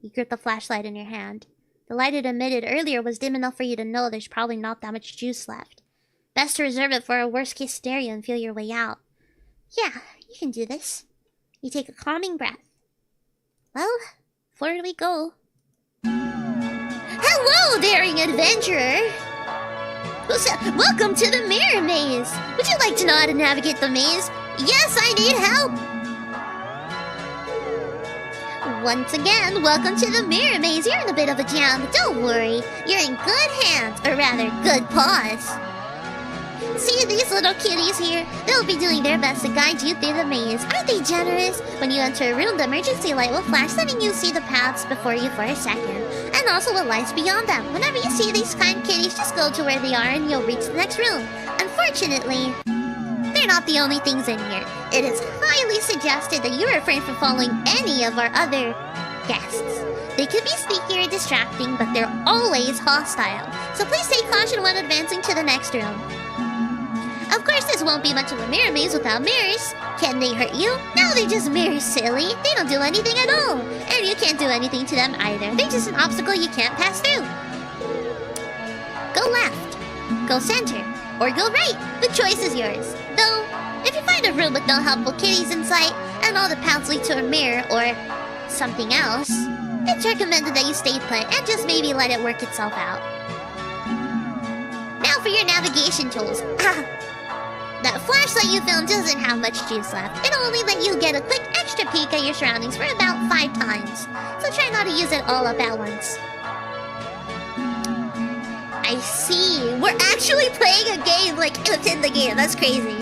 You grip the flashlight in your hand. The light it emitted earlier was dim enough for you to know there's probably not that much juice left. Best to reserve it for a worst-case scenario and feel your way out. Yeah, you can do this. You take a calming breath. Well, forward we go. Hello, daring adventurer! Welcome to the mirror maze! Would you like to know how to navigate the maze? Yes, I need help! Once again, welcome to the mirror maze. You're in a bit of a jam, but don't worry. You're in good hands, or rather, good paws. See these little kitties here? They'll be doing their best to guide you through the maze. Aren't they generous? When you enter a room, the emergency light will flash, letting you see the paths before you for a second. And also what lies beyond them. Whenever you see these kind kitties, just go to where they are and you'll reach the next room. Unfortunately, they're not the only things in here. It is highly suggested that you refrain from following any of our other guests. They could be sneaky or distracting, but they're always hostile. So please take caution when advancing to the next room. Of course, this won't be much of a mirror maze without mirrors. Can they hurt you? No, they're just mirrors, silly. They don't do anything at all. And you can't do anything to them either. They're just an obstacle you can't pass through. Go left, go center, or go right. The choice is yours. Though, if you find a room with no helpful kitties in sight, and all the paths lead to a mirror or something else, it's recommended that you stay put and just maybe let it work itself out. Now for your navigation tools. That flashlight you found doesn't have much juice left. It'll only let you get a quick extra peek at your surroundings for about 5 times. So try not to use it all up at once. I see. We're actually playing a game like within the game. That's crazy.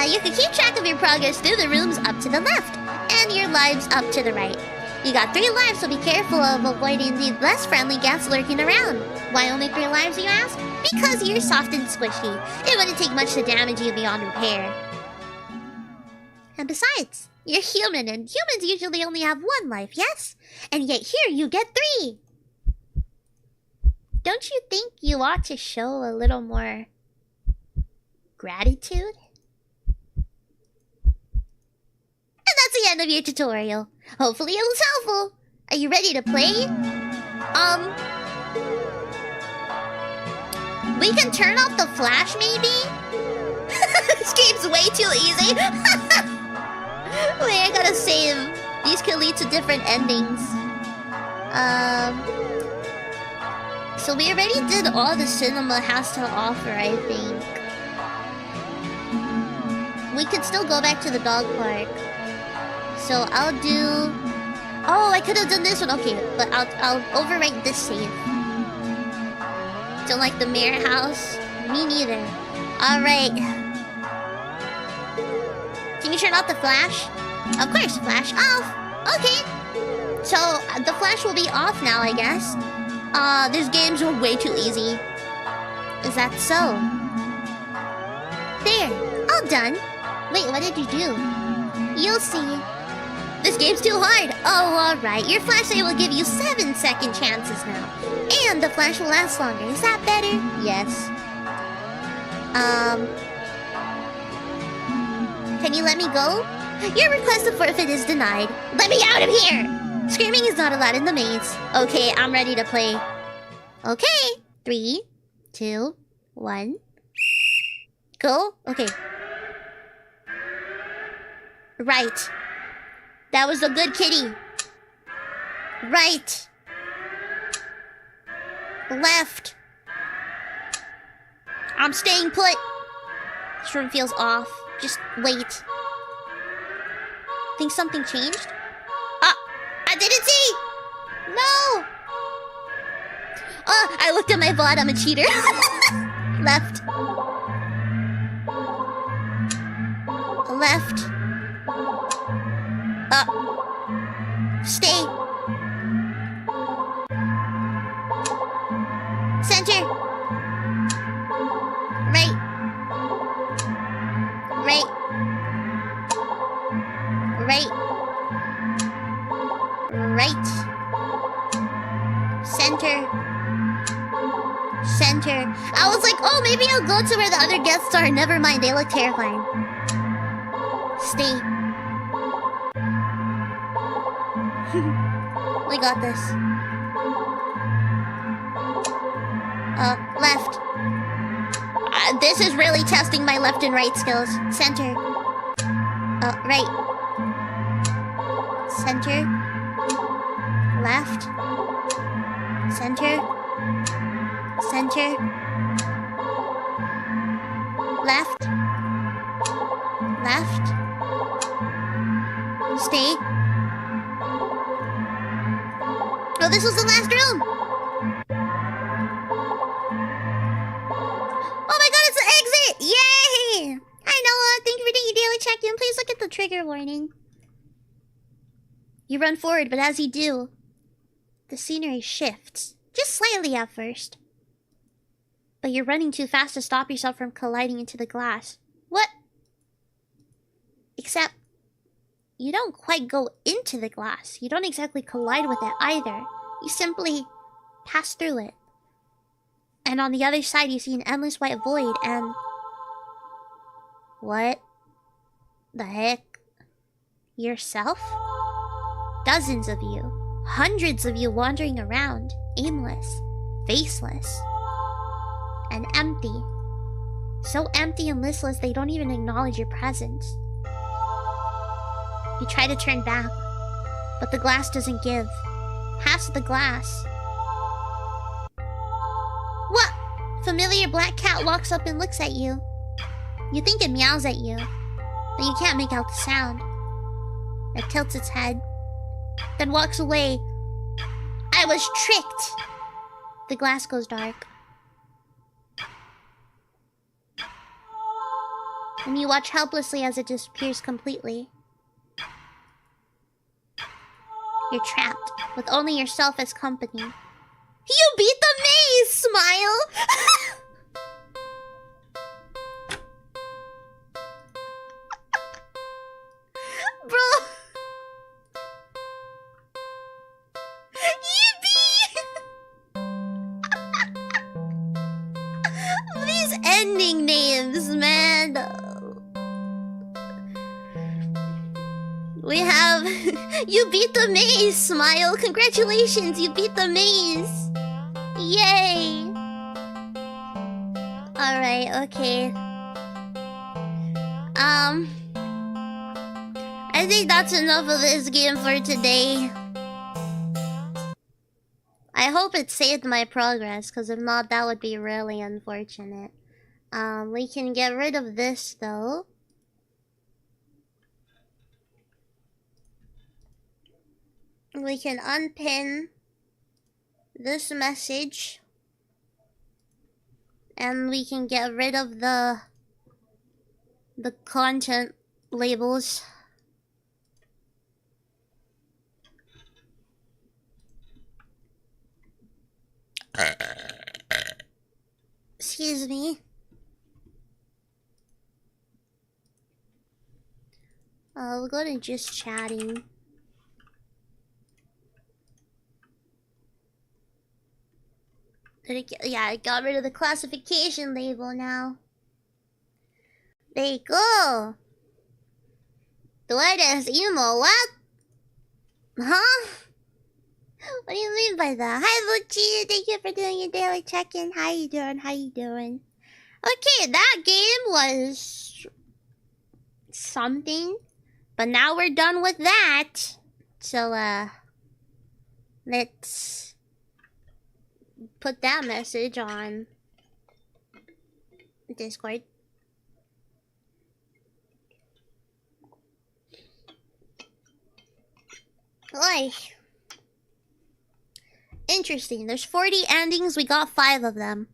You can keep track of your progress through the rooms up to the left, and your lives up to the right. You got 3 lives, so be careful of avoiding the less friendly guests lurking around. Why only 3 lives, you ask? Because you're soft and squishy. It wouldn't take much to damage you beyond repair. And besides, you're human, and humans usually only have 1 life, yes? And yet here you get 3! Don't you think you ought to show a little more gratitude? And that's the end of your tutorial. Hopefully it was helpful. Are you ready to play? We can turn off the flash, maybe? This game's way too easy. Wait, I gotta save. These could lead to different endings. So we already did all the cinema has to offer, I think. We could still go back to the dog park. So I'll do... Oh, I could have done this one. Okay, but I'll overwrite this save. Don't like the mayor house? Me neither. Alright. Can you turn off the flash? Of course, flash off. Okay. So, the flash will be off now, I guess. These games are way too easy. Is that so? There. All done. Wait, what did you do? You'll see. This game's too hard. Oh, alright. Your flashlight will give you 7-second chances now. And the flash will last longer. Is that better? Yes. Can you let me go? Your request to forfeit is denied. Let me out of here! Screaming is not allowed in the maze. Okay, I'm ready to play. Okay. 3, 2, 1. Go? Okay. Right. That was a good kitty. Right. Left. I'm staying put. This room feels off. Just wait. Think something changed? Ah! I didn't see! No! Oh, I looked at my VOD. I'm a cheater. Left. Left. Stay. Center. Right. Right. Right. Right. Center. Center. I was like, oh, maybe I'll go to where the other guests are. Never mind, they look terrifying. Stay. We got this. Left. This is really testing my left and right skills. Center. Right. Center. Left. Center. Center. Left. Left. Stay. Oh, this was the last room! Oh my god, it's the exit! Yay! Hi Noah, thank you for doing your daily check-in. Please look at the trigger warning. You run forward, but as you do, the scenery shifts. Just slightly at first. But you're running too fast to stop yourself from colliding into the glass. What? Except, you don't quite go into the glass. You don't exactly collide with it either. You simply pass through it. And on the other side, you see an endless white void and... What the heck? Yourself? Dozens of you. Hundreds of you wandering around. Aimless. Faceless. And empty. So empty and listless they don't even acknowledge your presence. You try to turn back, but the glass doesn't give. Past the glass. What? Familiar black cat walks up and looks at you. You think it meows at you, but you can't make out the sound. It tilts its head, then walks away. I was tricked! The glass goes dark. And you watch helplessly as it disappears completely. You're trapped with only yourself as company. You beat the maze, smile! Bro! Yippee! These ending names, man. We have... You beat the maze, smile! Congratulations, you beat the maze! Yay! Alright, okay. I think that's enough of this game for today. I hope it saved my progress, because if not, that would be really unfortunate. We can get rid of this, though. We can unpin this message. And we can get rid of the content labels. Excuse me. We'll go to just chatting. Yeah, I got rid of the classification label now. There you go. The word is emo. What? Huh? What do you mean by that? Hi, Luchi. Thank you for doing your daily check-in. How you doing? How you doing? Okay, that game was something. But now we're done with that. So, let's put that message on Discord. Like, interesting. There's 40 endings. We got 5 of them.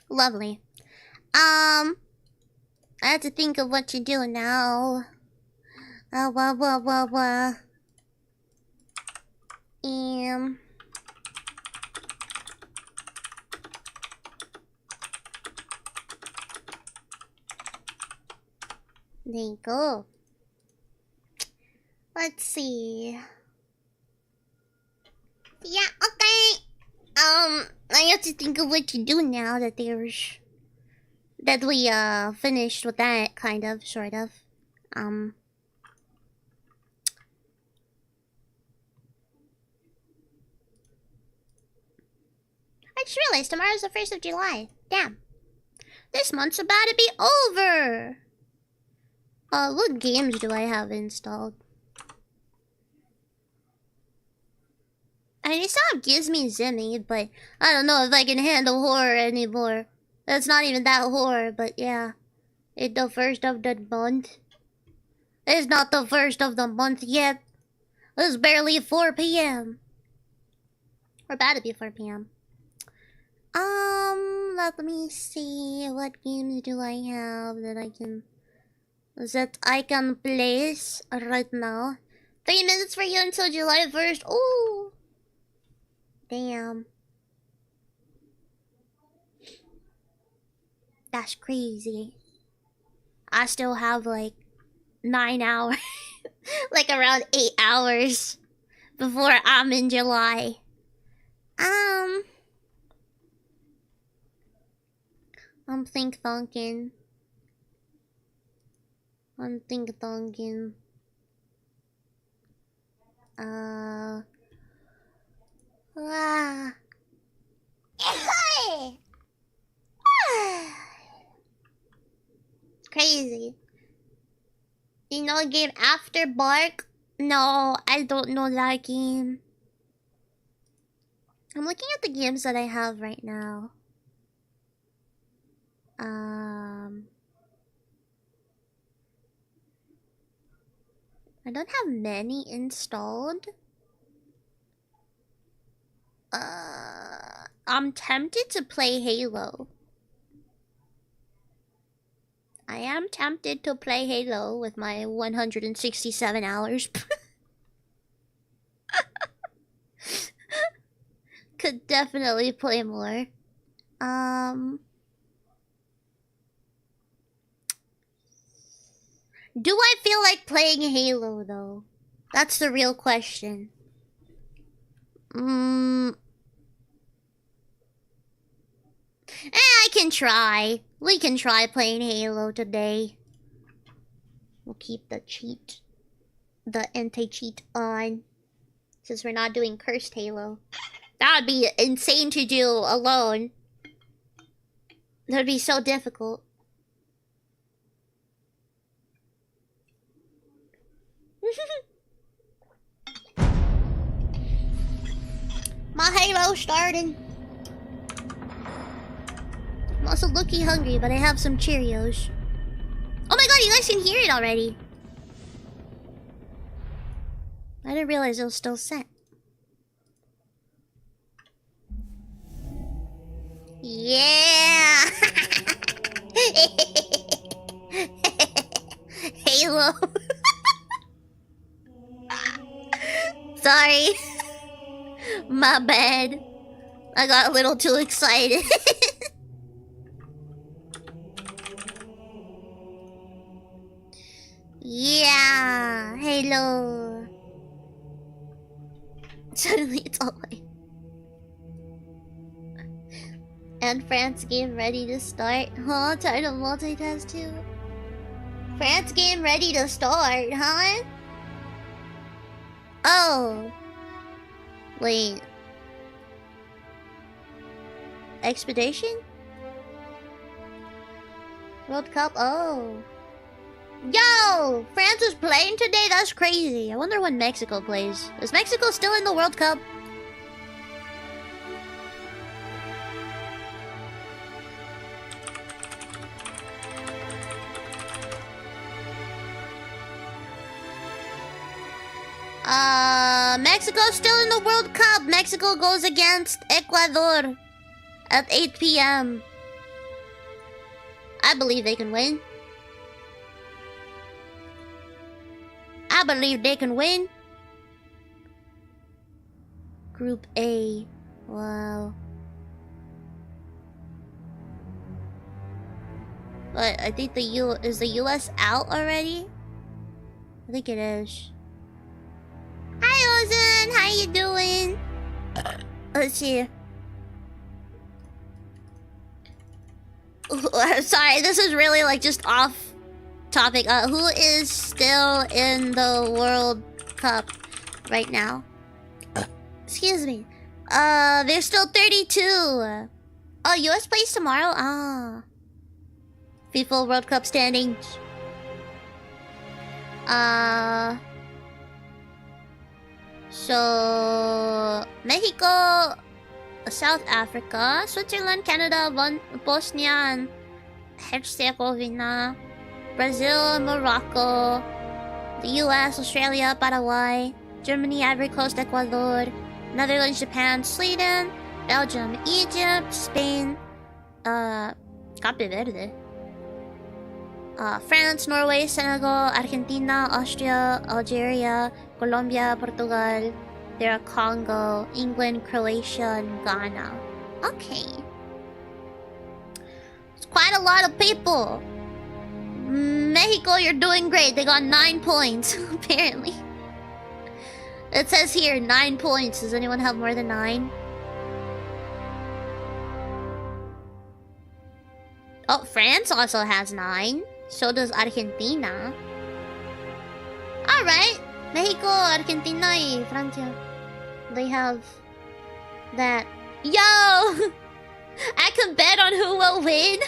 Lovely. I have to think of what to do now. There you go. Let's see. Yeah, okay. I have to think of what to do now that we finished with that, kind of, sort of. I just realized tomorrow's the 1st of July. Damn. This month's about to be over. What games do I have installed? I still have Gives Me Zimmy, but I don't know if I can handle horror anymore. That's not even that horror, but yeah. It's the 1st of the month. It's not the 1st of the month yet. It's barely 4 p.m. We're about to be 4 p.m. Let me see. What games do I have that I can place right now? 3 minutes for you until July 1st. Ooh. Damn. That's crazy. I still have like 9 hours. Like around 8 hours before I'm in July. I'm think-thonking. Crazy. You know a game After Bark? No, I don't know that game. I'm looking at the games that I have right now. I don't have many installed. I'm tempted to play Halo. I am tempted to play Halo with my 167 hours. could definitely play more. Do I feel like playing Halo though? That's the real question. I can try. We can try playing Halo today. We'll keep the anti-cheat on, since we're not doing cursed Halo. That would be insane to do alone. That would be so difficult. My Halo's starting. I'm also looking hungry, but I have some Cheerios. Oh my god, you guys can hear it already. I didn't realize it was still set. Yeah! Halo. Sorry. My bad. I got a little too excited. Yeah, Halo. Suddenly it's all white. And France game ready to start. Huh? Try to multitask too. France game ready to start, huh? Oh. Wait. Expedition? World Cup? Oh. Yo! France is playing today? That's crazy. I wonder when Mexico plays. Is Mexico still in the World Cup? Mexico's still in the World Cup. Mexico goes against Ecuador at 8 p.m. I believe they can win. I believe they can win. Group A. Wow. But I think is the US out already? I think it is. Hi Ozan, how you doing? Let's see. Sorry, this is really like just off topic. Who is still in the World Cup right now? Excuse me. There's still 32. Oh, US plays tomorrow? Ah. FIFA World Cup standings. So Mexico, South Africa, Switzerland, Canada, Bosnia and Herzegovina, Brazil, Morocco, the US, Australia, Paraguay, Germany, Ivory Coast, Ecuador, Netherlands, Japan, Sweden, Belgium, Egypt, Spain, Cape Verde, France, Norway, Senegal, Argentina, Austria, Algeria, Colombia, Portugal, there are Congo, England, Croatia, and Ghana. Okay. It's quite a lot of people. Mexico, you're doing great. They got 9 points, apparently. It says here, 9 points. Does anyone have more than 9? Oh, France also has 9. So does Argentina. Alright. Mexico, Argentina, y Francia. They have that. Yo! I can bet on who will win.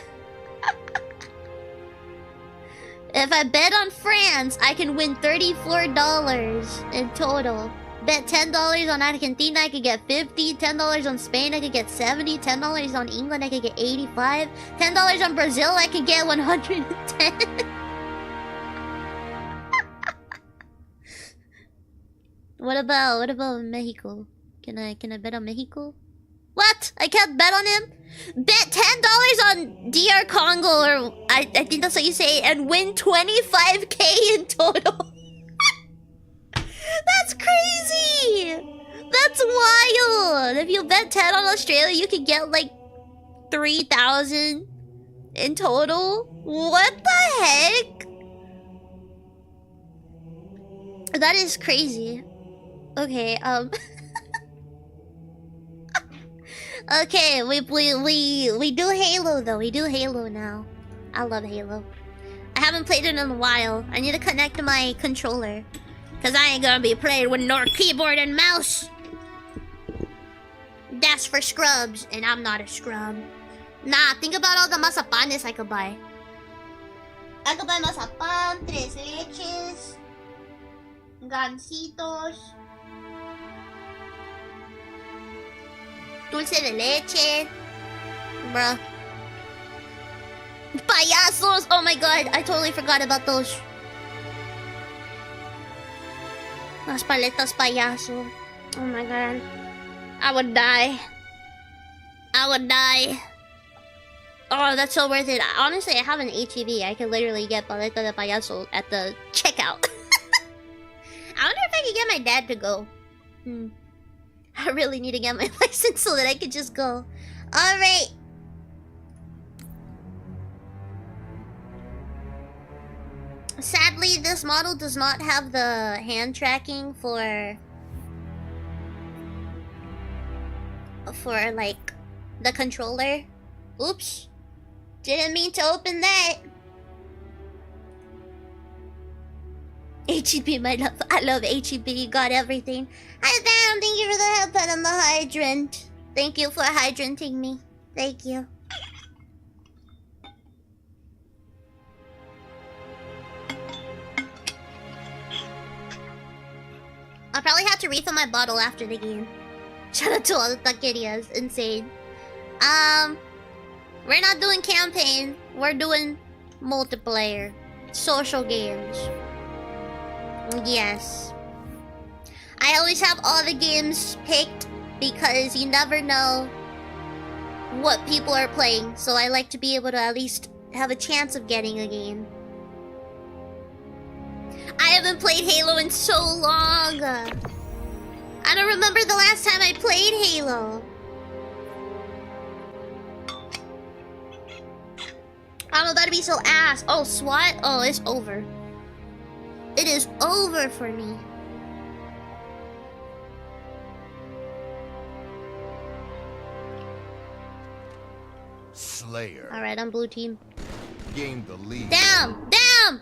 If I bet on France, I can win $34 in total. Bet $10 on Argentina, I could get 50. $10 on Spain, I could get 70. $10 on England, I could get 85. $10 on Brazil, I could get 110. What about Mexico? Can I bet on Mexico? What? I can't bet on him? Bet $10 on DR Congo, or I think that's what you say, and win 25k in total. That's crazy! That's wild! If you bet 10 on Australia, you can get like 3,000 in total? What the heck? That is crazy. Okay, okay, we do Halo though. We do Halo now. I love Halo. I haven't played it in a while. I need to connect to my controller. Cause I ain't gonna be playing with no keyboard and mouse. That's for scrubs, and I'm not a scrub. Nah, think about all the mazapanes I could buy. I could buy mazapan, tres leches, gancitos, dulce de leche, bruh. Payasos! Oh my god, I totally forgot about those. Las paletas payaso. Oh my god. I would die. I would die. Oh, that's so worth it. Honestly, I have an HEB. I could literally get paleta de payaso at the checkout. I wonder if I could get my dad to go. I really need to get my license so that I could just go. Alright. Sadly, this model does not have the hand tracking for like the controller. Oops. Didn't mean to open that. HEB, my love. I love HEB. You got everything. Hi, Bam. Thank you for the headpad and the hydrant. Thank you for hydranting me. Thank you. I'll probably have to refill my bottle after the game. Shout out to all the taquerias. Insane. We're not doing campaign. We're doing multiplayer. Social games. Yes. I always have all the games picked because you never know what people are playing. So I like to be able to at least have a chance of getting a game. I haven't played Halo in so long. I don't remember the last time I played Halo. I'm about to be so ass. Oh, SWAT? Oh, it's over. It is over for me. Slayer. Alright, I'm blue team. Gained the lead. Down! Down!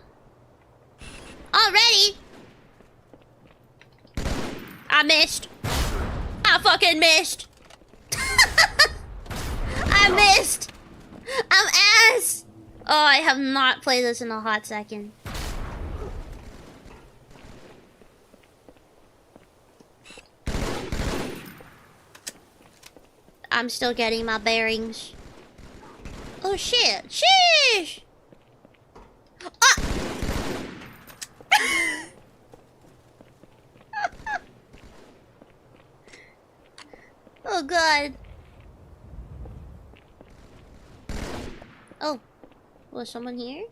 Already? I missed. I fucking missed. I missed. I'm ass. Oh, I have not played this in a hot second. I'm still getting my bearings. Oh shit. Sheesh! Ah! Oh god. Oh. Was someone here?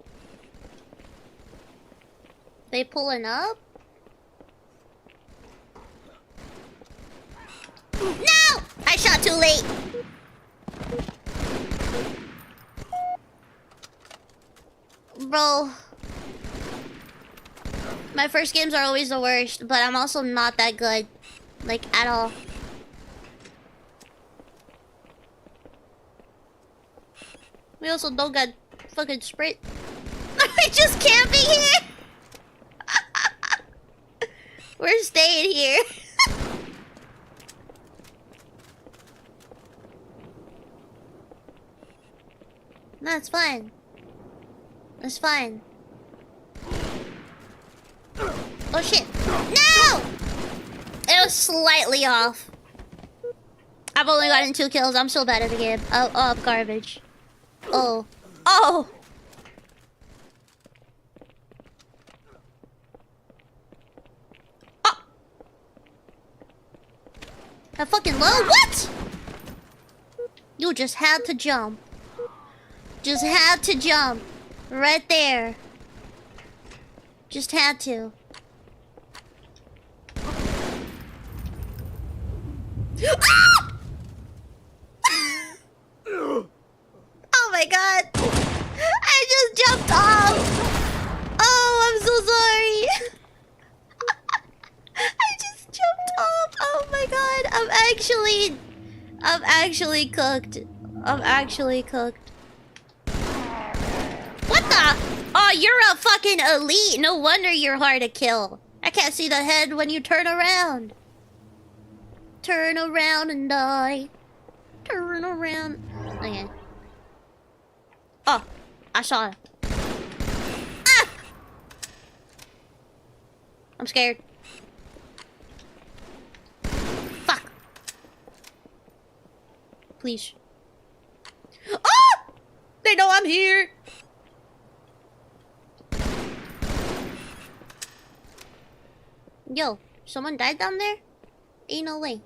They pulling up? No! I shot too late. Bro. My first games are always the worst, but I'm also not that good. Like, at all. We also don't got fucking sprint. Are we just camping here? We're staying here. No, it's fine. It's fine. Oh shit. No! It was slightly off. I've only gotten 2 kills. I'm so bad at the game. Oh, I'm garbage. Oh. Oh! Oh! That fucking low? What? You just had to jump. Just had to jump. Right there. Just had to. Ah! Oh my god. I just jumped off. Oh, I'm so sorry. I just jumped off. Oh my god. I'm actually cooked. I'm actually cooked. What the? Oh, you're a fucking elite. No wonder you're hard to kill. I can't see the head when you turn around. Turn around and die. Turn around. Okay. Oh, I saw it. Ah! I'm scared. Fuck. Please. Ah! They know I'm here. Yo, someone died down there? Ain't no way.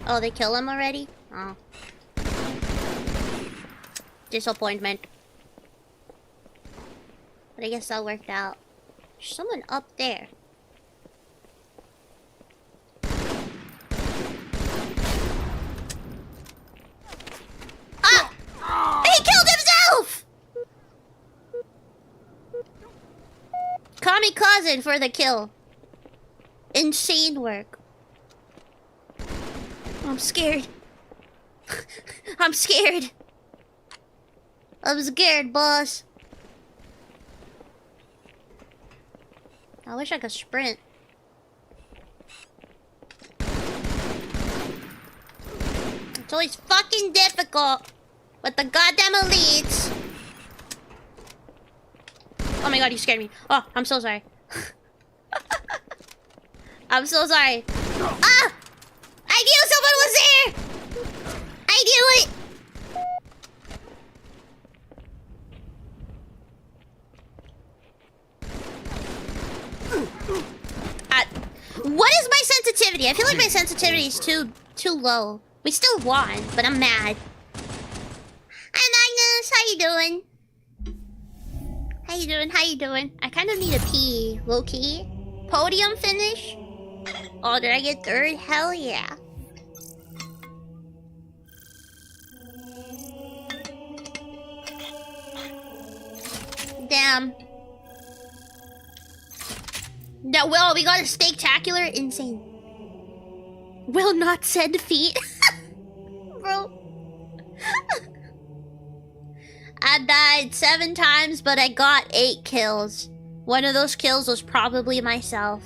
Oh, they kill him already? Oh. Disappointment. But I guess that worked out. There's someone up there. Ah! He killed himself! Kamikaze for the kill. Insane work. I'm scared. I'm scared. I'm scared, boss. I wish I could sprint. It's always fucking difficult with the goddamn elites. Oh my god, you scared me. Oh, I'm so sorry. I'm so sorry. Ah! I knew someone was there! I knew it! What is my sensitivity? I feel like my sensitivity is too low. We still won, but I'm mad. Hi Magnus, how you doing? How you doing? How you doing? I kind of need a pee, low key. Podium finish? Oh, did I get third? Hell yeah. Damn. That Will, we got a spectacular, insane. Will not send defeat. Bro. I died 7 times, but I got 8 kills. One of those kills was probably myself.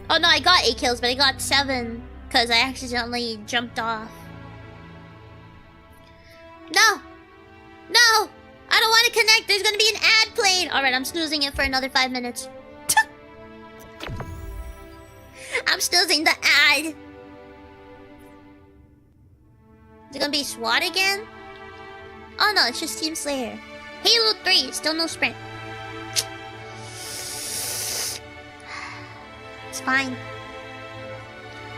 Oh no, I got 8 kills, but I got 7 because I accidentally jumped off. No! No! I don't want to connect. There's going to be an ad playing. Alright, I'm snoozing it for another 5 minutes. I'm snoozing the ad. Is it going to be SWAT again? Oh no, it's just Team Slayer. Halo 3, still no sprint. It's fine.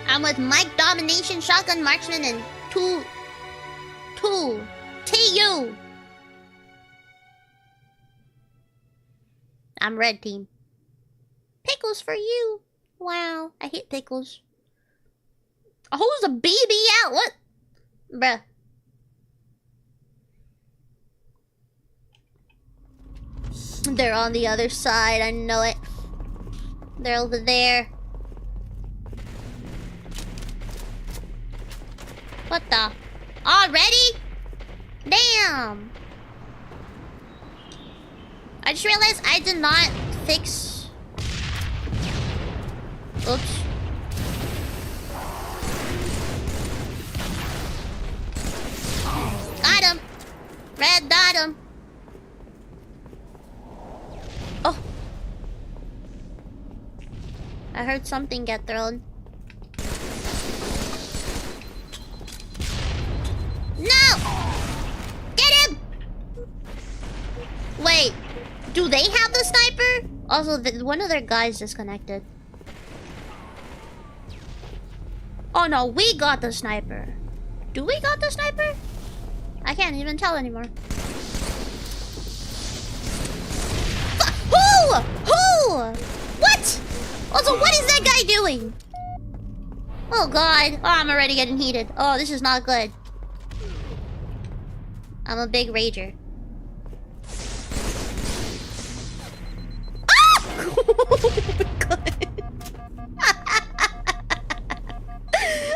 I'm with Mike Domination, Shotgun Marksman, and two TU. I'm red team. Pickles for you. Wow, I hate pickles. Oh, who's a BB out? What? Bruh. They're on the other side, I know it. They're over there. What the? Already? Damn! I just realized I did not fix... Oops. Got him! Red dot him! Oh! I heard something get thrown. No! Get him! Wait, do they have the sniper? Also, one of their guys disconnected. Oh no, we got the sniper. Do we got the sniper? I can't even tell anymore. Who? Also, what is that guy doing? Oh god. Oh, I'm already getting heated. Oh, this is not good. I'm a big rager. Ah! Oh my god.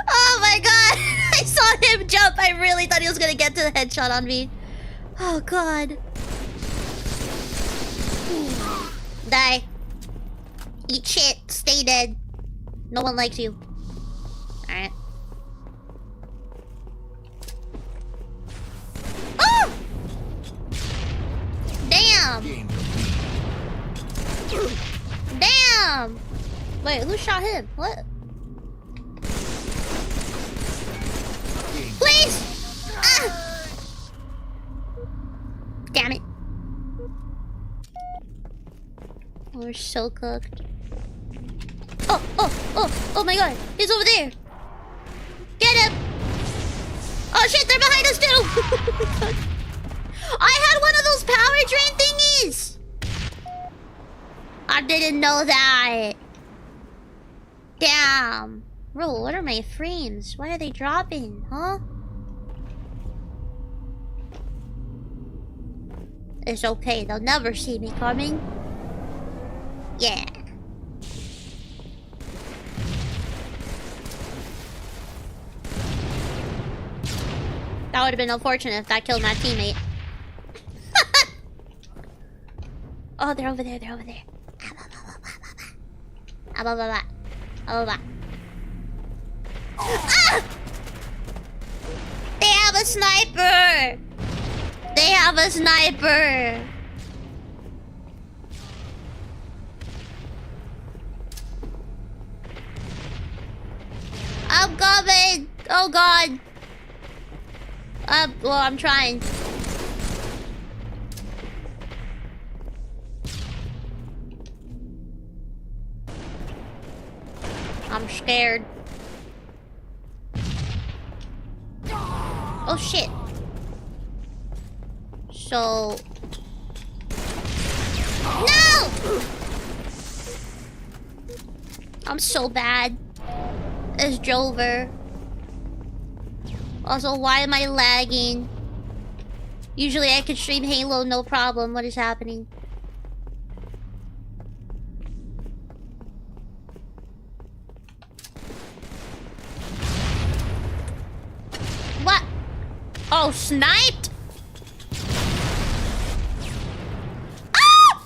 Oh my god. I saw him jump. I really thought he was gonna get to the headshot on me. Oh god. Die. Eat shit. Stay dead. No one likes you. Alright. Oh! Damn! Gain the lead. Damn! Wait, who shot him? What? Please! Ah! Damn it. We're so cooked. Oh my god. He's over there. Get him! Oh shit, they're behind us too! I had one of those power drain thingies! I didn't know that. Damn. Bro, what are my frames? Why are they dropping, huh? It's okay, they'll never see me coming. Yeah. That would have been unfortunate if that killed my teammate. Oh, they're over there, they're over there. Ah! They have a sniper! They have a sniper! I'm coming! Oh god! Well, I'm trying. I'm scared. Oh shit. So... No! I'm so bad. As Jover. Also, why am I lagging? Usually I could stream Halo no problem. What is happening? What? Oh, sniped? Ah!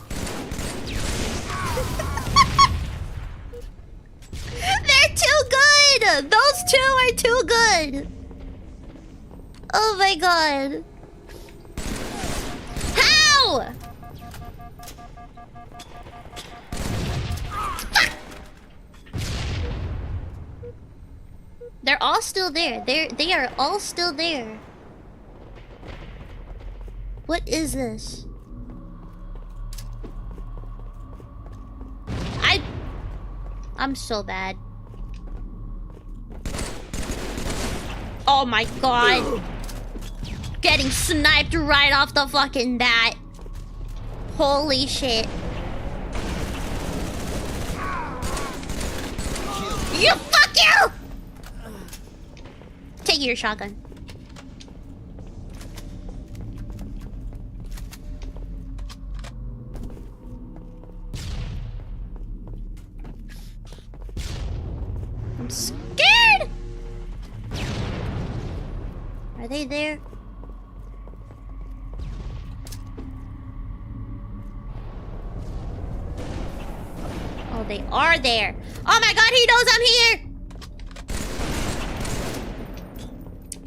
They're too good! Those two are too good! Oh my god. How? Fuck! They're all still there. They are all still there. What is this? I'm so bad. Oh my god. Getting sniped right off the fucking bat. Holy shit. You fuck you! Take your shotgun. I'm scared! Are they there? Oh, they are there. Oh my god, he knows I'm here!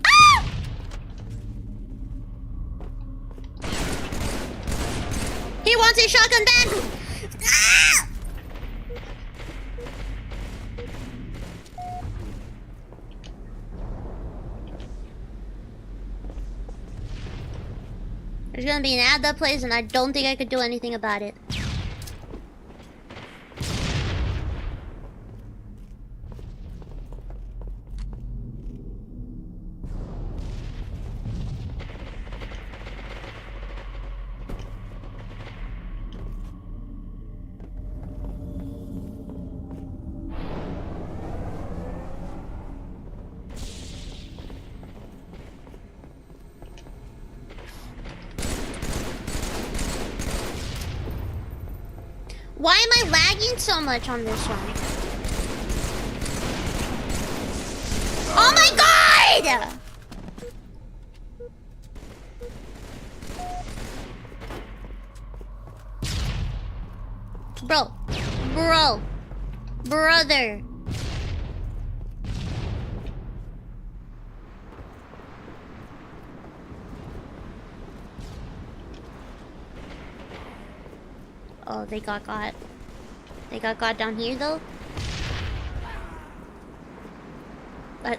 Ah! He wants his shotgun back! Ah! There's gonna be an ad that plays and I don't think I could do anything about it. Why am I lagging so much on this one? Oh my god! Brother. Oh, they got got. They got got down here though. But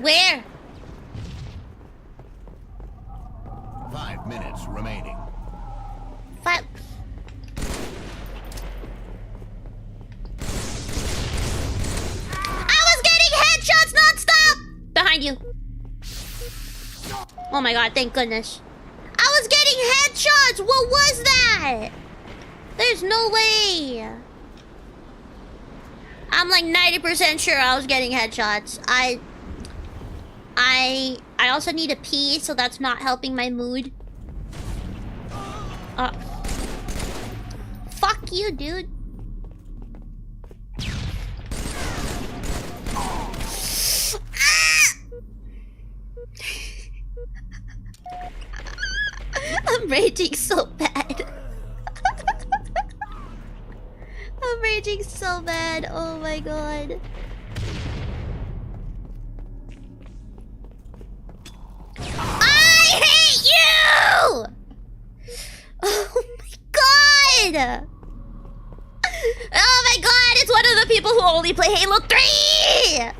where? 5 minutes remaining. 5. I was getting headshots non-stop! Behind you. Oh my god, thank goodness. I was getting headshots! What was that? There's no way. I'm like 90% sure I was getting headshots. I also need a pee, so that's not helping my mood. Fuck you, dude. I'm raging so bad. I'm raging so bad. Oh my god. I hate you! Oh my god! Oh my god, it's one of the people who only play Halo 3!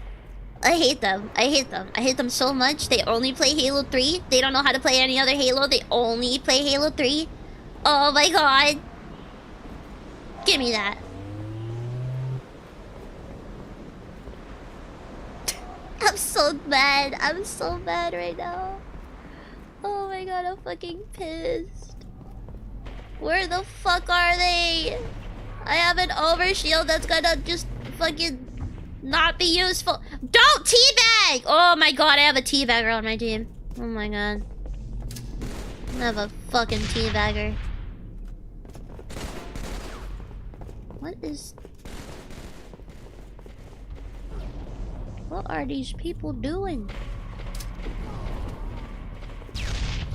I hate them. I hate them. I hate them so much. They only play Halo 3. They don't know how to play any other Halo. They only play Halo 3. Oh my god. Give me that. I'm so mad. I'm so mad right now. Oh my god, I'm fucking pissed. Where the fuck are they? I have an overshield that's gonna just fucking not be useful. Don't teabag! Oh my god, I have a teabagger on my team. Oh my god. I have a fucking teabagger. What is... What are these people doing?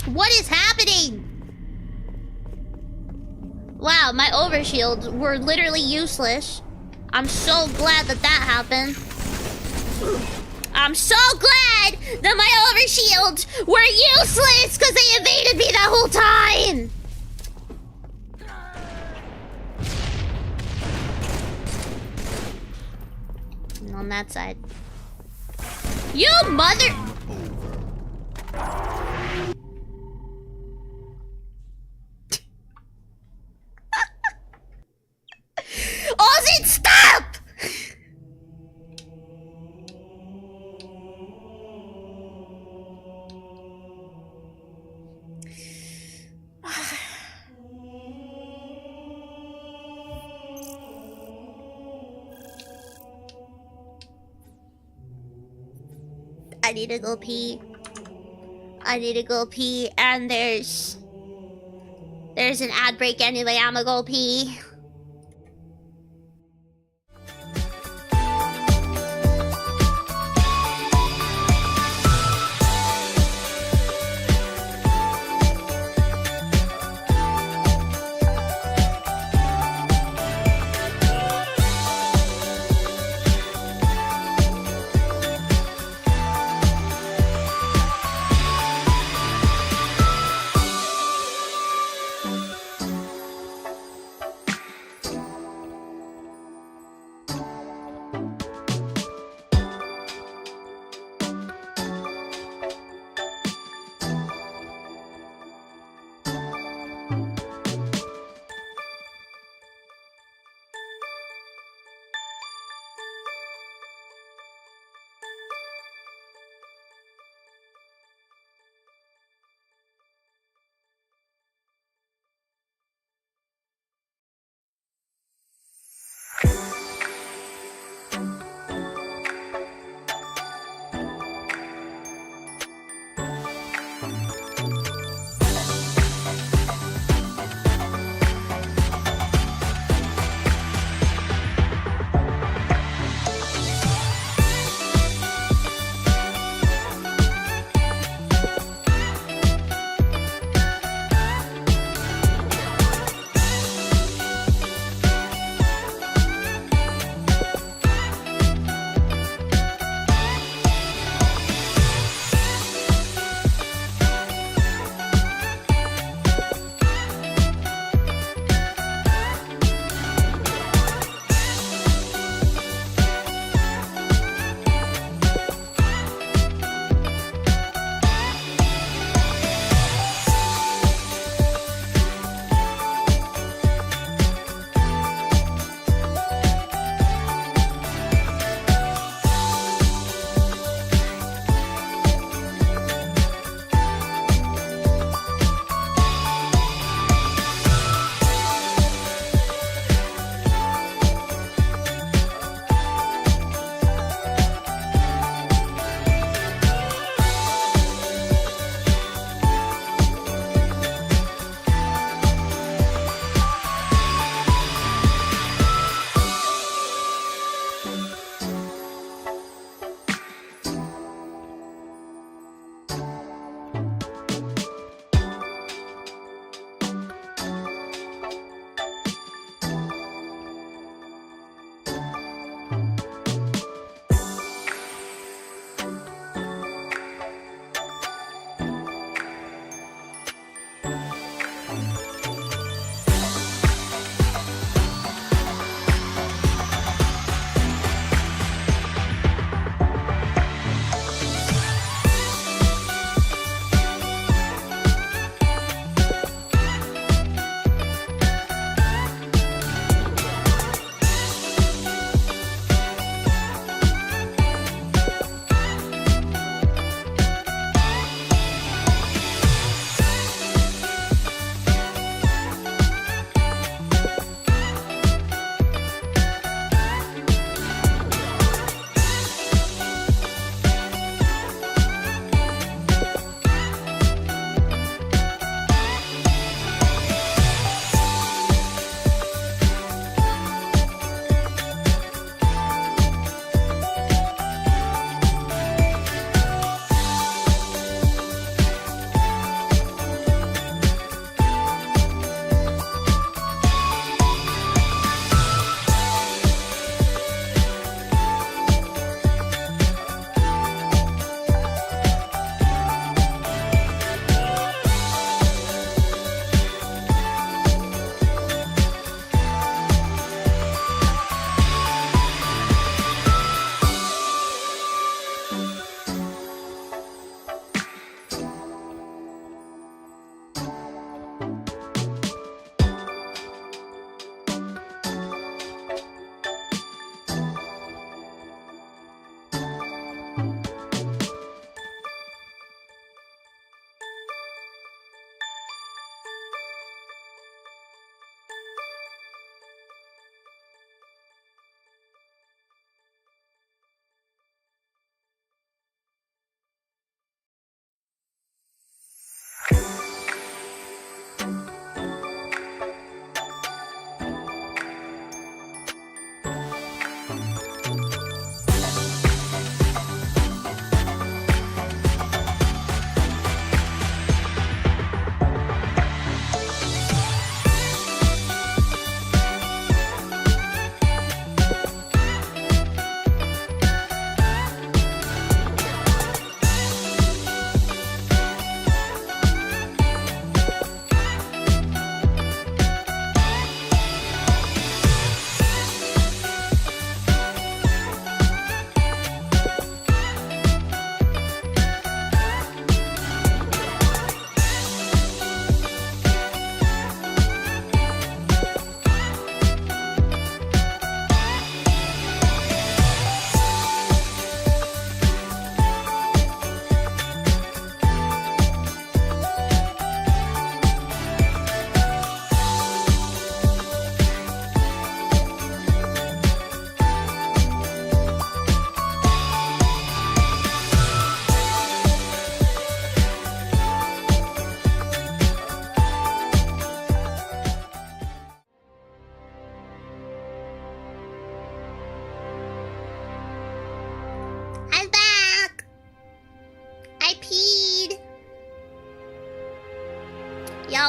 What is happening? Wow, my overshields were literally useless. I'm so glad that that happened. I'm so glad that my overshields were useless because they evaded me that whole time. And on that side. You mother... Ozzy, stop! I need to go pee. I need to go pee, and there's an ad break anyway. I'ma go pee.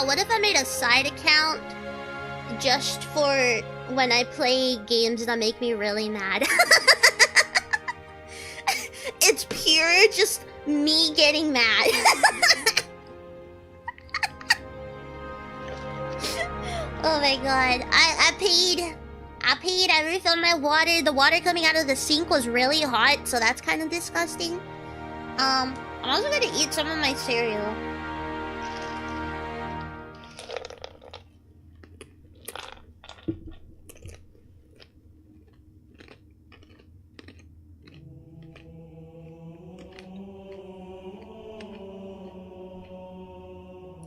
Wow, what if I made a side account just for when I play games that make me really mad? It's pure just me getting mad. Oh my god. I paid, I refilled my water. The water coming out of the sink was really hot, so that's kind of disgusting. I'm also gonna eat some of my cereal.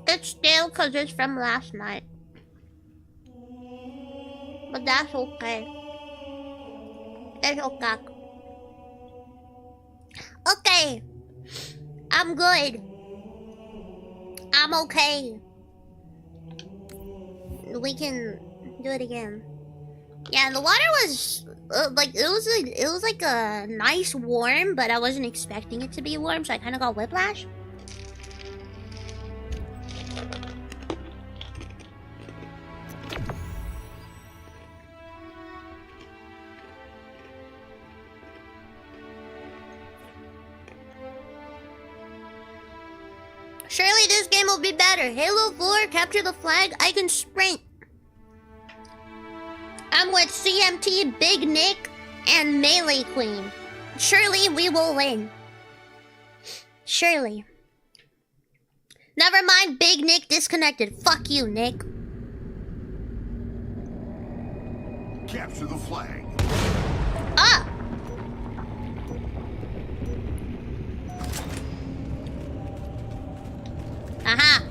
It's stale because it's from last night. But that's okay. It's okay. Okay. I'm good. I'm okay. We can do it again. Yeah, the water was like it was like a nice warm, but I wasn't expecting it to be warm, so I kind of got whiplash. Surely this game will be better. Halo 4, capture the flag, I can sprint. I'm with CMT, Big Nick, and Melee Queen. Surely we will win. Surely. Never mind, Big Nick disconnected. Fuck you, Nick. Capture the flag. Ah! Aha!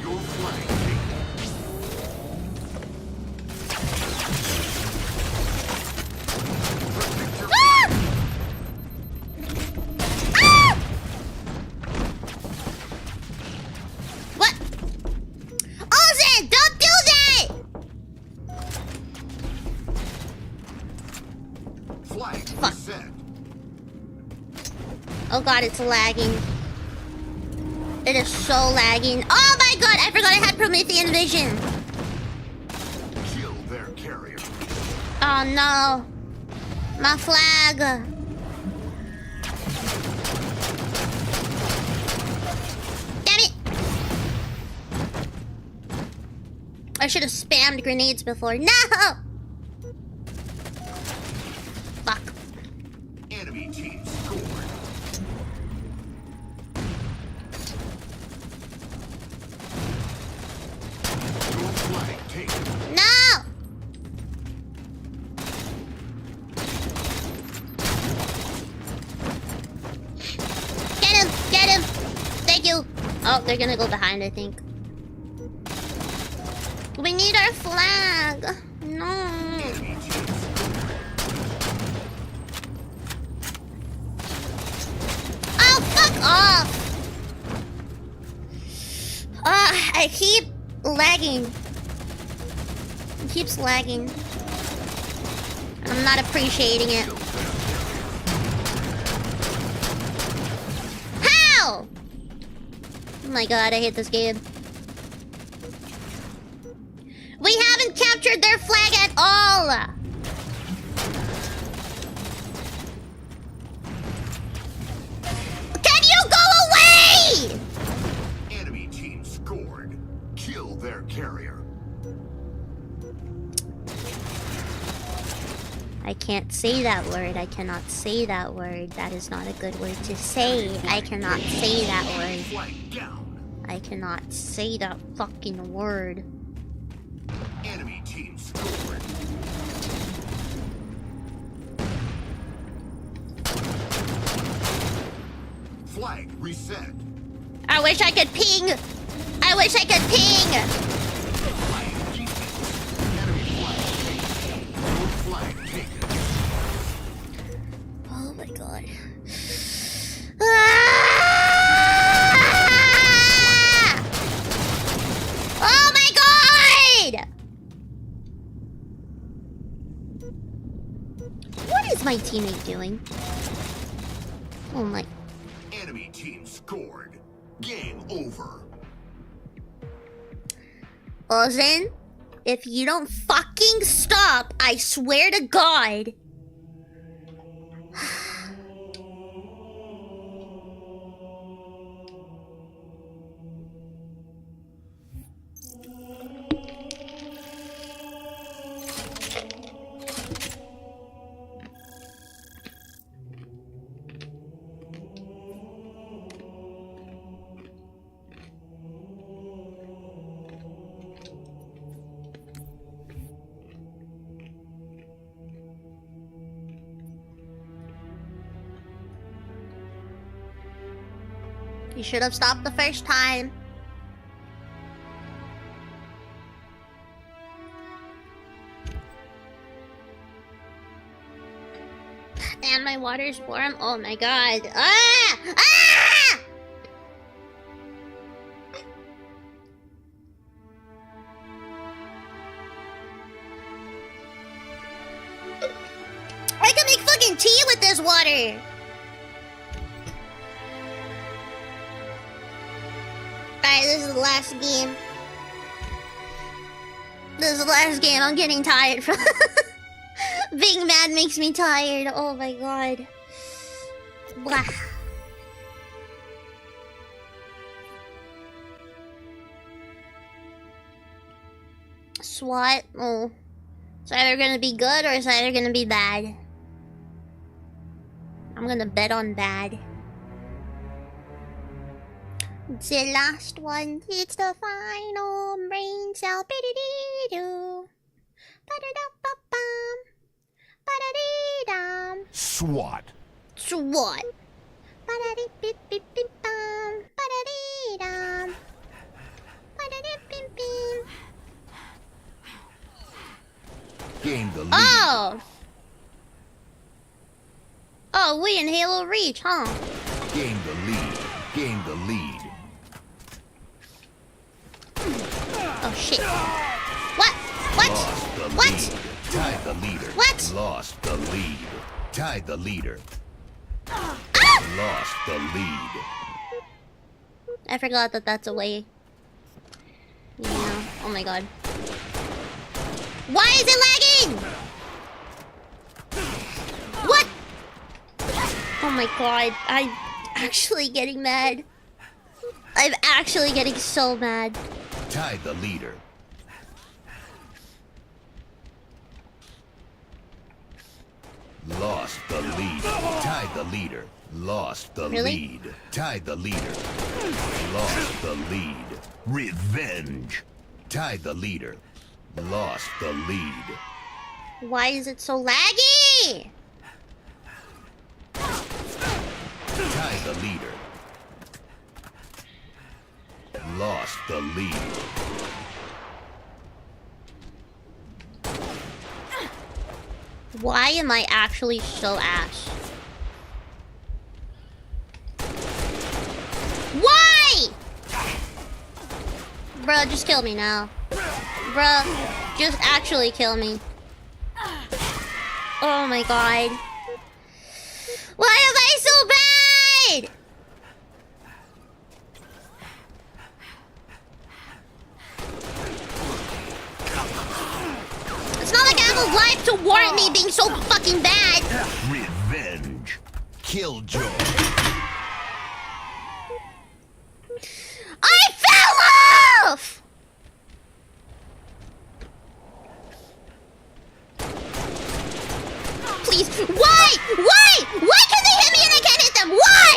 Your flag. Ah! Ah! What? Ozan, don't do that! Flag Fuck. set. Oh god, it's lagging. It is so lagging. Oh my god, I forgot I had Promethean vision. Kill their carrier. Oh no. My flag. Damn it. I should have spammed grenades before. No! Fuck. Enemy team scored. Your flag taken. No! Get him! Get him! Thank you! Oh, they're gonna go behind, I think. We need our flag! No! Enemy team scored. Oh, fuck off! I keep lagging. It keeps lagging. I'm not appreciating it. How? Oh my god, I hate this game. We haven't captured their flag at all! Can you go away?! Enemy team scored. Kill their carrier. I can't say that word. I cannot say that word. That is not a good word to say. I cannot say that word. Flag down. I cannot say that fucking word. Enemy team scored. Flag reset. I wish I could ping! I wish I could ping! Flag defense. Enemy flag taken. Your flag taken. Oh my god. Oh my god! teammate doing? Oh my. Enemy team scored. Game over. Listen, if you don't fucking stop, I swear to God. You should have stopped the first time. And my water's warm. Oh my god. Ah! Ah! I can make fucking tea with this water. Alright, this is the last game. This is the last game. I'm getting tired from... Being mad makes me tired. Oh my god. Blah. SWAT? Oh. It's either gonna be good or it's either gonna be bad. I'm gonna bet on bad. It's the last one. It's the final brain cell. Ba-da-dee-doo. Ba-da-da-ba-bum. Ba-da-dee-dum. SWAT. SWAT. Ba-da-dee-beep-beep-beep-bum. Ba-da-dee-dum. Ba-da-dee-beep-beep. Gain the lead. Oh! Oh, we in Halo Reach, huh? Gain the lead. Gain the lead. Oh shit. What? What? Lost the What? lead. Tied the leader. What? Lost the lead. Tied the leader. Ah! Lost the lead. I forgot that that's a way. Yeah. Oh my god. Why is it lagging? What? Oh my god. I'm actually getting mad. I'm actually getting so mad. Tied the leader. Lost the lead. Tied the leader. Lost the Really? lead. Tied the leader. Lost the lead. Revenge. Tied the leader. Lost the lead. Why is it so laggy? Tied the leader. Lost the lead. Why am I actually so ass? Why? Bruh, just kill me now. Bruh, just actually kill me. Oh my god. Why am I so bad? It's not like I have a life to warrant me being so fucking bad. Revenge. Killjoy. I fell off! Please, why? Why? Why can they hit me and I can't hit them? Why?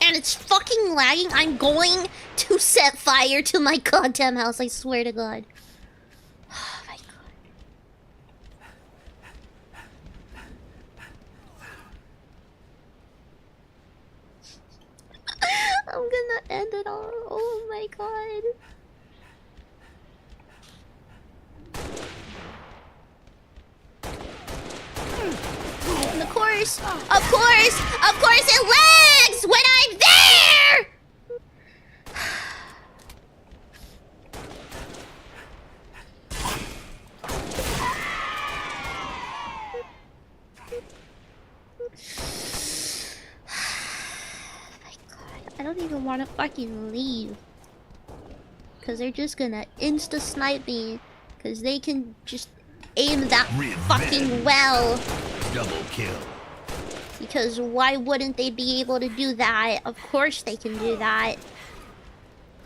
And it's fucking lagging. I'm going to set fire to my goddamn house, I swear to God. Oh my god. I'm gonna end it all. Oh my god. And of course, it lags when I'm there! don't even want to fucking leave. Because they're just gonna insta-snipe me. Because they can just aim that fucking well. Double kill. Because why wouldn't they be able to do that? Of course they can do that.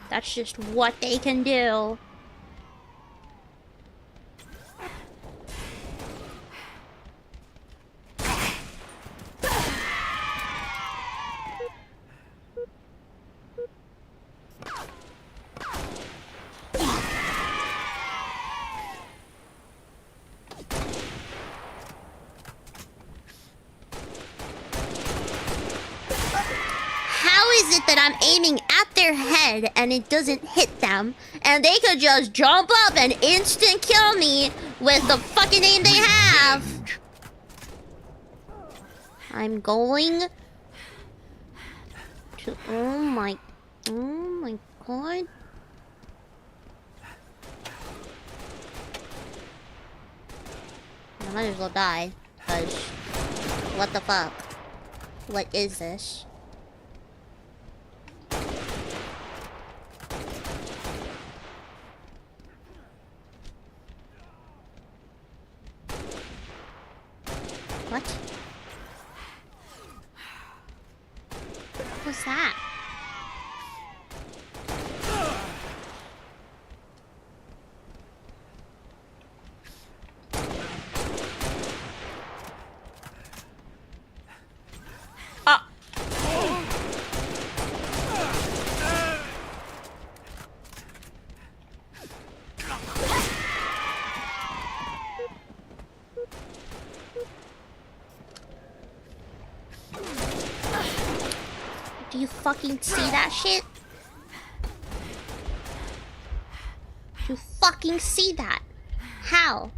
That's just what they can do. How is it that I'm aiming at their head and it doesn't hit them, and they could just jump up and instant kill me with the fucking aim they have? I'm going to... Oh my god. I might as well die, because... What the fuck? What is this? What? What's that? Ah! Do you fucking see that shit? Do you fucking see that? How?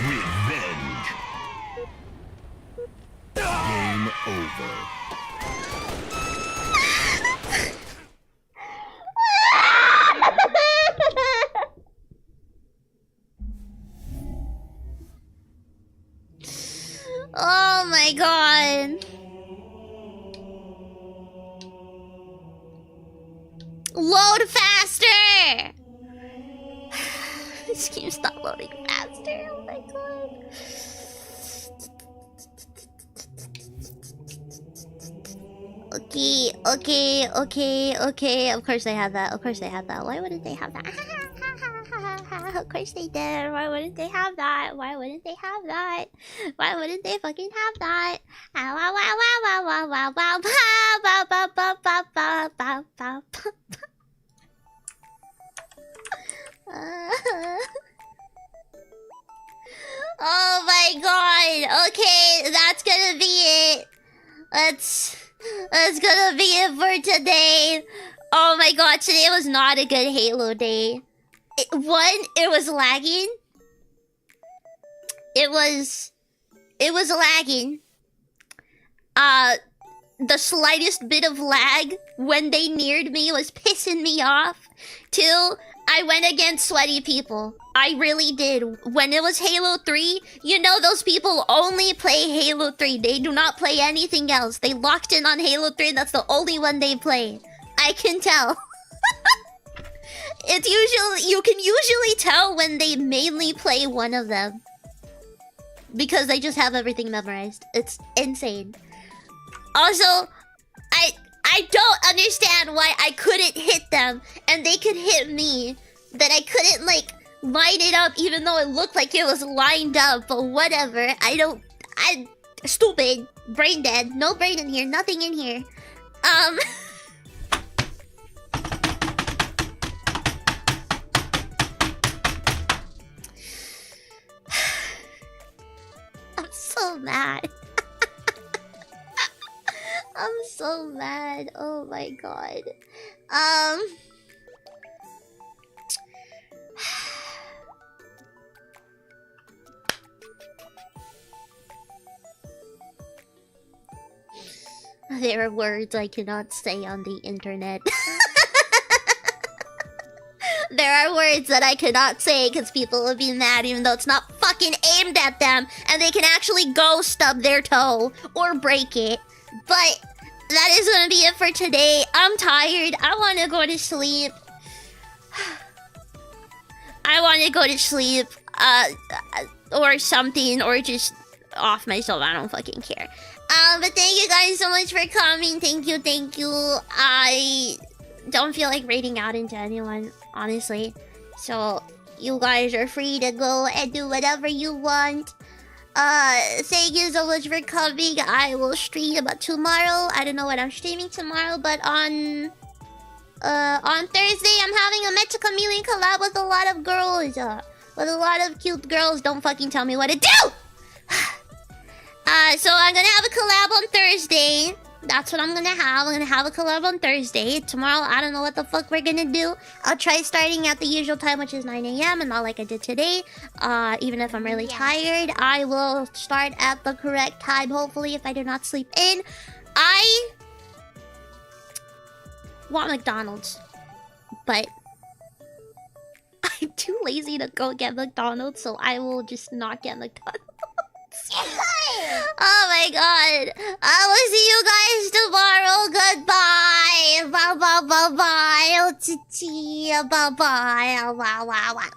Revenge. Game over. Oh my god. Load faster! This game's not loading faster. Oh my god. Okay. Of course they have that. Why wouldn't they have that? Of course they did. Why wouldn't they have that? Why wouldn't they fucking have that? Oh my god. Okay, that's gonna be it. That's gonna be it for today. Oh my god, today was not a good Halo day. It was lagging. It was lagging. The slightest bit of lag when they neared me was pissing me off. Till I went against sweaty people. I really did. When it was Halo 3, you know those people only play Halo 3. They do not play anything else. They locked in on Halo 3. That's the only one they play. I can tell. You can usually tell when they mainly play one of them. Because they just have everything memorized. It's insane. Also, I don't understand why I couldn't hit them and they could hit me. That I couldn't, like, line it up even though it looked like it was lined up. But whatever. Stupid. Brain dead. No brain in here. Nothing in here. I'm so mad. I'm so mad. Oh my god. There are words I cannot say on the internet. There are words that I cannot say because people will be mad even though it's not fucking aimed at them and they can actually go stub their toe or break it. But that is gonna be it for today. I'm tired. I want to go to sleep. I want to go to sleep. Or something, or just off myself. I don't fucking care. But thank you guys so much for coming. Thank you, thank you. I don't feel like raiding out into anyone, honestly. So you guys are free to go and do whatever you want. Thank you so much for coming. I will stream tomorrow. I don't know what I'm streaming tomorrow, but on Thursday I'm having a Metro Chameleon collab with a lot of girls. With a lot of cute girls. Don't fucking tell me what to do! So I'm gonna have a collab on Thursday. That's what I'm gonna have. I'm gonna have a collab on Thursday. Tomorrow, I don't know what the fuck we're gonna do. I'll try starting at the usual time, which is 9 a.m. and not like I did today. Even if I'm really tired, I will start at the correct time, hopefully, if I do not sleep in. I want McDonald's, but I'm too lazy to go get McDonald's, so I will just not get McDonald's. Oh my god. I will see you guys tomorrow. Goodbye. Bye bye bye bye. Oh, bye bye. Wow wow wow.